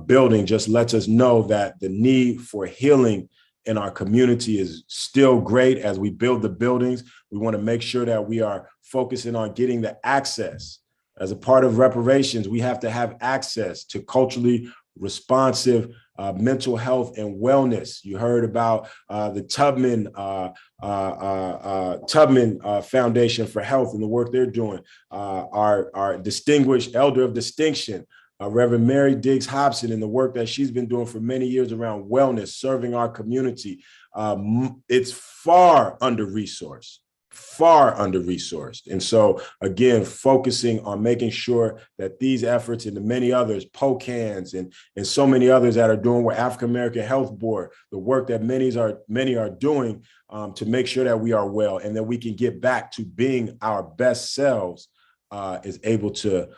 building just lets us know that the need for healing in our community is still great as we build the buildings. We want to make sure that we are focusing on getting the access. As a part of reparations, we have to have access to culturally responsive mental health and wellness. You heard about the Tubman Foundation for Health and the work they're doing. Our distinguished elder of distinction, Reverend Mary Diggs Hobson, and the work that she's been doing for many years around wellness, serving our community. It's far under-resourced. And so again, focusing on making sure that these efforts and the many others, POCANs and so many others that are doing with African American Health Board, the work that many are doing to make sure that we are well and that we can get back to being our best selves is able to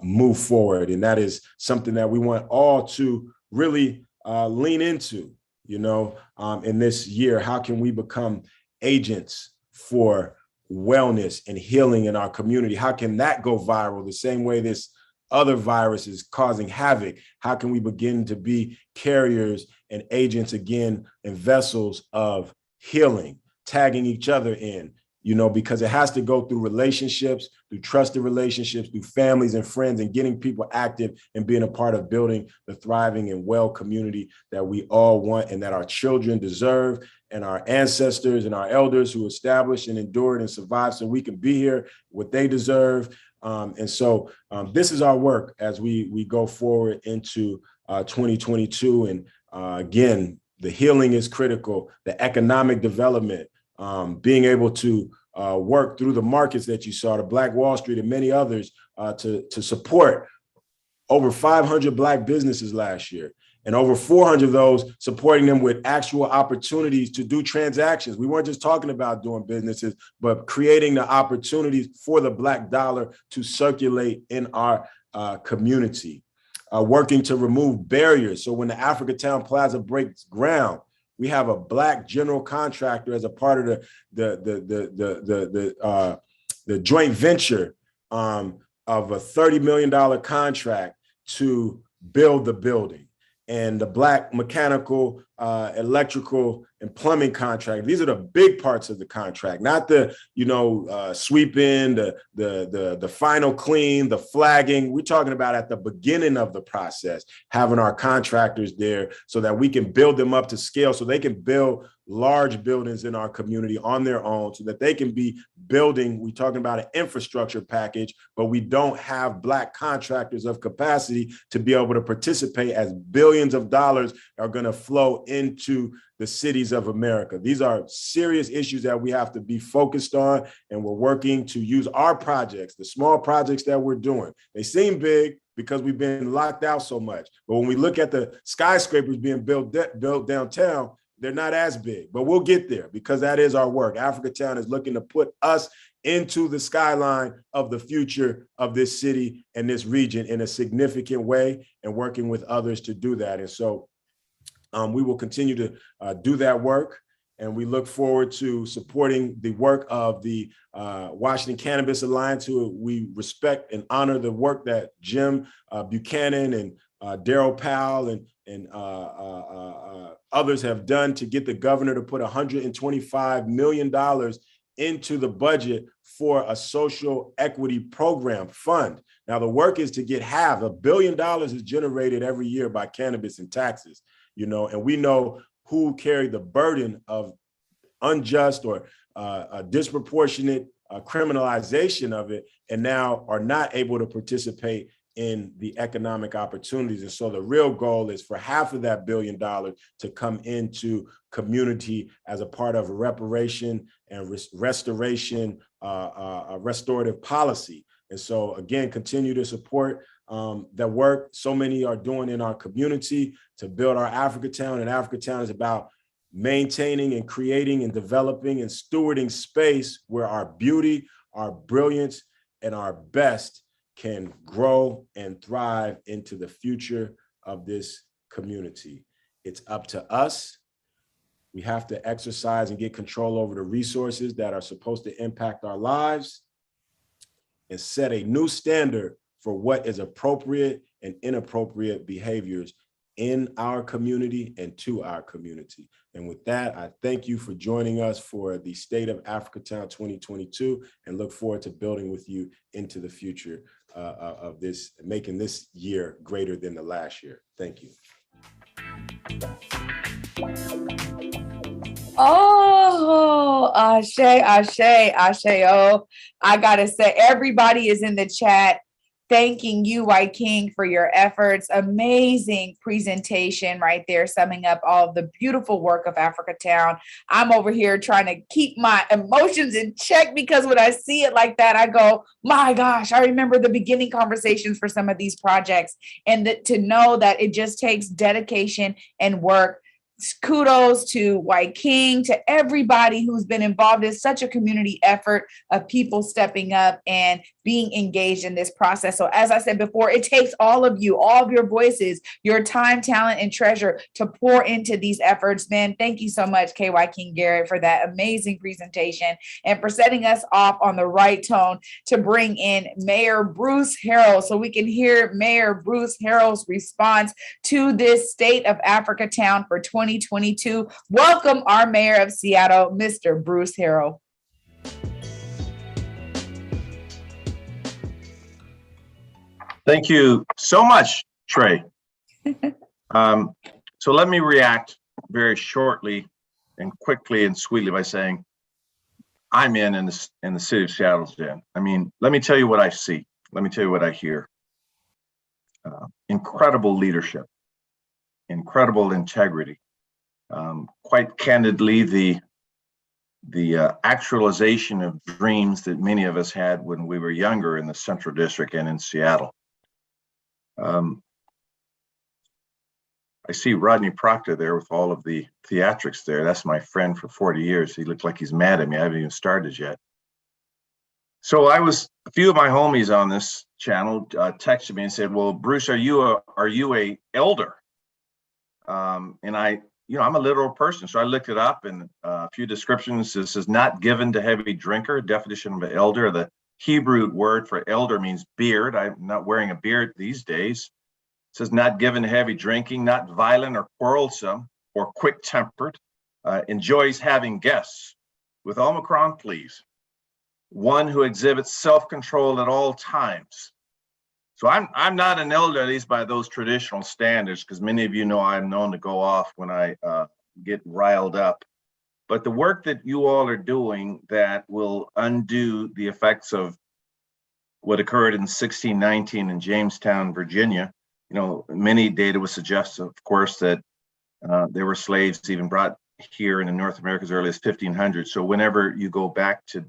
move forward. And that is something that we want all to really lean into, you know, in this year. How can we become agents for wellness and healing in our community? How can that go viral the same way this other virus is causing havoc? How can we begin to be carriers and agents again and vessels of healing, tagging each other in, you know, because it has to go through relationships, through trusted relationships, through families and friends, and getting people active and being a part of building the thriving and well community that we all want and that our children deserve, and our ancestors and our elders who established and endured and survived so we can be here, what they deserve. And so this is our work as we go forward into 2022. And again, the healing is critical, the economic development, being able to work through the markets that you saw, the Black Wall Street and many others, to support over 500 Black businesses last year. And over 400 of those supporting them with actual opportunities to do transactions. We weren't just talking about doing businesses, but creating the opportunities for the Black dollar to circulate in our community. working to remove barriers. So when the Africatown Plaza breaks ground, we have a Black general contractor as a part of the joint venture of a $30 million contract to build the building, and the Black mechanical, electrical, and plumbing contract. These are the big parts of the contract, not the sweeping, the final clean, the flagging. We're talking about at the beginning of the process, having our contractors there so that we can build them up to scale, so they can build large buildings in our community on their own, so that they can be building. We're talking about an infrastructure package, but we don't have Black contractors of capacity to be able to participate, as billions of dollars are going to flow into the cities of America. These are serious issues that we have to be focused on, and we're working to use our projects, the small projects that we're doing. They seem big because we've been locked out so much, but when we look at the skyscrapers being built downtown, they're not as big, but we'll get there because that is our work. Africatown is looking to put us into the skyline of the future of this city and this region in a significant way, and working with others to do that. And so we will continue to do that work, and we look forward to supporting the work of the Washington Cannabis Alliance, who we respect and honor the work that Jim Buchanan and Darryl Powell and others have done to get the governor to put $125 million into the budget for a social equity program fund. Now, the work is to get half. $1 billion is generated every year by cannabis and taxes, and we know who carried the burden of unjust or a disproportionate criminalization of it, and now are not able to participate in the economic opportunities. And so the real goal is for half of that $1 billion to come into community as a part of reparation and restoration, restorative policy. And so again, continue to support the work so many are doing in our community to build our Africatown. And Africatown is about maintaining and creating and developing and stewarding space where our beauty, our brilliance, and our best can grow and thrive into the future of this community. It's up to us. We have to exercise and get control over the resources that are supposed to impact our lives, and set a new standard for what is appropriate and inappropriate behaviors in our community and to our community. And with that, I thank you for joining us for the State of Africatown 2022, and look forward to building with you into the future of this, making this year greater than the last year. Thank you. Oh, Ashe, Ashe, Ashe. Oh, I gotta say, everybody is in the chat thanking you, White King, for your efforts. Amazing presentation right there, summing up all of the beautiful work of Africatown. I'm over here trying to keep my emotions in check, because when I see it like that, I go, my gosh, I remember the beginning conversations for some of these projects, and to know that it just takes dedication and work. Kudos to White King, to everybody who's been involved in such a community effort of people stepping up and being engaged in this process. So as I said before, it takes all of you, all of your voices, your time, talent, and treasure to pour into these efforts. Man, thank you so much, KY King Garrett, for that amazing presentation and for setting us off on the right tone to bring in Mayor Bruce Harrell so we can hear Mayor Bruce Harrell's response to this State of Africatown for 2022. Welcome our Mayor of Seattle, Mr. Bruce Harrell. Thank you so much, Trey. So let me react very shortly and quickly and sweetly by saying, I'm in the city of Seattle's in. I mean, let me tell you what I see. Let me tell you what I hear. Incredible leadership, incredible integrity. Quite candidly, the actualization of dreams that many of us had when we were younger in the Central District and in Seattle. I see Rodney Proctor there with all of the theatrics there. That's my friend for 40 years. He looked like he's mad at me. I haven't even started yet. So a few of my homies on this channel texted me and said, well, Bruce, are you a elder? And I'm a literal person. So I looked it up, and a few descriptions. This is not given to heavy drinker. Definition of an elder. The Hebrew word for elder means beard. I'm not wearing a beard these days. It says not given to heavy drinking, not violent or quarrelsome or quick-tempered, enjoys having guests. With Omicron, please. One who exhibits self-control at all times. So I'm not an elder, at least by those traditional standards, because many of you know I'm known to go off when I get riled up. But the work that you all are doing that will undo the effects of what occurred in 1619 in Jamestown, Virginia, many data would suggest, of course, that there were slaves even brought here in North America as early as 1500. So whenever you go back to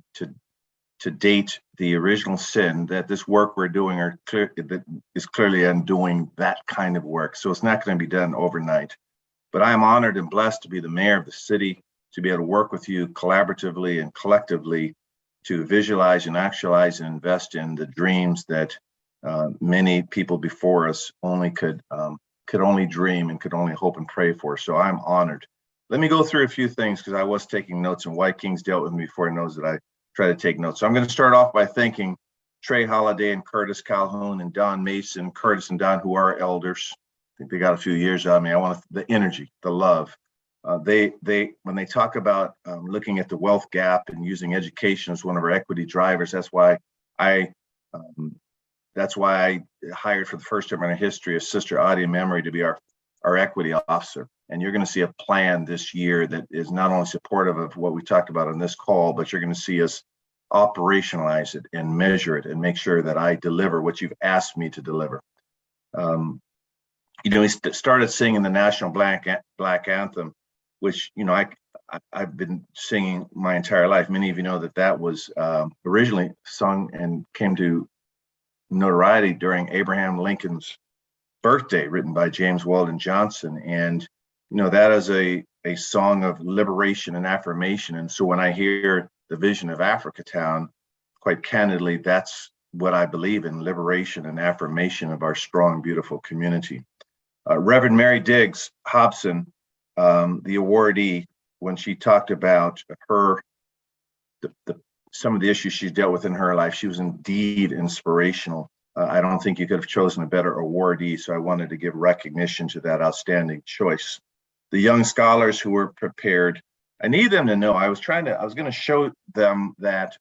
date the original sin, that this work we're doing is clearly undoing that kind of work. So it's not going to be done overnight. But I am honored and blessed to be the mayor of the city, to be able to work with you collaboratively and collectively to visualize and actualize and invest in the dreams that many people before us could only dream and could only hope and pray for. So I'm honored. Let me go through a few things, because I was taking notes, and White King's dealt with me before he knows that I try to take notes. So I'm going to start off by thanking Trey Holiday and Curtis Calhoun and Don Mason, Curtis and Don, who are elders. I think they got a few years out of me. I want the energy, the love. When they talk about looking at the wealth gap and using education as one of our equity drivers, that's why I hired for the first time in our history a Sister Adia Memory to be our equity officer. And you're going to see a plan this year that is not only supportive of what we talked about on this call, but you're going to see us operationalize it and measure it and make sure that I deliver what you've asked me to deliver. We started singing the National Black Anthem, which, I've been singing my entire life. Many of you know that was originally sung and came to notoriety during Abraham Lincoln's birthday, written by James Weldon Johnson. And that is a song of liberation and affirmation. And so when I hear the vision of Africatown, quite candidly, that's what I believe in: liberation and affirmation of our strong, beautiful community. Reverend Mary Diggs Hobson, the awardee, when she talked about some of the issues she's dealt with in her life, she was indeed inspirational. I don't think you could have chosen a better awardee, so I wanted to give recognition to that outstanding choice. The young scholars who were prepared, I need them to know, I was going to show them that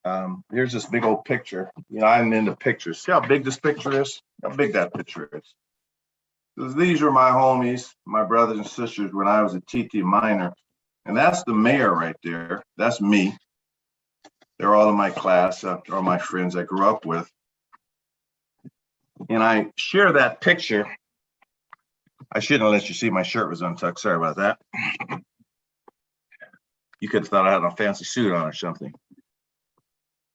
here's this big old picture. I'm into pictures. See how big this picture is? How big that picture is. These are my homies, my brothers and sisters when I was a TT minor. And that's the mayor right there. That's me. They're all in my class, all my friends I grew up with. And I share that picture. I shouldn't have let you see my shirt was untucked. Sorry about that. You could have thought I had a fancy suit on or something.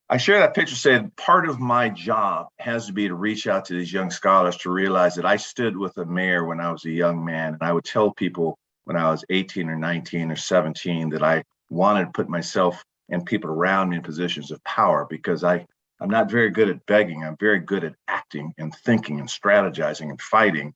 I share that picture saying part of my job has to be to reach out to these young scholars to realize that I stood with a mayor when I was a young man. And I would tell people when I was 18 or 19 or 17 that I wanted to put myself and people around me in positions of power, because I'm not very good at begging. I'm very good at acting and thinking and strategizing and fighting.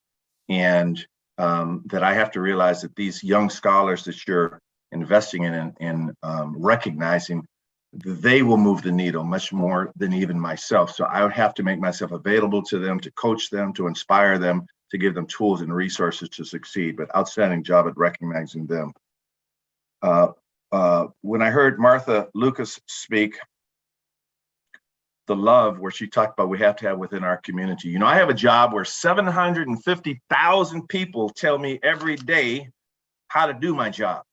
And that I have to realize that these young scholars that you're investing in recognizing, they will move the needle much more than even myself. So I would have to make myself available to them, to coach them, to inspire them, to give them tools and resources to succeed. But outstanding job at recognizing them. When I heard Martha Lucas speak, the love where she talked about we have to have within our community. I have a job where 750,000 people tell me every day how to do my job.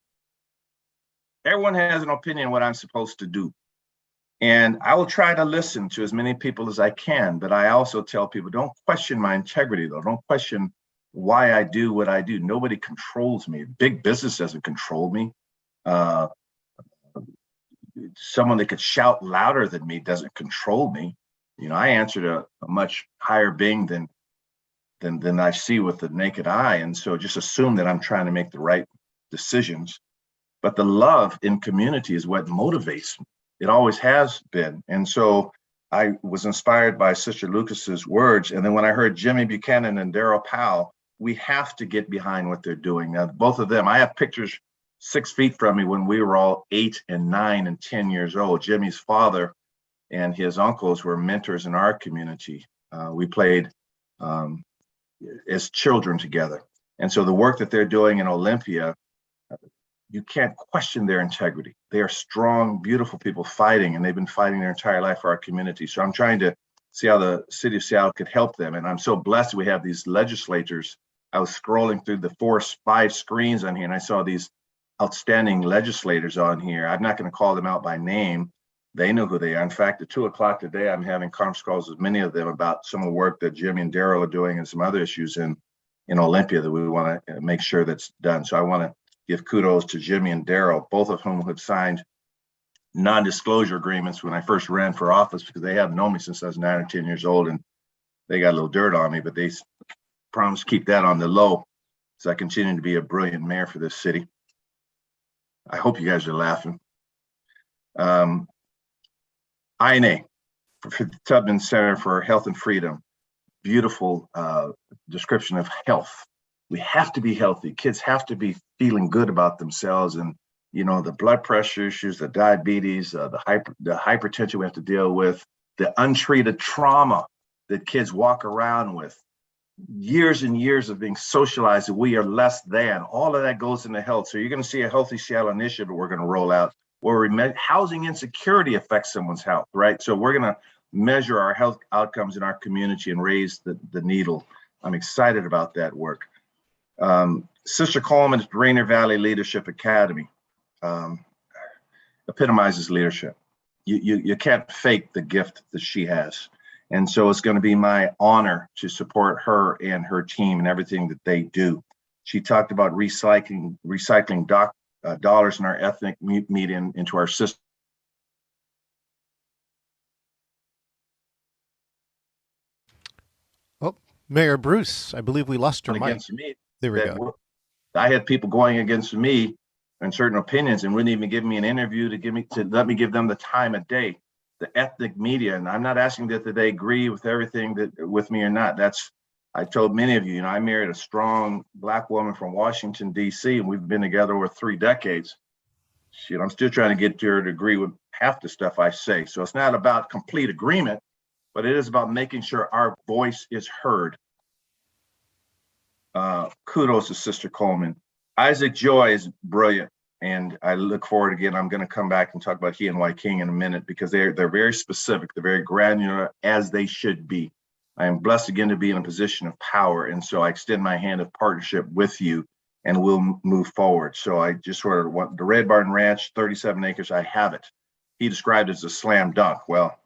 Everyone has an opinion of what I'm supposed to do. And I will try to listen to as many people as I can, but I also tell people, don't question my integrity though. Don't question why I do what I do. Nobody controls me. Big business doesn't control me. Someone that could shout louder than me doesn't control me. I answer to a much higher being than I see with the naked eye. And so just assume that I'm trying to make the right decisions. But the love in community is what motivates me. It always has been. And so I was inspired by Sister Lucas's words. And then when I heard Jimmy Buchanan and Daryl Powell, we have to get behind what they're doing. Now, both of them, I have pictures 6 feet from me when we were all 8 and 9 and 10 years old. Jimmy's father and his uncles were mentors in our community. We played as children together. And so the work that they're doing in Olympia, you can't question their integrity. They are strong, beautiful people fighting, and they've been fighting their entire life for our community. So I'm trying to see how the city of Seattle could help them. And I'm so blessed we have these legislators. I was scrolling through the 5 screens on here, and I saw these outstanding legislators on here. I'm not going to call them out by name. They know who they are. In fact, at 2 o'clock today, I'm having conference calls with many of them about some of the work that Jimmy and Daryl are doing and some other issues in Olympia that we want to make sure that's done. So I want to give kudos to Jimmy and Daryl, both of whom have signed non-disclosure agreements when I first ran for office, because they have known me since I was 9 or 10 years old, and they got a little dirt on me, but they promised to keep that on the low as I continue to be a brilliant mayor for this city. I hope you guys are laughing. INA, for the Tubman Center for Health and Freedom, beautiful description of health. We have to be healthy. Kids have to be feeling good about themselves, and the blood pressure issues, the diabetes, the hypertension we have to deal with, the untreated trauma that kids walk around with, years and years of being socialized that we are less than. All of that goes into health. So you're going to see a Healthy Seattle initiative that we're going to roll out where housing insecurity affects someone's health, right? So we're going to measure our health outcomes in our community and raise the needle. I'm excited about that work. Sister Coleman's Rainier Valley Leadership Academy epitomizes leadership. You can't fake the gift that she has. And so it's going to be my honor to support her and her team and everything that they do. She talked about recycling dollars in our ethnic media into our system. Oh, Mayor Bruce, I believe we lost your mic. Against me. There we go. I had people going against me and certain opinions and wouldn't even give me an interview to let me give them the time of day. The ethnic media, and I'm not asking that they agree with everything with me or not. I told many of you, I married a strong Black woman from Washington, D.C., and we've been together over 3 decades. I'm still trying to get her to agree with half the stuff I say. So it's not about complete agreement, but it is about making sure our voice is heard. Kudos to Sister Coleman. Isaac Joy is brilliant, and I look forward again. I'm going to come back and talk about he and Y King in a minute, because they're very specific. They're very granular, as they should be. I am blessed again to be in a position of power, and so I extend my hand of partnership with you, and we'll move forward. So I just sort of want the Red Barn Ranch, 37 acres. I have it. He described it as a slam dunk. Well,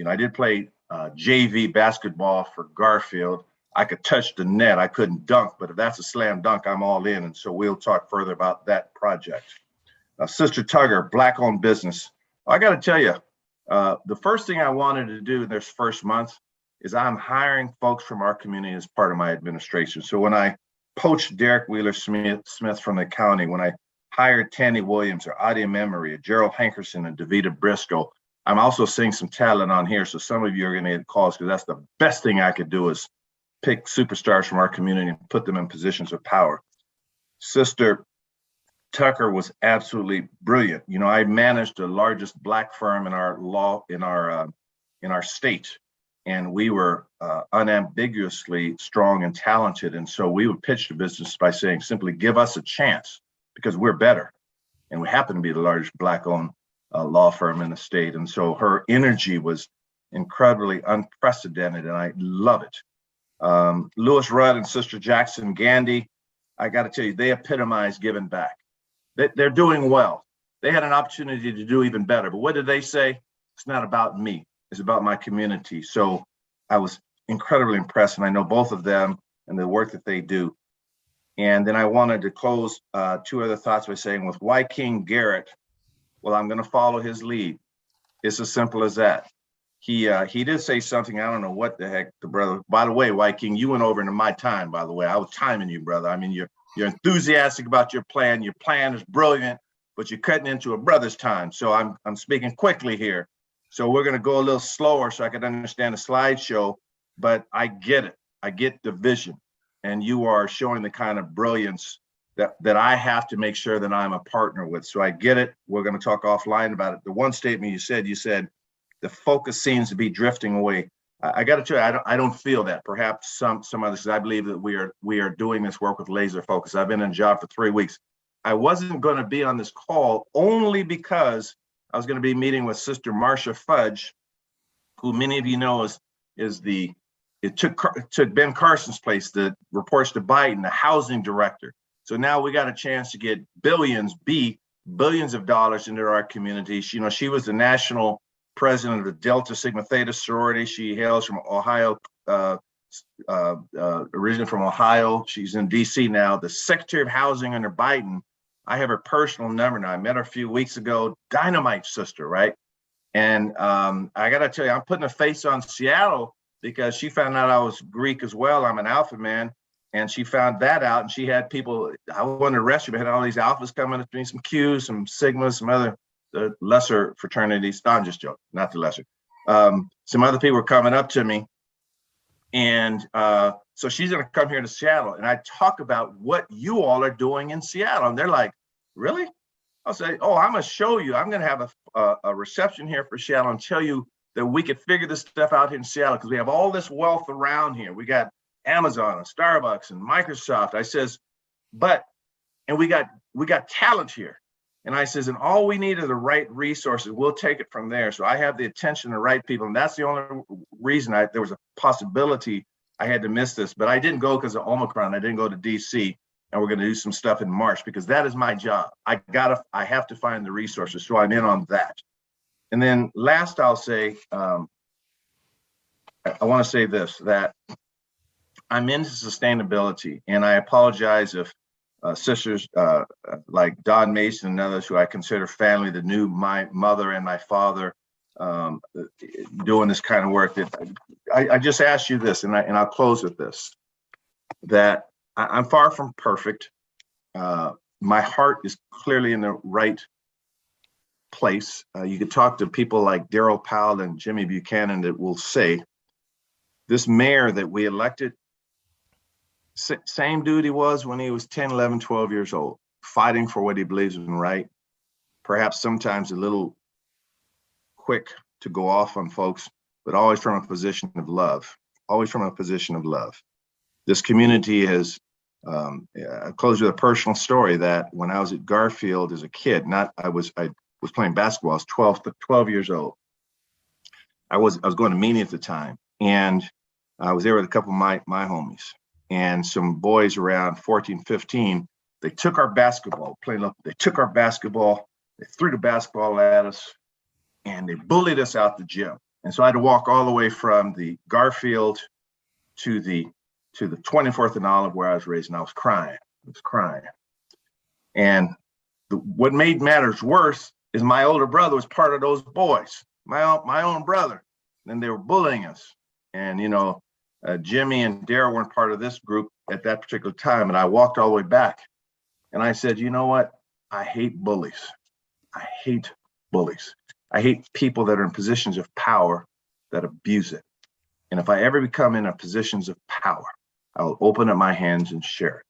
I did play JV basketball for Garfield. I could touch the net. I couldn't dunk, but if that's a slam dunk, I'm all in. And so we'll talk further about that project. Sister Tugger, Black-owned business. I got to tell you, the first thing I wanted to do in this first month is I'm hiring folks from our community as part of my administration. So when I poached Derek Wheeler-Smith from the county, when I hired Tanny Williams or Adia Memory or Gerald Hankerson and Davita Briscoe, I'm also seeing some talent on here. So some of you are going to get calls, because that's the best thing I could do is pick superstars from our community and put them in positions of power. Sister Tucker was absolutely brilliant. I managed the largest Black firm in our state, and we were unambiguously strong and talented. And so we would pitch the business by saying, simply give us a chance, because we're better. And we happen to be the largest Black-owned law firm in the state. And so her energy was incredibly unprecedented, and I love it. Lewis Rudd and Sister Jackson Gandy, I got to tell you, they epitomize giving back. They're doing well. They had an opportunity to do even better. But what did they say? It's not about me. It's about my community. So I was incredibly impressed, and I know both of them and the work that they do. And then I wanted to close 2 other thoughts by saying, with Y King Garrett, well, I'm going to follow his lead. It's as simple as that. He did say something, I don't know what the heck, the brother. By the way, Y King, you went over into my time, by the way. I was timing you, brother. I mean, you're enthusiastic about your plan. Your plan is brilliant, but you're cutting into a brother's time. So I'm speaking quickly here. So we're going to go a little slower so I can understand the slideshow, but I get it. I get the vision, and you are showing the kind of brilliance that I have to make sure that I'm a partner with. So I get it. We're going to talk offline about it. The one statement you said the focus seems to be drifting away. I got to tell you, I don't feel that. Perhaps some others. I believe that we are doing this work with laser focus. I've been in a job for 3 weeks. I wasn't going to be on this call only because I was going to be meeting with Sister Marcia Fudge, who many of you know it took Ben Carson's place, that reports to Biden, the housing director. So now we got a chance to get billions of dollars into our community. She was the national president of the Delta Sigma Theta sorority. She hails from Ohio, originally from Ohio. She's in DC now. The Secretary of Housing under Biden. I have her personal number now. I met her a few weeks ago. Dynamite sister, right? And I got to tell you, I'm putting a face on Seattle because she found out I was Greek as well. I'm an alpha man. And she found that out, and she had people, I wanted to arrest you, but had all these alphas coming up to me, some Qs, some Sigmas, some other the lesser fraternities. No, I'm just joking, not the lesser. Some other people were coming up to me. And so she's going to come here to Seattle. And I talk about what you all are doing in Seattle. And they're like, really? I'll say, oh, I'm going to show you. I'm going to have a reception here for Seattle and tell you that we could figure this stuff out here in Seattle because we have all this wealth around here. We got Amazon and Starbucks and Microsoft. I says, and we got talent here. And I says, and all we need are the right resources. We'll take it from there. So I have the attention of the right people. And that's the only reason there was a possibility I had to miss this, but I didn't go because of Omicron. I didn't go to DC, and we're going to do some stuff in March because that is my job. I have to find the resources. So I'm in on that. And then last I'll say, I want to say this, that I'm into sustainability, and I apologize if sisters like Don Mason and others who I consider family that knew my mother and my father doing this kind of work. That I just asked you this, and I'll close with this, that I'm far from perfect. My heart is clearly in the right place. You could talk to people like Darrell Powell and Jimmy Buchanan that will say, this mayor that we elected, same dude he was when he was 10, 11, 12 years old, fighting for what he believes is right. Perhaps sometimes a little quick to go off on folks, but always from a position of love, always from a position of love. This community has, I close with a personal story that when I was at Garfield as a kid, I was playing basketball, I was 12 years old. I was going to Meany at the time, and I was there with a couple of my homies. And some boys around 14, 15, they took our basketball, they took our basketball, they threw the basketball at us, and they bullied us out the gym. And so I had to walk all the way from the Garfield to the 24th and Olive where I was raised, and I was crying. And what made matters worse is my older brother was part of those boys, my own brother, and they were bullying us. And, Jimmy and Darrell weren't part of this group at that particular time. And I walked all the way back and I said, you know what? I hate bullies. I hate bullies. I hate people that are in positions of power that abuse it. And if I ever become in a positions of power, I will open up my hands and share it.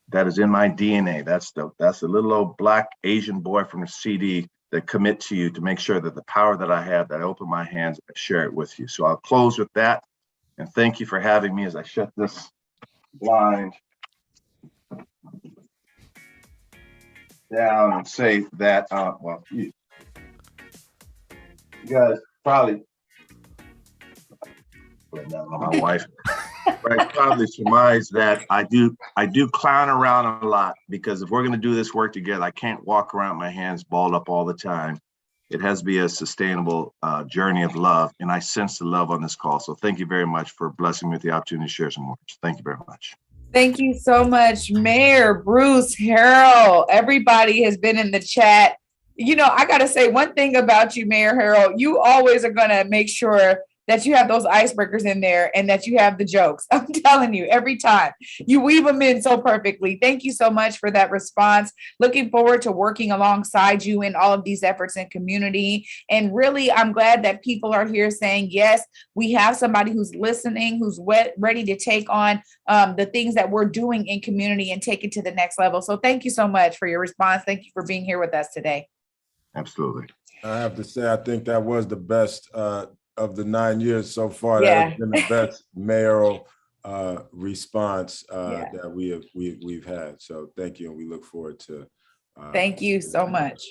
That is in my DNA. That's the little old black Asian boy from the CD that commit to you to make sure that the power that I have, that I open my hands and share it with you. So I'll close with that. And thank you for having me as I shut this blind down and say that, you guys probably, my wife, right, probably surmise that I do clown around a lot, because if we're going to do this work together, I can't walk around with my hands balled up all the time. It has to be a sustainable journey of love, and I sense the love on this call. So thank you very much for blessing me with the opportunity to share some words. Thank you very much. Thank you so much, Mayor Bruce Harrell. Everybody has been in the chat. I got to say one thing about you, Mayor Harrell. You always are going to make sure that you have those icebreakers in there and that you have the jokes. I'm telling you, every time you weave them in so perfectly. Thank you so much for that response. Looking forward to working alongside you in all of these efforts in community. And really, I'm glad that people are here saying, yes, we have somebody who's listening, who's ready to take on the things that we're doing in community and take it to the next level. So thank you so much for your response. Thank you for being here with us today. Absolutely. I have to say, I think that was the best of the 9 years so far. Yeah. That has been the best mayoral response that we've had. So thank you, and we look forward to. Thank you so much.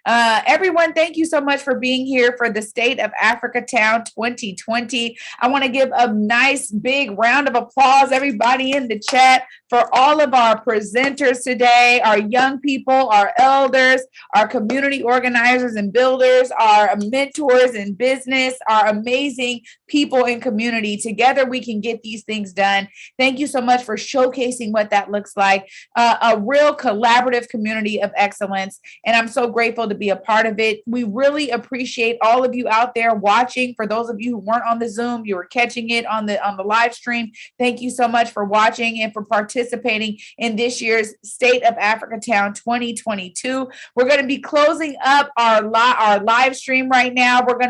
Everyone, thank you so much for being here for the State of Africatown 2020. I want to give a nice big round of applause, everybody in the chat, for all of our presenters today, our young people, our elders, our community organizers and builders, our mentors in business, our amazing people in community. Together, we can get these things done. Thank you so much for showcasing what that looks like, a real collaborative community of excellence. And I'm so grateful to be a part of it. We really appreciate all of you out there watching. For those of you who weren't on the Zoom, you were catching it on the live stream. Thank you so much for watching and for participating in this year's State of Africatown 2022. We're going to be closing up our live stream right now. We're going to